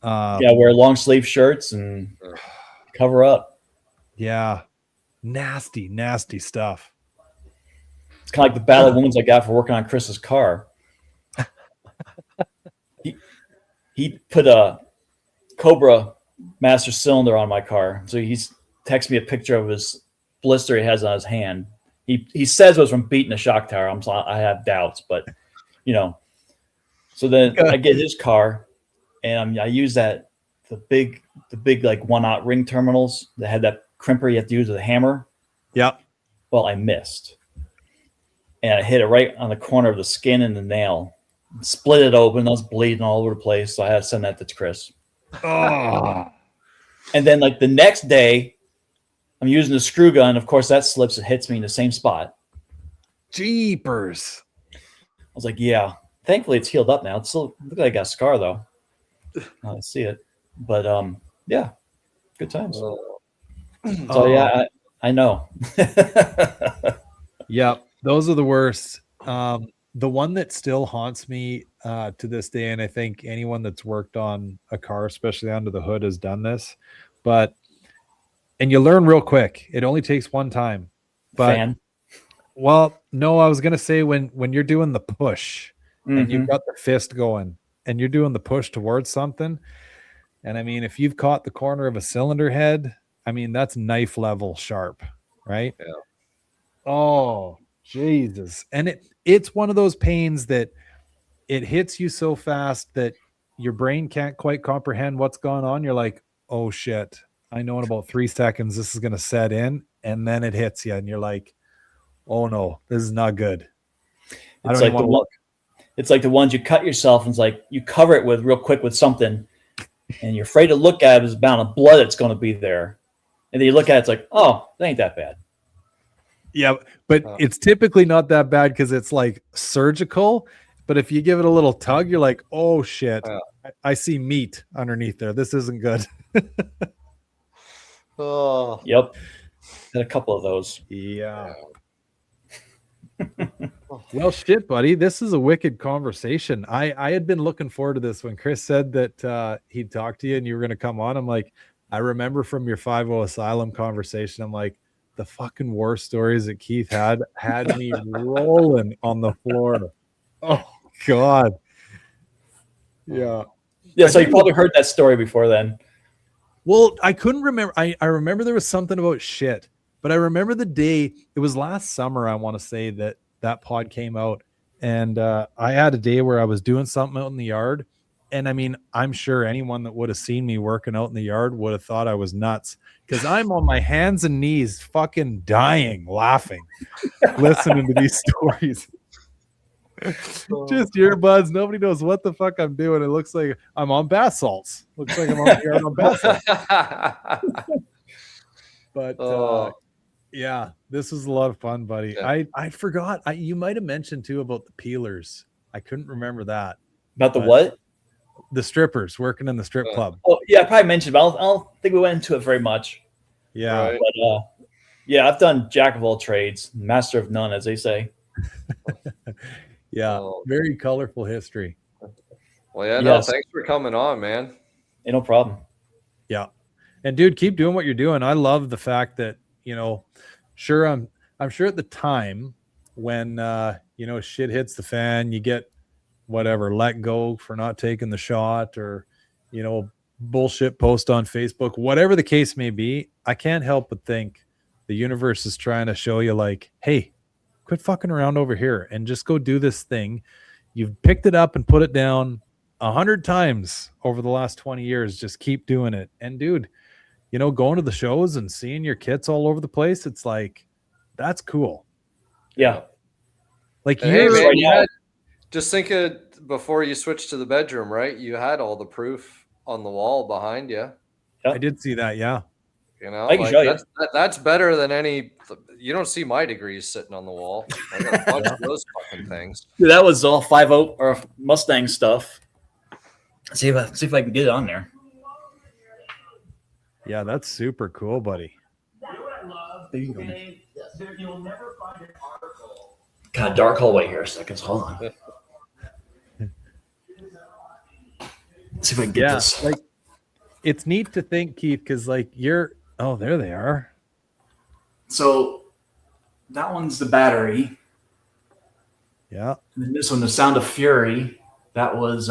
Wear long sleeve shirts and cover up. Yeah. Nasty stuff. It's kind of like the battle wounds I got for working on Chris's car. He put a Cobra master cylinder on my car. So he's texted me a picture of his blister he has on his hand. He says it was from beating a shock tower. I have doubts, but So then I get his car, and I use the big like 1/0 ring terminals that had that crimper you have to use with a hammer. Yeah. Well, I missed, and I hit it right on the corner of the skin and the nail, split it open. I was bleeding all over the place, so I had to send that to Chris. Oh. And then like the next day, I'm using the screw gun. Of course, that slips and hits me in the same spot. Jeepers. I was like, yeah. Thankfully, it's healed up now. It's still look like I got a scar though. I don't see it, but yeah, good times. So yeah, I know. Yeah, those are the worst. The one that still haunts me to this day, and I think anyone that's worked on a car, especially under the hood, has done this. And you learn real quick. It only takes one time. But Fan. well, no, I was gonna say when you're doing the push and you've Mhm. got the fist going and you're doing the push towards something, and I mean, if you've caught the corner of a cylinder head, I mean, that's knife level sharp, right? Yeah. Oh, Jesus. And it's one of those pains that it hits you so fast that your brain can't quite comprehend what's going on. You're like, oh shit. I know in about 3 seconds this is going to set in, and then it hits you and you're like, oh no, this is not good. I don't even want to look. It's like the ones you cut yourself, and it's like you cover it with real quick with something, and you're afraid to look at it as amount of blood that's going to be there. And then you look at it, it's like, oh, that ain't that bad. Yeah, but it's typically not that bad because it's like surgical. But if you give it a little tug, you're like, oh shit, I see meat underneath there. This isn't good. Oh, Yep. Had a couple of those. Yeah. Well, shit, buddy. This is a wicked conversation. I had been looking forward to this when Chris said that he'd talk to you and you were going to come on. I'm like, I remember from your 5-0 Asylum conversation, I'm like, the fucking war stories that Keith had me rolling on the floor. Oh, God. Yeah. Yeah, so you probably heard that story before then. Well, I couldn't remember. I remember there was something about shit, but I remember the day, it was last summer, I want to say, that pod came out, and I had a day where I was doing something out in the yard, and I mean, I'm sure anyone that would have seen me working out in the yard would have thought I was nuts, because I'm on my hands and knees fucking dying laughing listening to these stories. Just earbuds. Nobody knows what the fuck I'm doing. It looks like I'm on bath salts. Looks like I'm on the yard on bath salts. But yeah, this was a lot of fun, buddy. Yeah. I forgot. You might have mentioned too about the peelers. I couldn't remember that. About the what? The strippers working in the strip club. Oh yeah, I probably mentioned, but I don't think we went into it very much. Yeah. Right. But yeah, I've done jack of all trades, master of none, as they say. Yeah, very colorful history. Well, yeah, no, thanks for coming on, man. Yeah, no problem. Yeah. And dude, keep doing what you're doing. I love the fact that, you know, sure, I'm sure at the time when you know, shit hits the fan, you get whatever, let go for not taking the shot, or, you know, bullshit post on Facebook, whatever the case may be. I can't help but think the universe is trying to show you, like, hey, quit fucking around over here and just go do this thing. You've picked it up and put it down 100 times over the last 20 years. Just keep doing it. And dude, you know, going to the shows and seeing your kits all over the place, it's like, that's cool. Yeah. Like, hey, man, you had, just think of before you switched to the bedroom, right? You had all the proof on the wall behind you. I did see that. Yeah. You know, I can show you. That's better than any. You don't see my degrees sitting on the wall. I got a bunch of those fucking things. Dude, that was all 5.0 or Mustang stuff. See if I can get it on there. Yeah, that's super cool, buddy. There you go. Kind of dark hallway here. Seconds. Hold on. See if I can get this. Like, it's neat to think, Keith, because like oh, there they are. So that one's the battery. Yeah. And then this one, the Sound of Fury. That was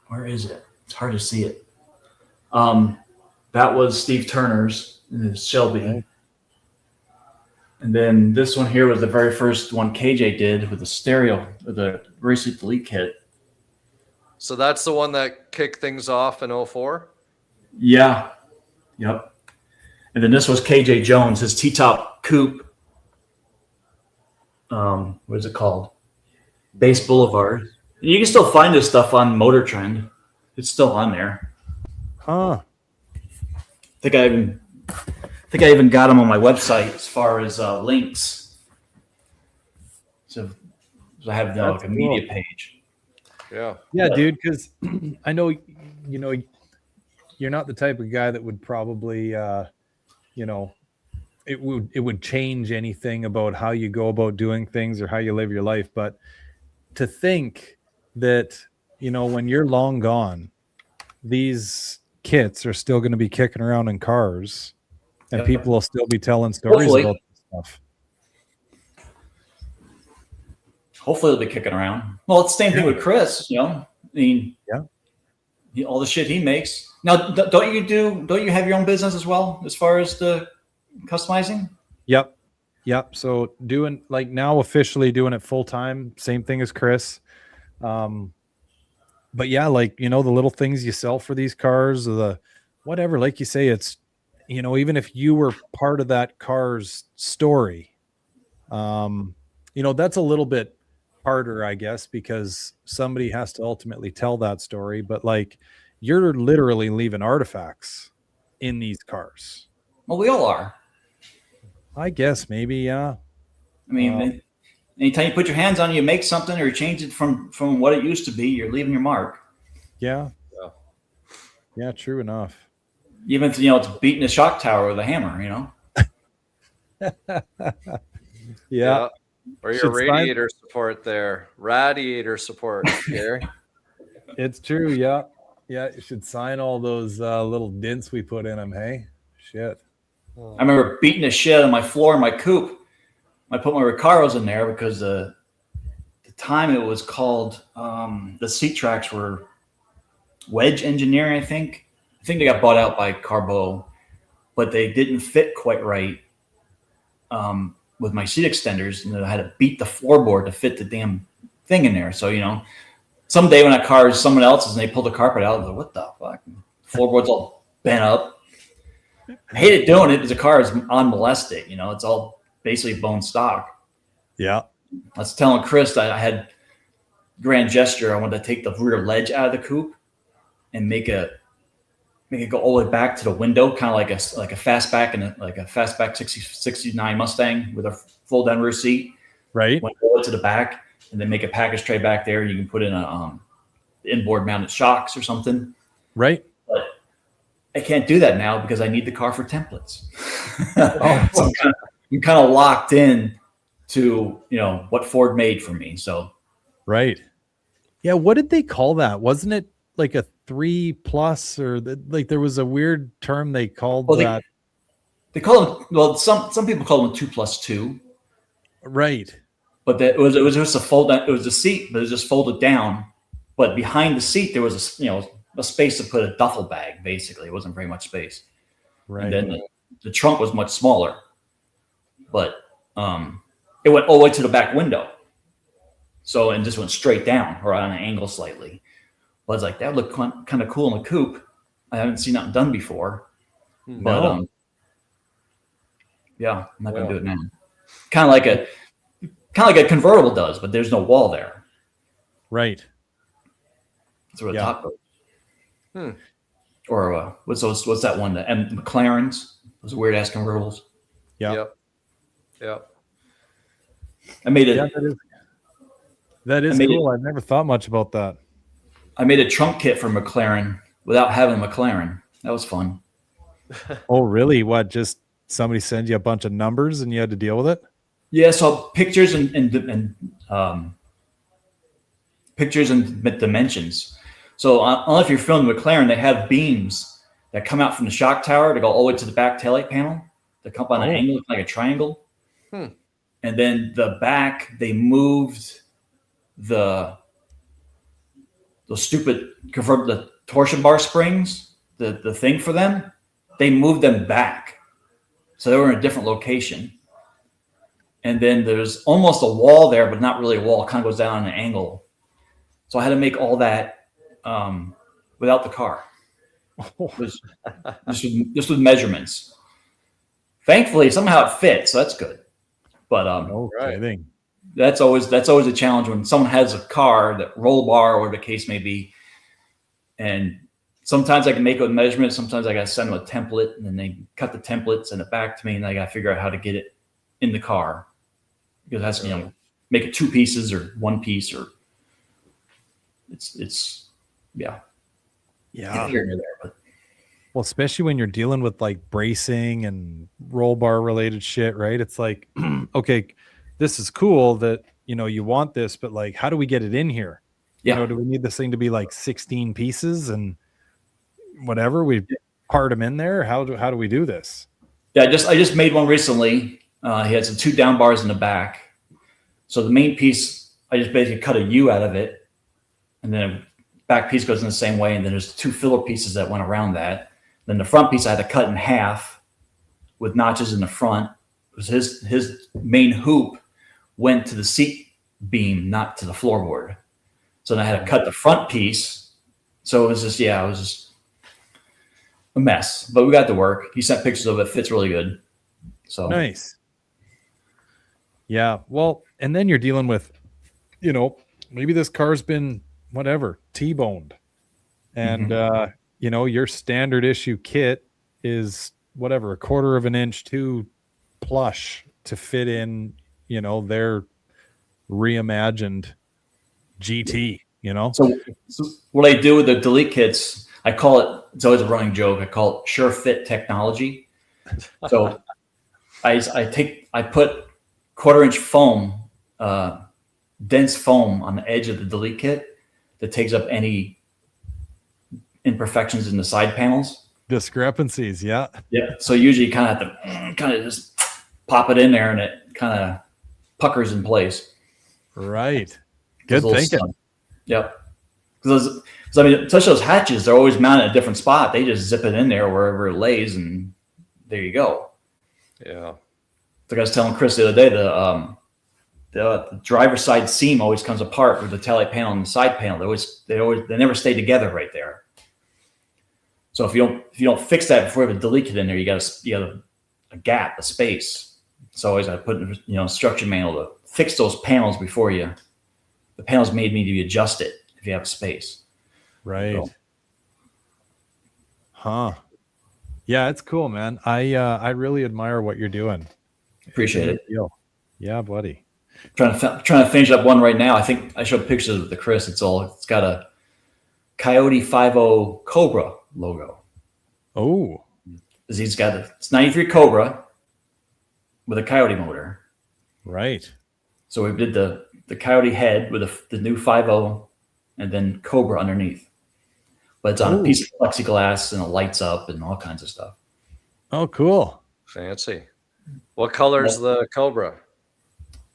where is it? It's hard to see it. That was Steve Turner's and his Shelby. Okay. And then this one here was the very first one KJ did with the stereo, with the Race Elite kit. So that's the one that kicked things off in 04? Yeah. Yep. And then this was KJ Jones, his T-top coupe. What is it called? Base Boulevard. And you can still find this stuff on Motor Trend. It's still on there. Huh. I think I even got them on my website as far as links. So I have like a media page. Yeah, dude, because I know, you know, you're not the type of guy that would probably you know, it would change anything about how you go about doing things or how you live your life. But to think that, you know, when you're long gone, these kits are still going to be kicking around in cars, and Yep. people will still be telling stories Hopefully. about this stuff. Hopefully they'll be kicking around. Well, it's the same thing with Chris, you know. I mean, all the shit he makes. Now, don't you have your own business as well, as far as the customizing? Yep. So doing, like, now officially doing it full time, same thing as Chris. But yeah, like, you know, the little things you sell for these cars, or the whatever, like you say, it's, you know, even if you were part of that car's story, you know, that's a little bit harder, I guess, because somebody has to ultimately tell that story. But like, you're literally leaving artifacts in these cars. Well, we all are. I guess maybe, yeah. I mean, anytime you put your hands on it, you make something or you change it from what it used to be, you're leaving your mark. Yeah, true enough. Even if, you know, it's beating a shock tower with a hammer, you know. Yeah. Or your Should radiator support there. Radiator support, Gary. It's true. Yeah. You should sign all those little dents we put in them. Hey, shit. I remember beating the shit on my floor in my coupe. I put my Recaros in there because the time it was called, the seat tracks were Wedge Engineering, I think. I think they got bought out by Carbo, but they didn't fit quite right with my seat extenders, and I had to beat the floorboard to fit the damn thing in there. So, you know, someday when that car is someone else's and they pull the carpet out, I'm like, what the fuck? The floorboard's all bent up. I hated doing it because the car is unmolested. You know, it's all basically bone stock. Yeah. I was telling Chris that I had grand gesture. I wanted to take the rear ledge out of the coupe and make it go all the way back to the window, kind of like a fastback and like a fastback 69 Mustang with a full down rear seat. Right. Went all the way to the back, and then make a package tray back there. You can put in a inboard mounted shocks or something. Right. But I can't do that now because I need the car for templates. So I'm kind of locked in to, you know, what Ford made for me. So. Right. Yeah. What did they call that? Wasn't it like a 3+ or like there was a weird term they called that? They call them, well, some people call them 2+2. Right. But it was just a fold. It was a seat, but it was just folded down. But behind the seat, there was a space to put a duffel bag. Basically, it wasn't very much space. Right. And then the trunk was much smaller, but it went all the way to the back window. So, and just went straight down or on an angle slightly. But I was like, that would look kind of cool in the coupe. I haven't seen nothing done before. No. But yeah, I'm not gonna do it now. Kind of like a convertible does, but there's no wall there. Right. That's where the top goes. Or what's that one? And McLarens, those weird ass convertibles. Yeah. Yep. I made it. Yeah, that is cool. I've never thought much about that. I made a trunk kit for McLaren without having a McLaren. That was fun. Oh, really? What? Just somebody send you a bunch of numbers and you had to deal with it? Yeah. So pictures and dimensions. So I don't know if you're filming McLaren, they have beams that come out from the shock tower to go all the way to the back taillight panel. They come up on an angle, like a triangle. And then the back, they moved the stupid the torsion bar springs, the thing for them, they moved them back. So they were in a different location. And then there's almost a wall there, but not really a wall. It kind of goes down on an angle. So I had to make all that without the car. Just with measurements. Thankfully, somehow it fits, so that's good. But that's always a challenge when someone has a car, that roll bar or the case may be, and sometimes I can make it with measurements. Sometimes I got to send them a template, and then they cut the template, send it back to me, and I got to figure out how to get it in the car because it has to, make it 2 pieces or 1 piece, or it's yeah. Here and there, but. Well, especially when you're dealing with like bracing and roll bar related shit, right? It's like, okay, this is cool that you want this, but like, how do we get it in here? Yeah. Do we need this thing to be like 16 pieces and whatever? We part them in there. How do we do this? Yeah, I just made one recently. He had some 2 down bars in the back. So the main piece, I just basically cut a U out of it, and then the back piece goes in the same way. And then there's 2 filler pieces that went around that. Then the front piece I had to cut in half with notches in the front. Because his main hoop went to the seat beam, not to the floorboard. So then I had to cut the front piece. So it was just a mess, but we got to work. He sent pictures of it. Fits really good. So nice. Yeah. Well, and then you're dealing with, maybe this car's been whatever T-boned, and your standard issue kit is whatever, a 1/4 of an inch too plush to fit in, their reimagined GT. So what I do with the delete kits, I call it. It's always a running joke. I call it sure fit technology. So I put 1/4 inch foam, dense foam on the edge of the delete kit that takes up any imperfections in the side panels. Discrepancies, yeah. Yeah. So usually you kind of have to just pop it in there, and it kind of puckers in place. Right. Good thinking. Stuff. Yep. Because especially those hatches, they're always mounted at a different spot. They just zip it in there wherever it lays, and there you go. Yeah. Like I was telling Chris the other day, the driver's side seam always comes apart with the taillight panel and the side panel. They never stay together right there. So if you don't fix that before you have a delete kit in there, you got a gap, a space. So always I put instruction manual to fix those panels before the panels need to be adjusted if you have a space. Right. So. Huh. Yeah, it's cool, man. I really admire what you're doing. Appreciate it. Yeah, buddy. Trying to finish up one right now. I think I showed pictures of the Chris. It's got a Coyote 50 Cobra logo. Oh. It's 93 Cobra with a Coyote motor. Right. So we did the Coyote head with the new 50 and then Cobra underneath. But it's on a piece of plexiglass and it lights up and all kinds of stuff. Oh, cool. Fancy. What color's the Cobra?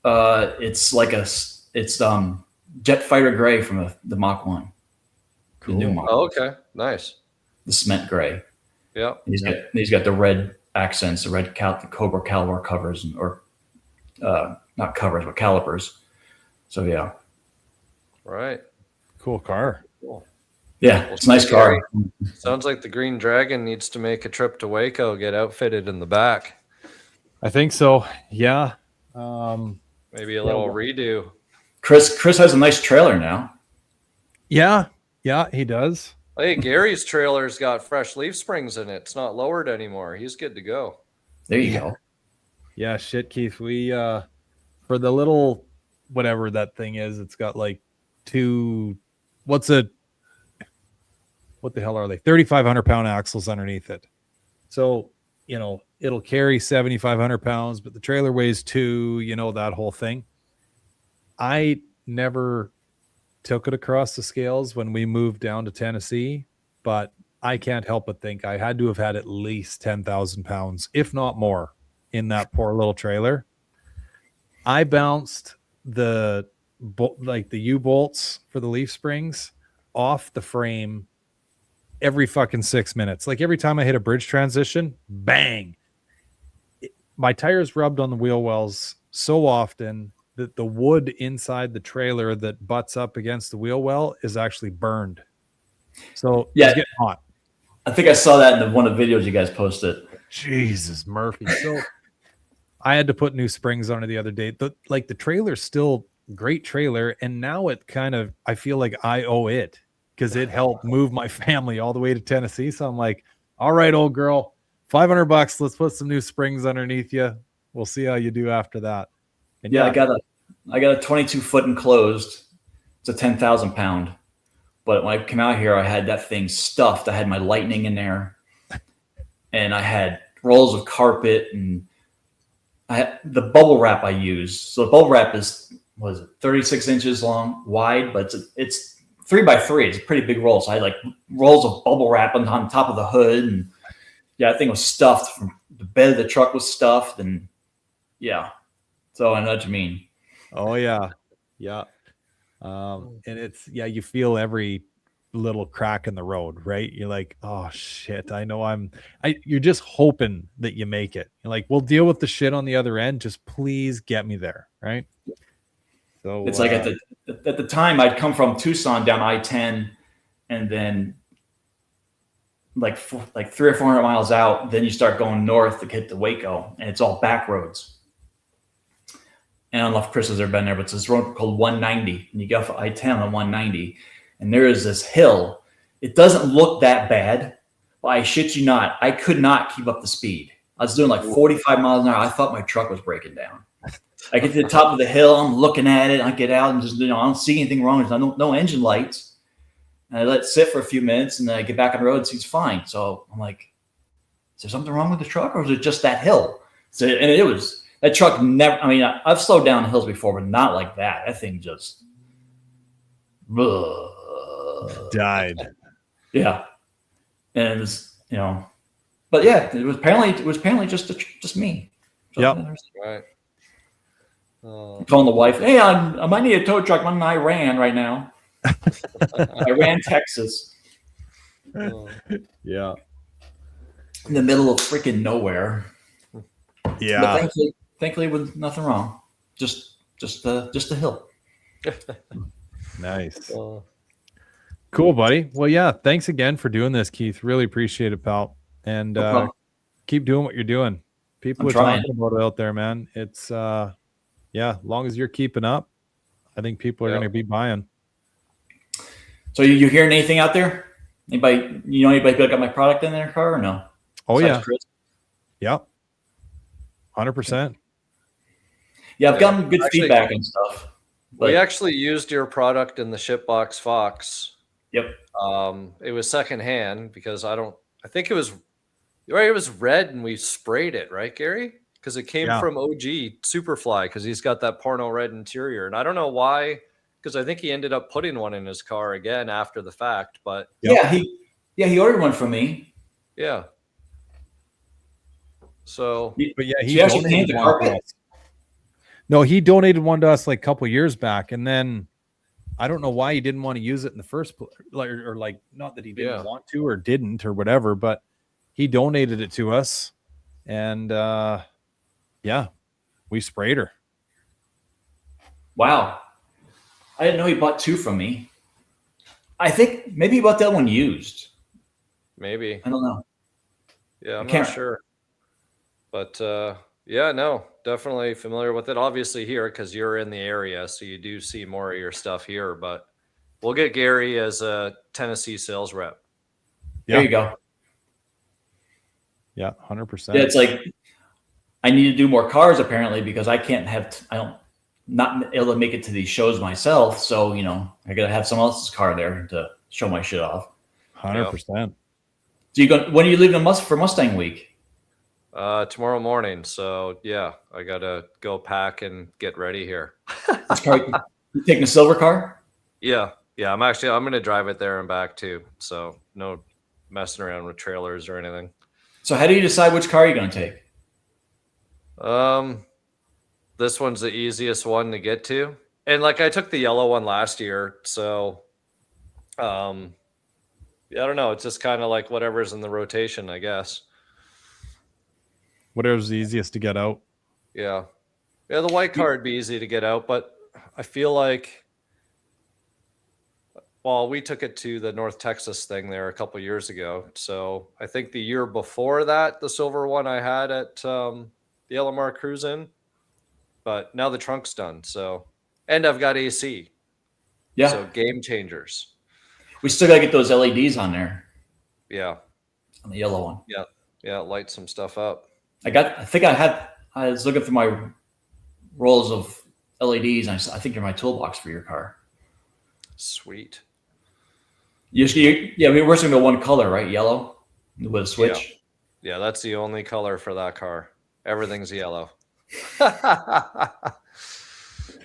It's jet fighter gray from the Mach 1. Cool. The new Mach. Oh, okay. Nice. The cement gray. Yeah. He's got the red accents, the Cobra caliber covers, not covers, but calipers. So yeah. Right. Cool car. Cool. Yeah, it's a nice car. Sounds like the Green Dragon needs to make a trip to Waco, get outfitted in the back. I think so. Yeah. Maybe a little redo. Chris has a nice trailer now. Yeah, he does. Hey, Gary's trailer's got fresh leaf springs in it. It's not lowered anymore. He's good to go. There you go. Yeah, shit, Keith. We for the little whatever that thing is, it's got like what the hell are they? 3,500 pound axles underneath it. So, it'll carry 7,500 pounds, but the trailer weighs 2, that whole thing. I never took it across the scales when we moved down to Tennessee, but I can't help but think I had to have had at least 10,000 pounds, if not more, in that poor little trailer. I bounced the U-bolts for the leaf springs off the frame every fucking 6 minutes. Like every time I hit a bridge transition, bang. My tires rubbed on the wheel wells so often that the wood inside the trailer that butts up against the wheel well is actually burned. So it's getting hot. I think I saw that in one of the videos you guys posted. Jesus, Murphy. So I had to put new springs on it the other day. The trailer's still great trailer, and now it I feel like I owe it because it helped move my family all the way to Tennessee. So I'm like, all right, old girl, $500. Let's put some new springs underneath you. We'll see how you do after that. And I got a 22-foot enclosed. It's a 10,000 pound. But when I came out here, I had that thing stuffed. I had my Lightning in there, and I had rolls of carpet, and I had the bubble wrap I use. So the bubble wrap is was it 36 inches long, wide, but it's 3x3. It's a pretty big roll. So I had like rolls of bubble wrap on top of the hood, and yeah, that thing was stuffed. From the bed of the truck was stuffed, and yeah. So I know what you mean. Oh yeah, yeah. And it's you feel every little crack in the road, right? You're like, oh shit, I know you're just hoping that you make it. You're like, we'll deal with the shit on the other end. Just please get me there, right? So it's like at the time I'd come from Tucson down I-10, and then like 300 or 400 miles out, then you start going north to get to Waco, and it's all back roads. And I don't know if Chris has ever been there, but it's this road called 190, and you go for I-10 on 190, and there is this hill. It doesn't look that bad, but I shit you not, I could not keep up the speed. I was doing like 45 miles an hour. I thought my truck was breaking down. I get to the top of the hill. I'm looking at it. I get out and just, I don't see anything wrong. There's no engine lights. And I let it sit for a few minutes, and then I get back on the road. It seems fine. So I'm like, is there something wrong with the truck, or is it just that hill? So, and it was, that truck never, I mean, I've slowed down hills before, but not like that. That thing just died. Yeah. And it was, but yeah, it was apparently just me. So, yep. Right. Calling the wife, hey, I might need a tow truck. I'm in Iran right now. Iran, Texas. Yeah. In the middle of freaking nowhere. Yeah. But thankfully with nothing wrong. Just a hill. Nice. Cool, buddy. Well, yeah, thanks again for doing this, Keith. Really appreciate it, pal. And keep doing what you're doing. People are talking about it out there, man. It's as long as you're keeping up, I think people are going to be buying. So you hearing anything out there? Anybody got my product in their car or no? Oh, besides Chris? Yeah. 100%. Yeah, I've gotten good feedback and stuff. But we actually used your product in the Shipbox Fox. Yep. It was secondhand because I think it was right. It was red and we sprayed it, right, Gary? Because it came from OG Superfly, because he's got that porno red interior. And I don't know why, because I think he ended up putting one in his car again after the fact. But he ordered one from me. Yeah. So, but yeah, he actually painted the carpet. No, he donated one to us like a couple years back, and then I don't know why he didn't want to use it in the first place, or not that he didn't want to or didn't or whatever, but he donated it to us, and we sprayed her. Wow, I didn't know he bought two from me. I think maybe he bought that one used. Maybe, I don't know. Yeah, I'm not sure, but no, definitely familiar with it. Obviously here, because you're in the area, so you do see more of your stuff here. But we'll get Gary as a Tennessee sales rep. There you go. Yeah, 100%. Yeah, it's like I need to do more cars apparently, because I can't have not able to make it to these shows myself. So I gotta have someone else's car there to show my shit off. 100%. So when are you leaving for Mustang Week? Tomorrow morning. So yeah, I gotta go pack and get ready here. This car, you taking a silver car? Yeah. I'm gonna drive it there and back too. So no messing around with trailers or anything. So how do you decide which car you're gonna take? This one's the easiest one to get to, and I took the yellow one last year, so I don't know. It's just kind of like whatever's in the rotation, I guess. Whatever's the easiest to get out. Yeah, the white car would be easy to get out, but I feel like, we took it to the North Texas thing there a couple years ago. So I think the year before that, the silver one I had at the LMR Cruise-In, but now the trunk's done. So, and I've got AC. Yeah. So game changers. We still got to get those LEDs on there. Yeah. On the yellow one. Yeah. Yeah. Light some stuff up. I was looking for my rolls of LEDs, and I think they're my toolbox for your car. Sweet. We're just going to go one color, right? Yellow with a switch. Yeah, that's the only color for that car. Everything's yellow.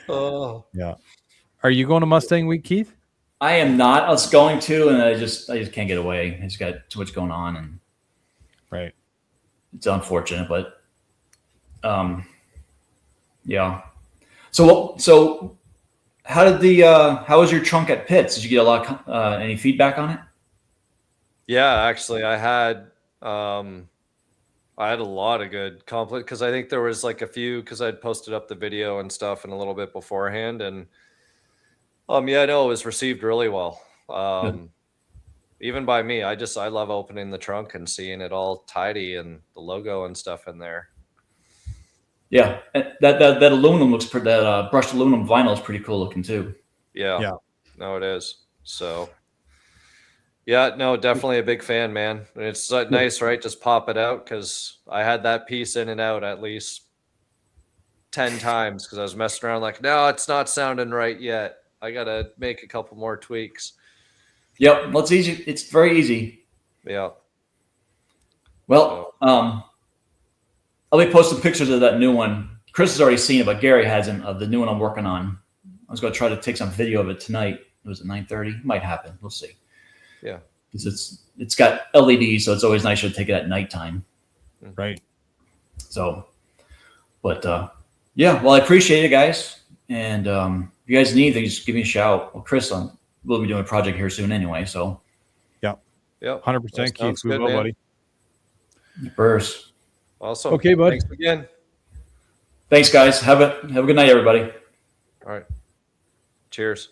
Oh, Yeah. Are you going to Mustang Week, Keith? I am not. I was going to, and I just can't get away. I just got too much going on, and Right. it's unfortunate, but yeah. So how did how was your trunk at Pitts? Did you get a lot of, any feedback on it? yeah, actually I had a lot of good compliment because I think there was like a few because I'd posted up the video and stuff and a little bit beforehand, and yeah, no, it was received really well. Good. Even by me. I love opening the trunk and seeing it all tidy and the logo and stuff in there. Yeah, and that aluminum looks pretty. That brushed aluminum vinyl is pretty cool looking too. Yeah. Yeah. No, it is. So yeah, no, definitely a big fan, man. And it's nice, right? Just pop it out because I had that piece in and out at least 10 times because I was messing around like, no, it's not sounding right yet. I got to make a couple more tweaks. Yep, well, it's easy. It's very easy. Yeah. Well, I'll be posting pictures of that new one. Chris has already seen it, but Gary hasn't, of the new one I'm working on. I was going to try to take some video of it tonight. It was at 9:30. Might happen. We'll see. Yeah. Because it's got LEDs, so it's always nicer to take it at nighttime. Right. So, but yeah, well, I appreciate it, guys. And if you guys need anything, just give me a shout. Well, Chris, we'll be doing a project here soon anyway. So, Yep. 100% Keith. We will, buddy. Burst. Awesome. Okay, bud. Thanks again. Thanks, guys. Have a good night, everybody. All right. Cheers.